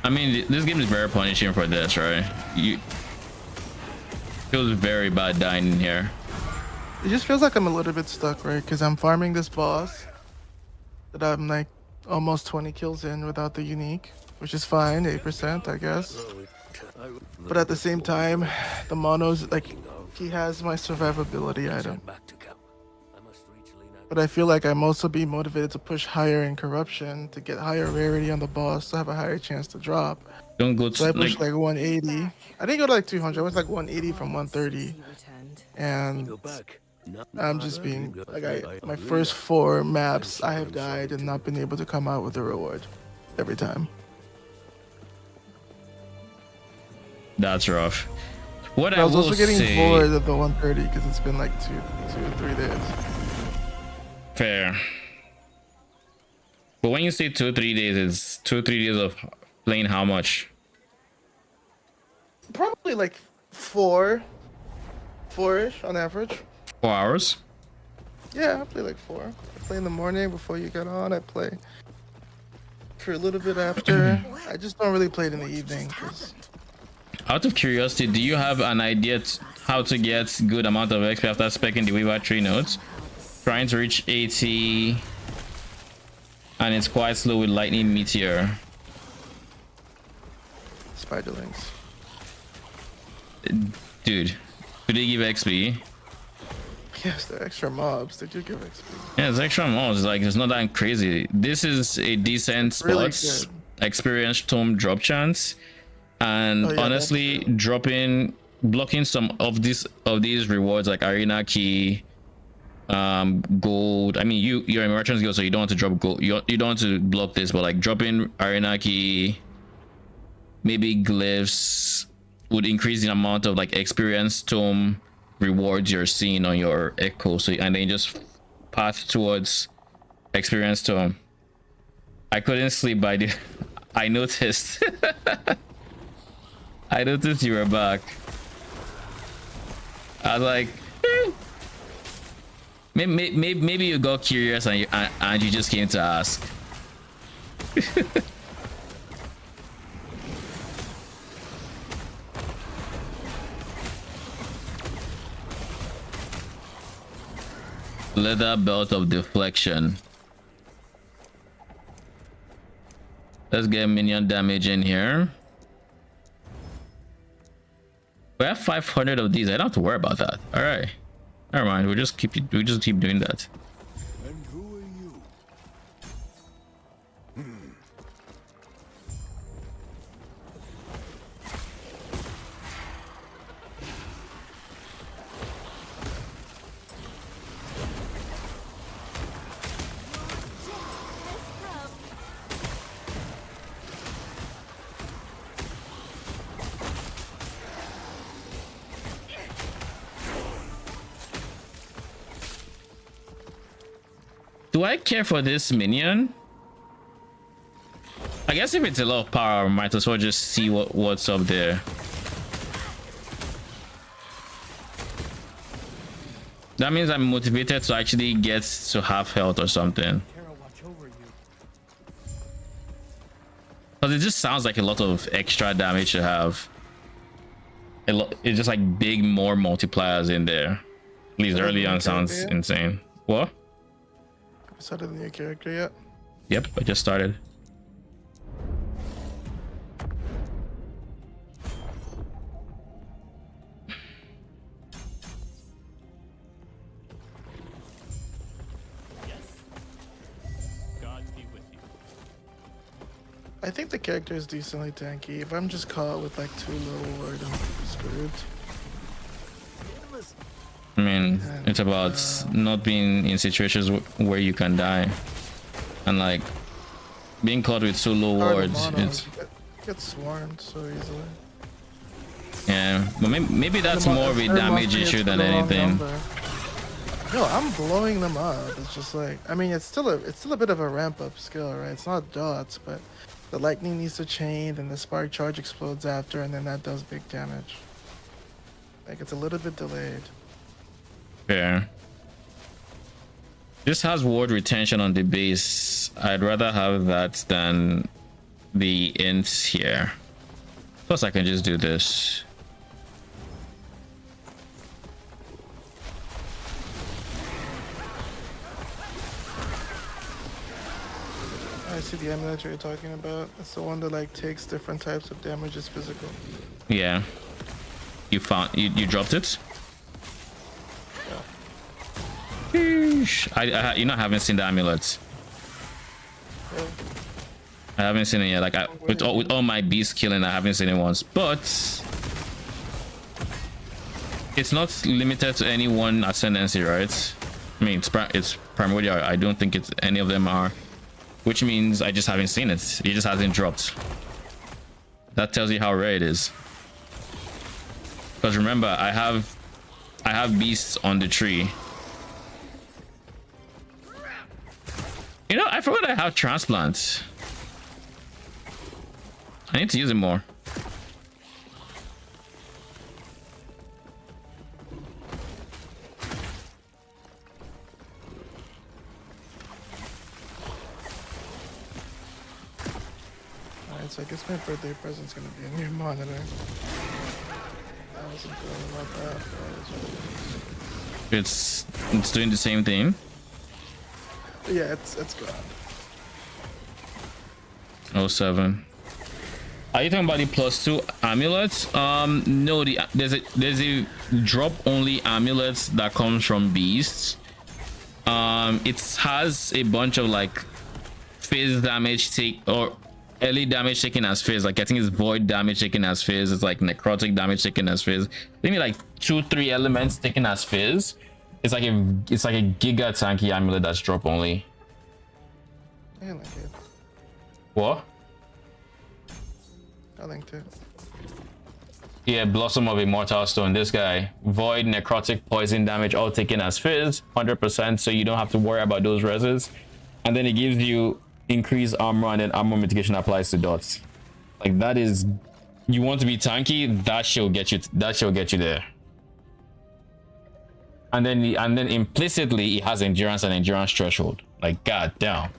I mean, this game is very punishing for this, right? You feels very bad dying in here. It just feels like I'm a little bit stuck, right? Because I'm farming this boss that I'm like almost 20 kills in without the unique, which is fine, 8%, I guess. But at the same time, the mono's like, he has my survivability item. But I feel like I'm also being motivated to push higher in corruption to get higher rarity on the boss to have a higher chance to drop. Don't go to So I pushed like 180. I didn't go to like 200. I was like 180 from 130. And I'm just being like, my first 4 maps I have died and not been able to come out with a reward every time. That's rough. What I was will also getting say, bored of the 130 because it's been like 2 or 3 days. fair. But when you say 2 or 3 days, it's 2 or 3 days of playing how much? Probably like 4-ish on average. 4 hours? Yeah, I play like 4. play in the morning before you get on. I play for a little bit after. I just don't really play it in the evening. 'Cause Out of curiosity, do you have an idea how to get good amount of XP after specking the Weaver 3 nodes? Trying to reach 80 and it's quite slow with Lightning Meteor. Spiderlings. Dude, do they give XP? Yes, they're extra mobs. They do give XP. Yeah, it's extra mobs. Like, it's not that crazy. This is a decent spot. Really good. Experience tome drop chance. And Oh, yeah, honestly, blocking some of these rewards like Arena Key, gold. I mean, you're a Merchant's Guild, so you don't want to drop gold. You don't want to block this, but like dropping Arena Key, maybe glyphs would increase the amount of like experience tome rewards you're seeing on your Echo. So and then just path towards experience tome. I couldn't sleep by the. I noticed. I noticed you were back. I was like, maybe you got curious and you just came to ask. Leather belt of deflection. Let's get minion damage in here. We have 500 of these. I don't have to worry about that. All right, never mind. We just keep doing that. And who are you? Do I care for this minion? I guess if it's a lot of power, I might as well just see what's up there. That means I'm motivated to actually get to half health or something. Because it just sounds like a lot of extra damage to have. It's just like big more multipliers in there. At least early on sounds insane. What? Started the new character yet? Yep, I just started. I think the character is decently tanky. If I'm just caught with like too low ward, I'm screwed. I mean, it's about not being in situations where you can die, and like being caught with so low wards. It's get swarmed so easily. Yeah, but maybe that's more of a damage issue than anything. No, I'm blowing them up. It's just like, I mean, it's still a bit of a ramp up skill, right? It's not dots, but the lightning needs to chain, and the spark charge explodes after, and then that does big damage. Like, it's a little bit delayed. Yeah. This has ward retention on the base. I'd rather have that than the ints here. Plus, I can just do this. I see the amulet you're talking about. It's the one that like takes different types of damage as physical. Yeah. You dropped it? I you know, I haven't seen the amulets. Yeah. I haven't seen it yet. Like with all my beast killing, I haven't seen it once. But it's not limited to any one ascendancy, right? I mean, it's primordial. I don't think it's any of them are, which means I just haven't seen it. It just hasn't dropped. That tells you how rare it is. Because remember, I have beasts on the tree. You know, I forgot I have transplants. I need to use it more. Alright, so I guess my birthday present's gonna be a new monitor. I wasn't feeling about that, but It's doing the same thing. yeah, it's gone. Oh, 7. Are you talking about the +2 amulets? No, there's a drop only amulets that comes from beasts. It has a bunch of like phase damage or early damage taken as phase. Like I think it's void damage taken as phase. It's like necrotic damage taken as phase. Maybe like 2-3 elements taken as phase. It's like a giga tanky amulet that's drop only. I like it. What? I linked it. Yeah, Blossom of Immortal Stone. This guy, void, necrotic, poison damage, all taken as fizz, 100%. So you don't have to worry about those reses. And then it gives you increased armor, and then armor mitigation applies to dots. Like that is, you want to be tanky, that shall get you. That shall get you there. And then implicitly, it has endurance and endurance threshold. Like god damn,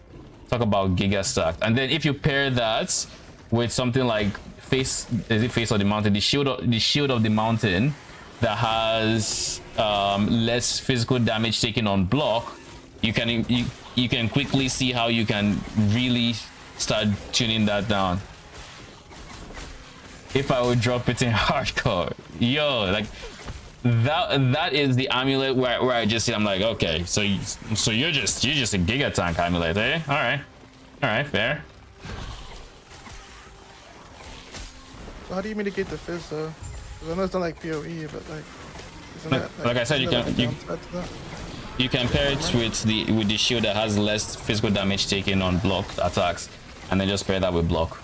talk about giga stacked. And then if you pair that with something like face of the mountain, the shield of the mountain that has less physical damage taken on block, you can quickly see how you can really start tuning that down. If I would drop it in hardcore, yo, like that is the amulet where I just see, I'm like, okay, so you're just a giga tank amulet, eh? All right, fair. So how do you mitigate the fizz though? Because I know it's not like PoE, but like, isn't that Like I said, you isn't there, can like, a downside to that? you can pair it with the shield that has less physical damage taken on block attacks, and then just pair that with block.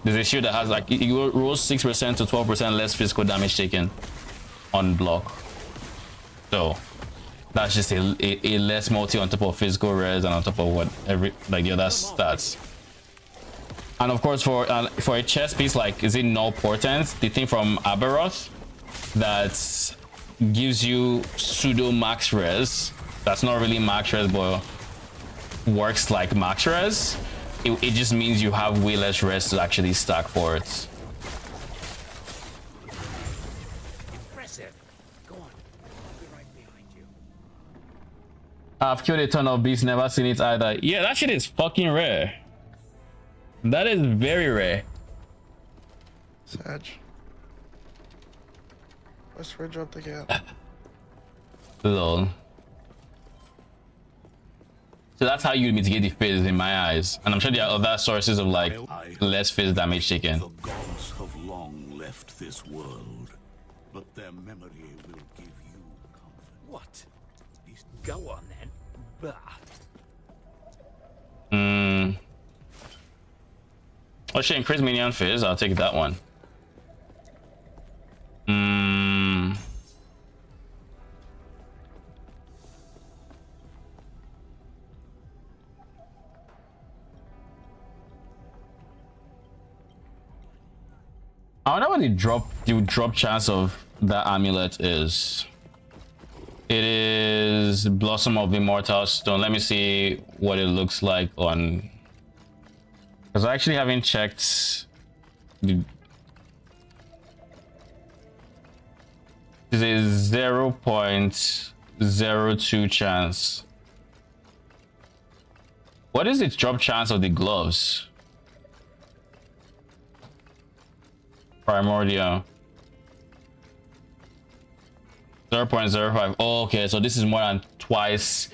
There's a shield that has like it rolls 6% to 12% less physical damage taken on block. So that's just a less multi on top of physical res and on top of what like the other stats. And of course, for a chest piece like, is it null portent, the thing from Aberoth that gives you pseudo max res, that's not really max res but works like max res, it just means you have way less res to actually stack for it. Impressive. Go on. I'll be right behind you. I've killed a ton of beasts, never seen it either. Yeah, that shit is fucking rare. That is very rare. Sag. What's red drop again? Lol. So that's how you mitigate the fizz in my eyes. And I'm sure there are other sources of like less fizz damage taken. The gods have long left this world, but their memory will give you comfort. What? Go on then. Bah. Oh shit, increase minion fizz. I'll take that one. I wonder what the drop chance of that amulet is. It is Blossom of Immortal Stone. Let me see what it looks like on, because I actually haven't checked the, it's a 0.02 chance. What is the drop chance of the gloves? Primordial 0.05. Oh, okay, so this is more than twice.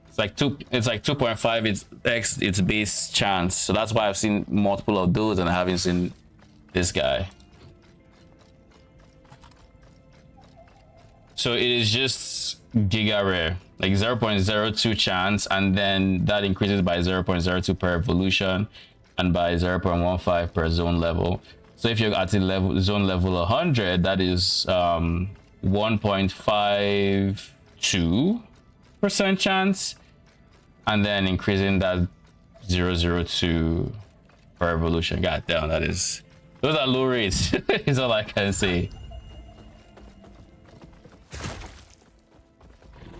It's like 2.5 its base chance. So that's why I've seen multiple of those and I haven't seen this guy. So it is just giga rare, like 0.02 chance, and then that increases by 0.02 per evolution and by 0.15 per zone level. So if you're at the zone level 100, that is 1.52% chance, and then increasing that 0.02 per evolution. God damn, those are low rates. Is all I can say.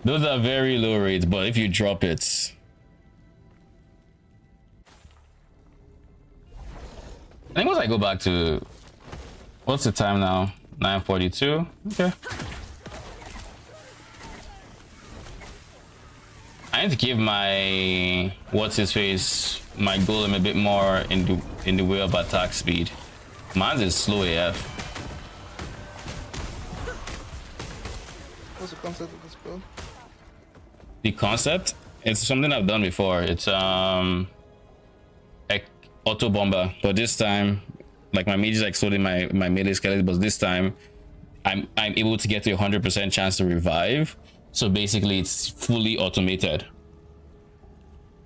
Those are very low rates, but if you drop it, I think once I go back to, what's the time now? 9:42. Okay. I need to give my what's his face, my golem a bit more in the way of attack speed. Mine's is slow AF. What's the concept of this build? The concept, it's something I've done before. It's auto bomber, but this time, like my mage is exploding my melee skeleton, but this time I'm able to get to 100% chance to revive. So basically it's fully automated,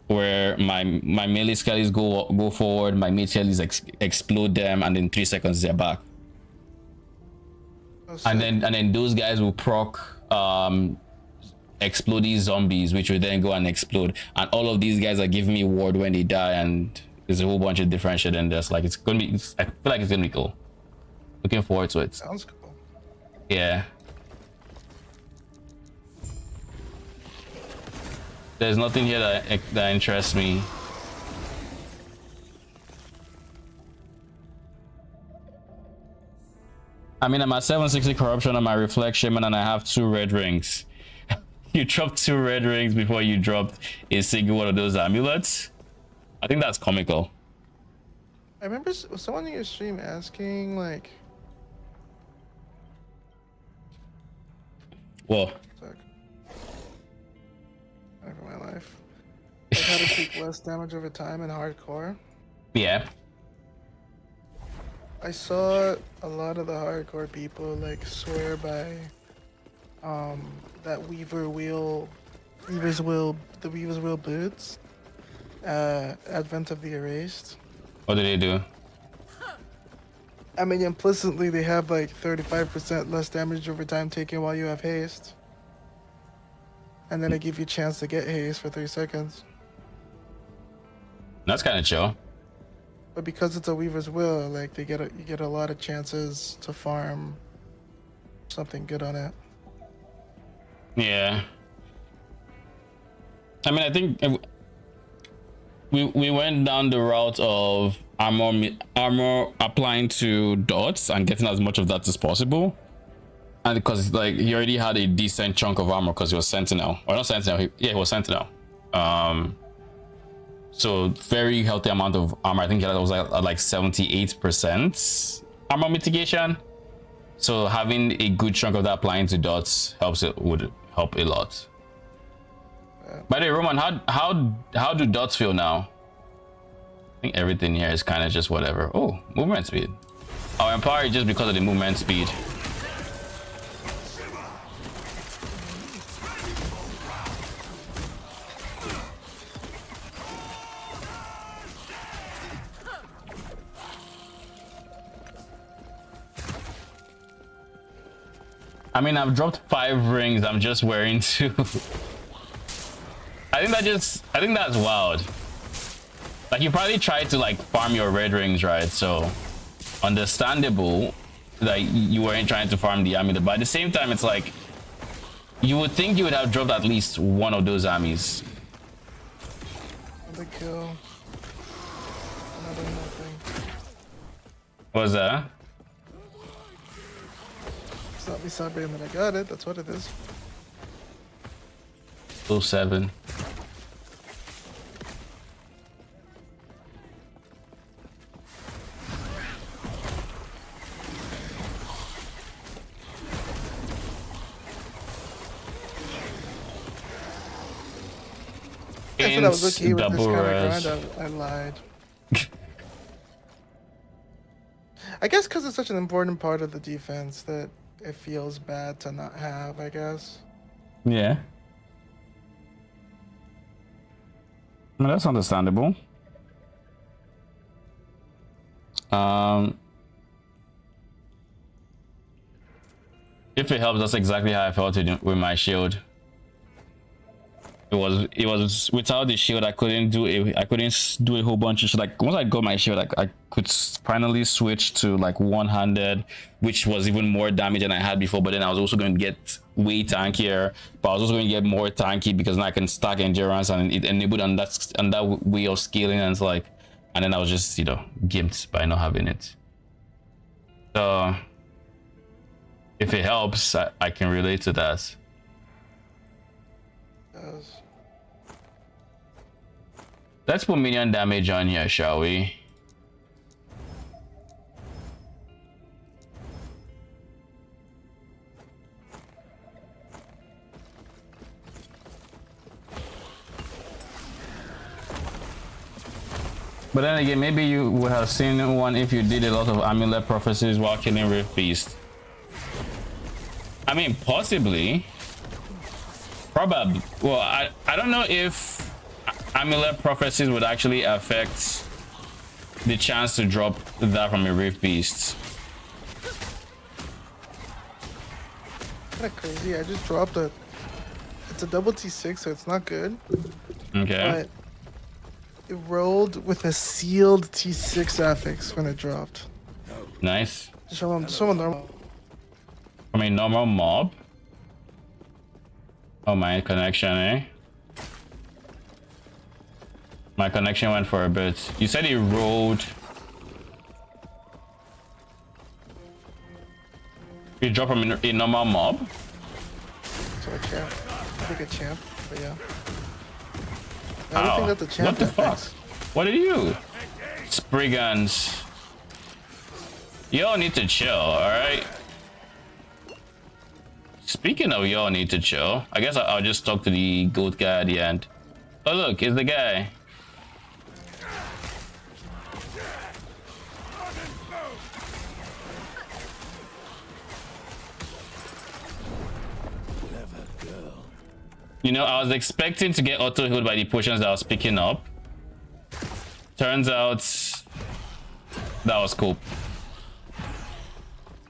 where my melee skellies go forward, my mage skellies explode them, and in 3 seconds they're back. And then those guys will proc explode these zombies, which will then go and explode, and all of these guys are giving me ward when they die, and there's a whole bunch of different shit in this. Like it's gonna be, I feel like it's gonna be cool. Looking forward to it. Sounds cool. Yeah. There's nothing here that interests me. I mean, I'm at 760 corruption on my reflection, and I have 2 red rings. You dropped 2 red rings before you dropped a single one of those amulets. I think that's comical. I remember someone in your stream asking, like... Whoa. Over my life. Like how to take less damage over time in hardcore. Yeah. I saw a lot of the hardcore people like swear by that the Weaver's Wheel boots. Advent of the Erased. What do they do? I mean, implicitly they have like 35% less damage over time taken while you have haste. And then they give you a chance to get haste for 3 seconds. That's kind of chill. But because it's a Weaver's Will, like you get a lot of chances to farm something good on it. Yeah. I mean, I think we went down the route of armor applying to dots and getting as much of that as possible. And because like he already had a decent chunk of armor because he was Sentinel, or not Sentinel, he was Sentinel. So very healthy amount of armor. I think that was at like 78% armor mitigation. So having a good chunk of that applying to dots would help a lot. By the way, Roman, how do dots feel now? I think everything here is kind of just whatever. Oh, movement speed. Our empower is just because of the movement speed. I mean, I've dropped 5 rings. I'm just wearing 2. I think that's wild. Like you probably tried to like farm your red rings, right? So understandable that you weren't trying to farm the amulet, but at the same time, it's like you would think you would have dropped at least one of those armies. Another kill. Another nothing. What was that? It's not me celebrating that I got it. That's what it is. 07. I said I was okay with this Double kind res. of grind. I lied. I guess because it's such an important part of the defense that it feels bad to not have, I guess. Yeah. No, that's understandable. If it helps, that's exactly how I felt with my shield. It was without the shield I couldn't do a whole bunch of shit. Like once I got my shield, I could finally switch to like one-handed, which was even more damage than I had before. But then I was also going to get way tankier, but I was also going to get more tanky because now I can stack endurance, and it enabled on that way of scaling. And it's like and then I was just, you know, gimped by not having it. So if it helps, I can relate to that. Yes. Let's put minion damage on here, shall we? But then again, maybe you would have seen one if you did a lot of amulet prophecies while killing Rift Beast. I mean, possibly. Probably. Well, I don't know if amulet prophecies would actually affect the chance to drop that from a Rift Beast. Kind of crazy. I just dropped a. It's a double T6, so it's not good. Okay. But it rolled with a sealed T6 affix when it dropped. Nice. Just show them normal. From a normal mob. Oh, my connection, eh? My connection went for a bit. You said he rolled. You drop from a normal mob? So a champ. I think a champ, but yeah. I Ow. don't think that's a champ. What the fuck? affix. What are you? Spriggans. Y'all need to chill, alright? Speaking of y'all need to chill, I guess I'll just talk to the goat guy at the end. Oh look, it's the guy. You know, I was expecting to get auto healed by the potions that I was picking up. Turns out that was cool.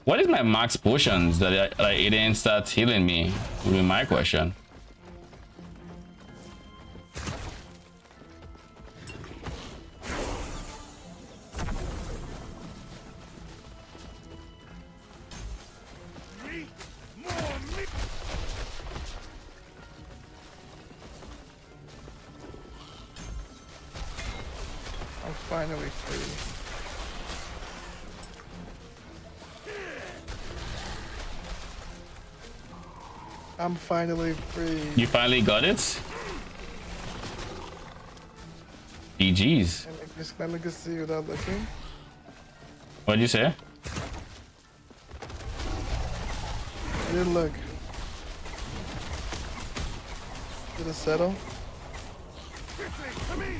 What is my max potions that it didn't start healing me? Would be my question. I'm finally free. I'm finally free. You finally got it? GG's. Let me just see without looking. What'd you say? I didn't look. Did it settle?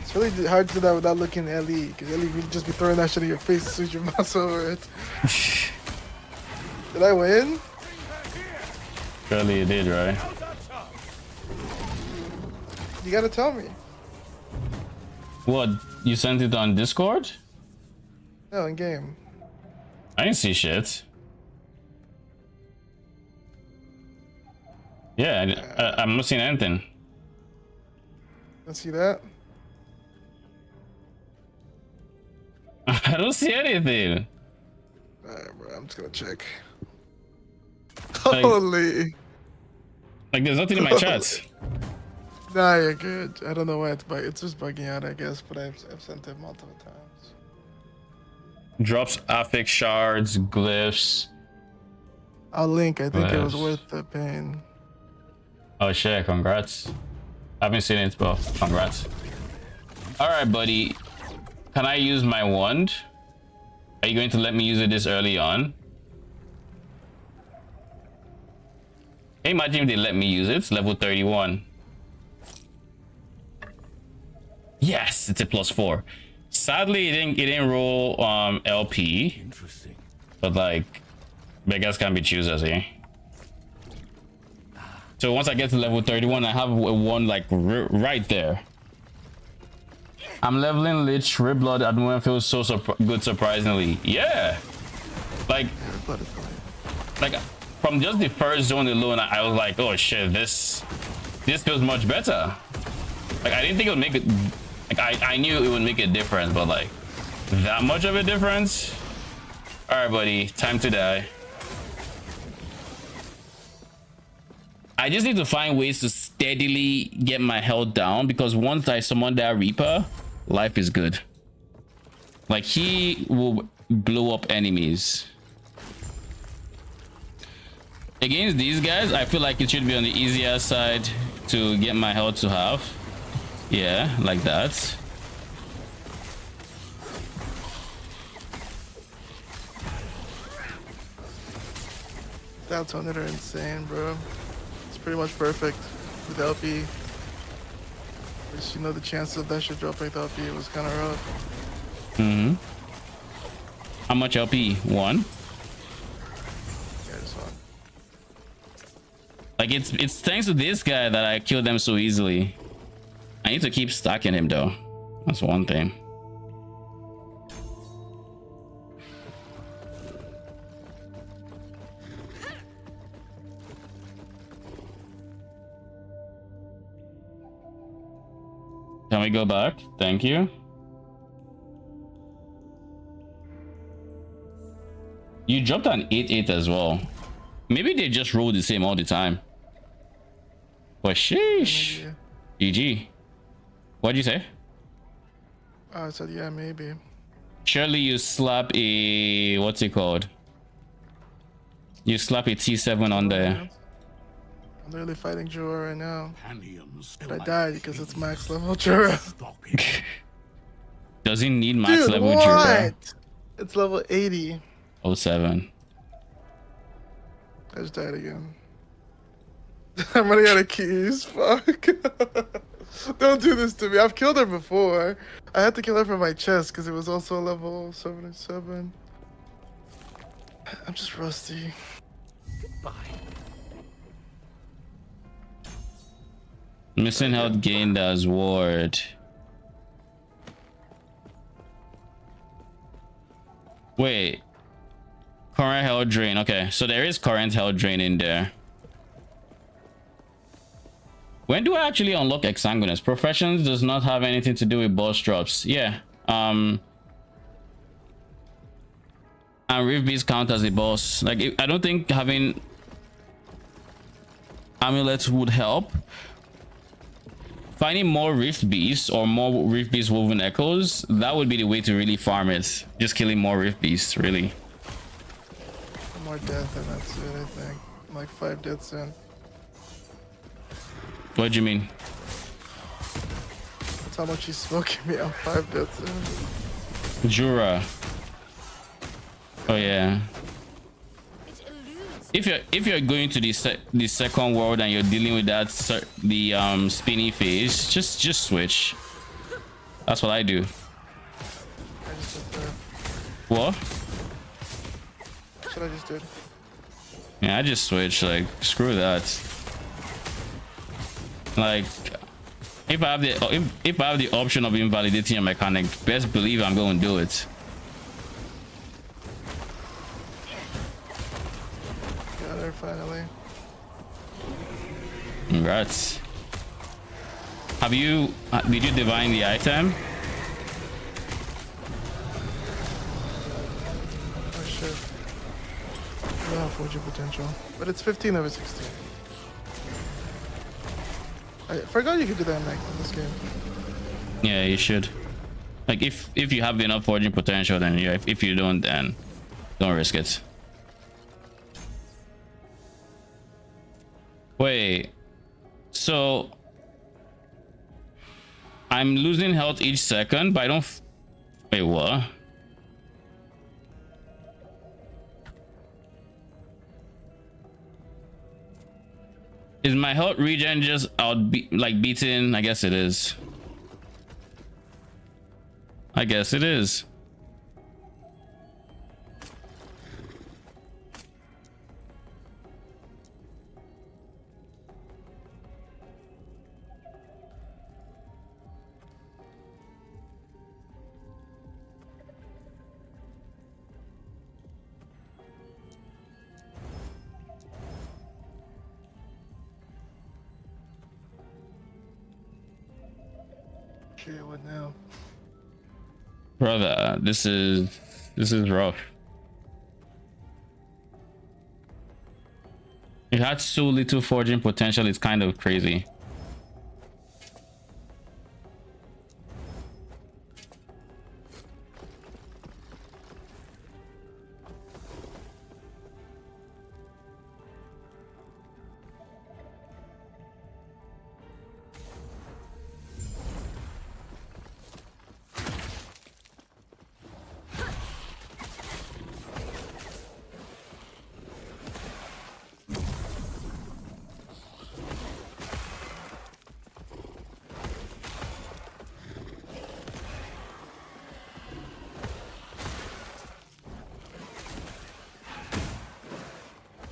It's really hard to do that without looking at Ellie, because Ellie would just be throwing that shit in your face as soon as you mouse over it. Did I win? Surely you did, right? You gotta tell me. What? You sent it on Discord? No, in game. I didn't see shit. Yeah, I'm not seeing anything. Let's see that. I don't see anything. Alright, bro, I'm just gonna check. Like- Holy. Like, there's nothing in my chats. Nah, you're good. I don't know why it's just bugging out, I guess, but I've sent it multiple times. Drops affix shards, glyphs. I'll link. I think it was Yes. worth the pain. Oh shit, congrats. I haven't seen it, but congrats. Alright, buddy. Can I use my wand? Are you going to let me use it this early on? Hey, imagine if they let me use it. It's level 31. Yes, it's a +4. Sadly, it didn't roll LP. Interesting. But like, beggars can be choosers, eh? So once I get to level 31, I have one like right there. I'm leveling Lich. Red Blood at the moment feels so good, surprisingly. Yeah. Like from just the first zone alone, I was like, oh shit, this feels much better. Like I didn't think it would make it. Like I knew it would make a difference, but like that much of a difference. All right, buddy, time to die. I just need to find ways to steadily get my health down, because once I summon that Reaper, life is good. Like he will blow up enemies. Against these guys, I feel like it should be on the easier side to get my health to half. Yeah, like that. Doubts on it are insane, bro. It's pretty much perfect with LP. Just, you know, the chance of that shit dropping with LP was kind of rough. Mm-hmm. How much LP? 1? Yeah, just one. Like it's thanks to this guy that I killed them so easily. I need to keep stacking him though. That's one thing. Can we go back? Thank you. You dropped an 8-8 as well. Maybe they just roll the same all the time. But sheesh. Yeah. GG. What'd you say? Oh, I said, yeah, maybe. Surely you slap a... What's it called? You slap a T7 on there. I'm literally fighting Jura right now. Panions But I died because it's max level Jura. stop it. Does he need max Dude, level what? Jura? It's level 80. 07. I just died again. I'm running out of keys. Fuck. Don't do this to me. I've killed her before. I had to kill her from my chest because it was also level 77. I'm just rusty. Missing health gained as ward. Wait. Current health drain. Okay, so there is current health drain in there. When do I actually unlock Exsanguinous? Professions does not have anything to do with boss drops. Yeah. And Rift Beast count as a boss. Like, I don't think having amulets would help. Finding more Rift Beasts or more Rift Beast Woven Echoes, that would be the way to really farm it. Just killing more Rift Beasts, really. One more death and that's it, I think. I'm like 5 deaths in. What do you mean? That's how much he's smoking me. I'm 5 deaths in. Jura. Oh yeah. If you're going to the second world and you're dealing with that spinny phase, just switch. That's what I do. I just did that. What? That's what I just did. Yeah, I just switch. Like, screw that. Like, if I have the option of invalidating a mechanic, best believe I'm going to do it. Got her finally. Congrats. Did you divine the item? Oh shit. I don't have 4G potential. But it's 15 over 16. I forgot you could do that in this game. Yeah, you should. Like, if you have enough forging potential, then yeah. If you don't, then don't risk it. Wait. So I'm losing health each second, but I don't. Wait, what? Is my health regen just beaten? I guess it is. I guess it is. Shit, what now? Brother, this is rough. You had so little forging potential, it's kind of crazy.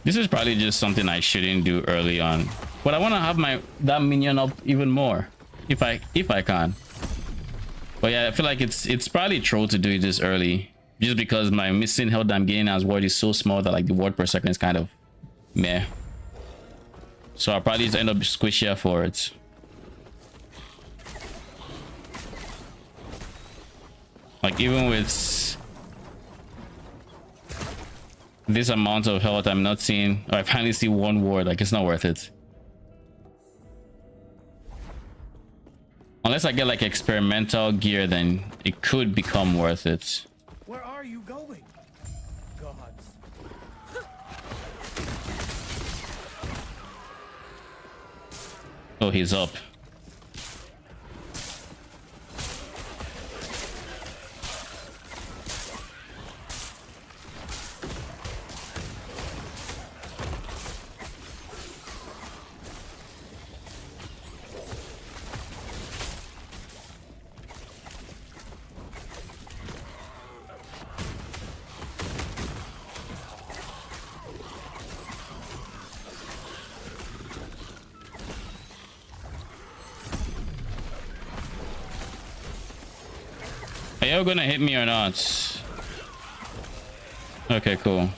This is probably just something I shouldn't do early on, but I want to have that minion up even more if I can. But yeah, I feel like it's probably troll to do it this early, just because my missing health I'm getting as ward is so small that like the ward per second is kind of meh. So I'll probably just end up squishier for it. Like even with this amount of health I'm not seeing, or I finally see one ward, like it's not worth it. Unless I get like experimental gear, then it could become worth it. Where are you going? Gods. Oh, he's up. Are you gonna hit me or not? Okay, cool.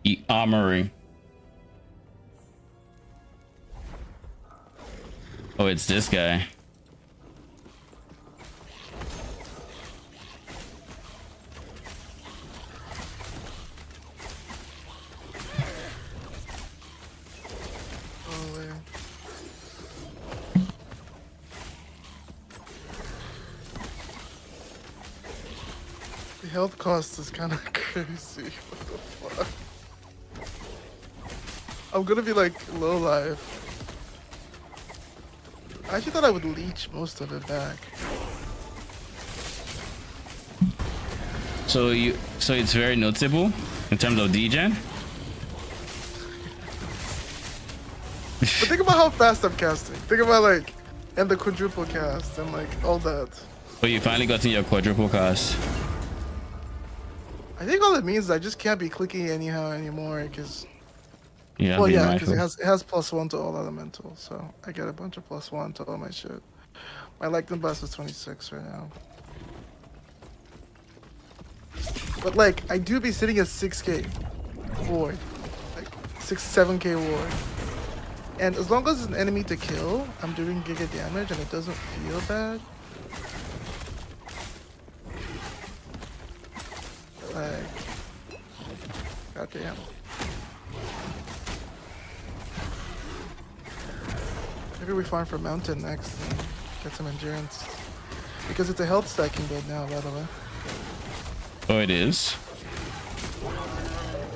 The armory. Oh, it's this guy. Oh, yeah. The health cost is kind of crazy. What the fuck? I'm gonna be like low life. I actually thought I would leech most of it back. So it's very noticeable in terms of degen. But think about how fast I'm casting. Think about like, and the quadruple cast and like all that. Oh, you finally got in your quadruple cast. I think all it means is I just can't be clicking anyhow anymore because. Yeah. Well, yeah, because it has +1 to all elemental, so I get a bunch of +1 to all my shit. My Lightning Blast is 26 right now. But like, I do be sitting at 6k ward, like 7k ward, and as long as it's an enemy to kill, I'm doing giga damage and it doesn't feel bad. Like, goddamn. Maybe we farm for mountain next and get some endurance. Because it's a health stacking build now, by the way. Oh, it is.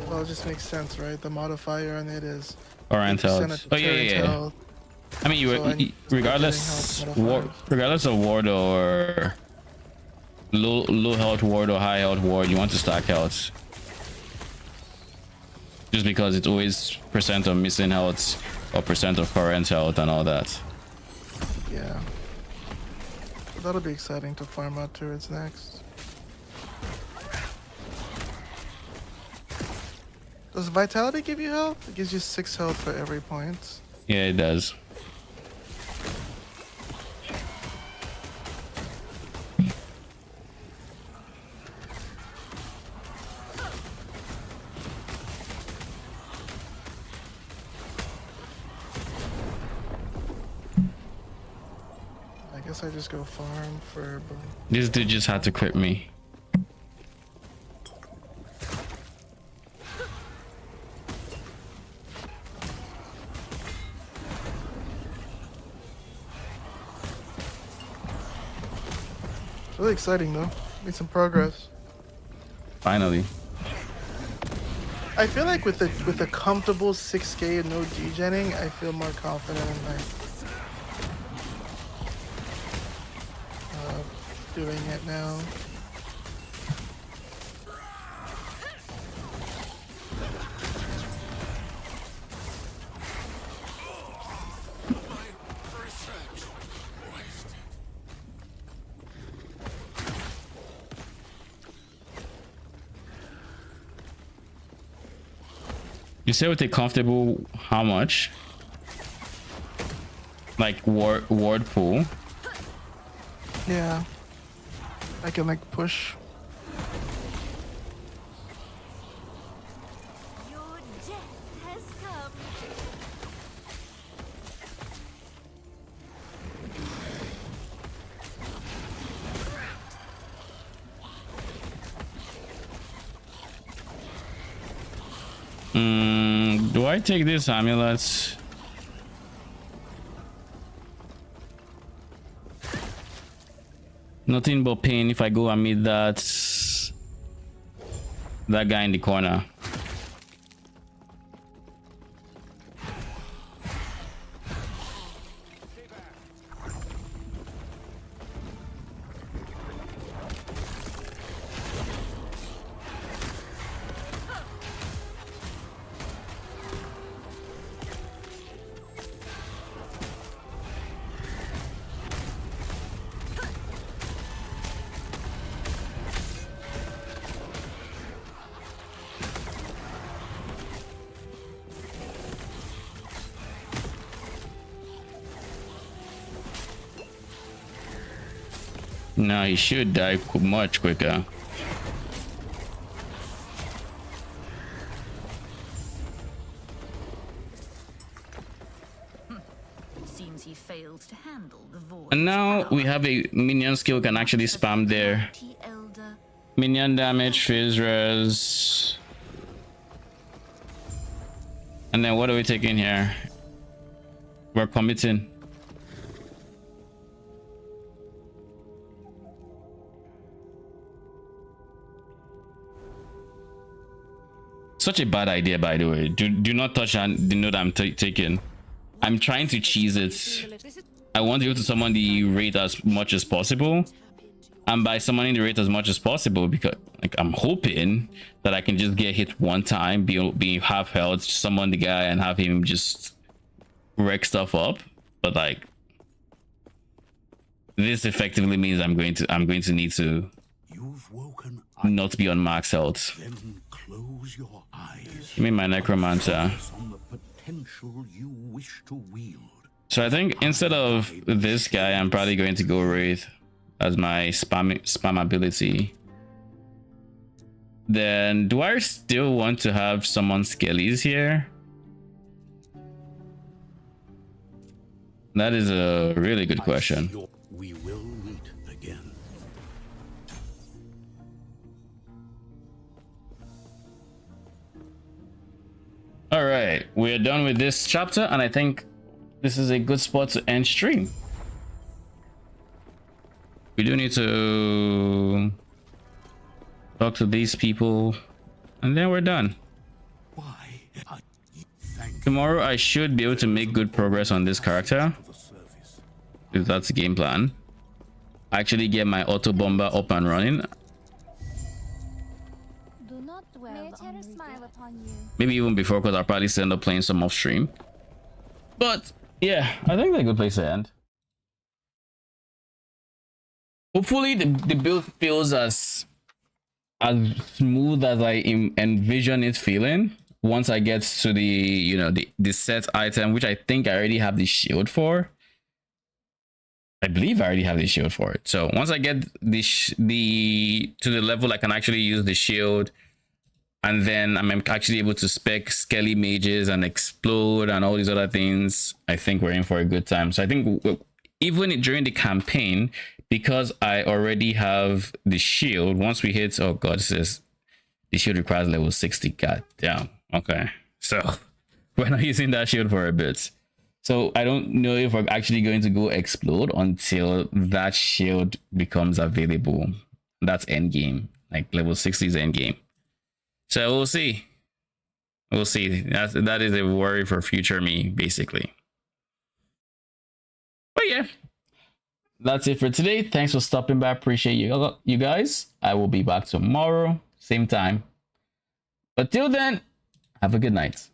Well, it just makes sense, right? The modifier on it is. Orange 8% health. of Oh yeah, yeah. health. I mean, So I need to regardless start getting health modifiers. regardless of ward or low health ward or high health ward, you want to stack health. Just because it's always percent of missing health or percent of current health and all that. Yeah. That'll be exciting to farm out turrets next. Does Vitality give you health? It gives you 6 health for every point. Yeah, it does. I guess I just go farm for. This dude just had to crit me. It's really exciting though. Made some progress. Finally. I feel like with a comfortable 6K and no degenning, I feel more confident in like doing it now. You say with a comfortable how much? Like ward pool. Yeah. I can like push. Your death has come. Do I take this amulet? Nothing but pain if I go and meet that guy in the corner. No, he should die much quicker. Seems he failed to handle the void. And now we have a minion skill we can actually spam there. Elder. Minion damage, phase res. And then what are we taking here? We're committing. Such a bad idea, by the way. Do not touch the note I'm taking. I'm trying to cheese it. I want to go to summon the rate as much as possible. And by summoning the rate as much as possible, because like I'm hoping that I can just get hit one time, be half health, summon the guy and have him just wreck stuff up. But like this effectively means I'm going to need to not be on max health. Then close your eyes. Give me my necromancer. On the potential you wish to wield. So I think instead of this guy, I'm probably going to go Wraith as my spam ability. Then do I still want to have someone Skellies here? That is a really good question. We will meet again. All right, we are done with this chapter, and I think this is a good spot to end stream. We do need to talk to these people, and then we're done. Why? Tomorrow I should be able to make good progress on this character, if that's the game plan. Actually get my auto bomber up and running. Do not dwell on regret. Smile upon you. Maybe even before, because I'll probably still end up playing some off stream. But yeah, I think that's a good place to end. Hopefully the build feels as smooth as I envision it feeling once I get to the set item, which I think I already have the shield for. I believe I already have the shield for it. So once I get to the level I can actually use the shield, and then I'm actually able to spec skelly mages and explode and all these other things, I think we're in for a good time. So I think even during the campaign, because I already have the shield, once we hit, oh god, it says the shield requires level 60. God damn. Okay, so we're not using that shield for a bit. So I don't know if we're actually going to go explode until that shield becomes available. That's end game. Like level 60 is end game. So we'll see. We'll see. That is a worry for future me, basically. But yeah, that's it for today. Thanks for stopping by. Appreciate you guys. I will be back tomorrow, same time. But till then, have a good night.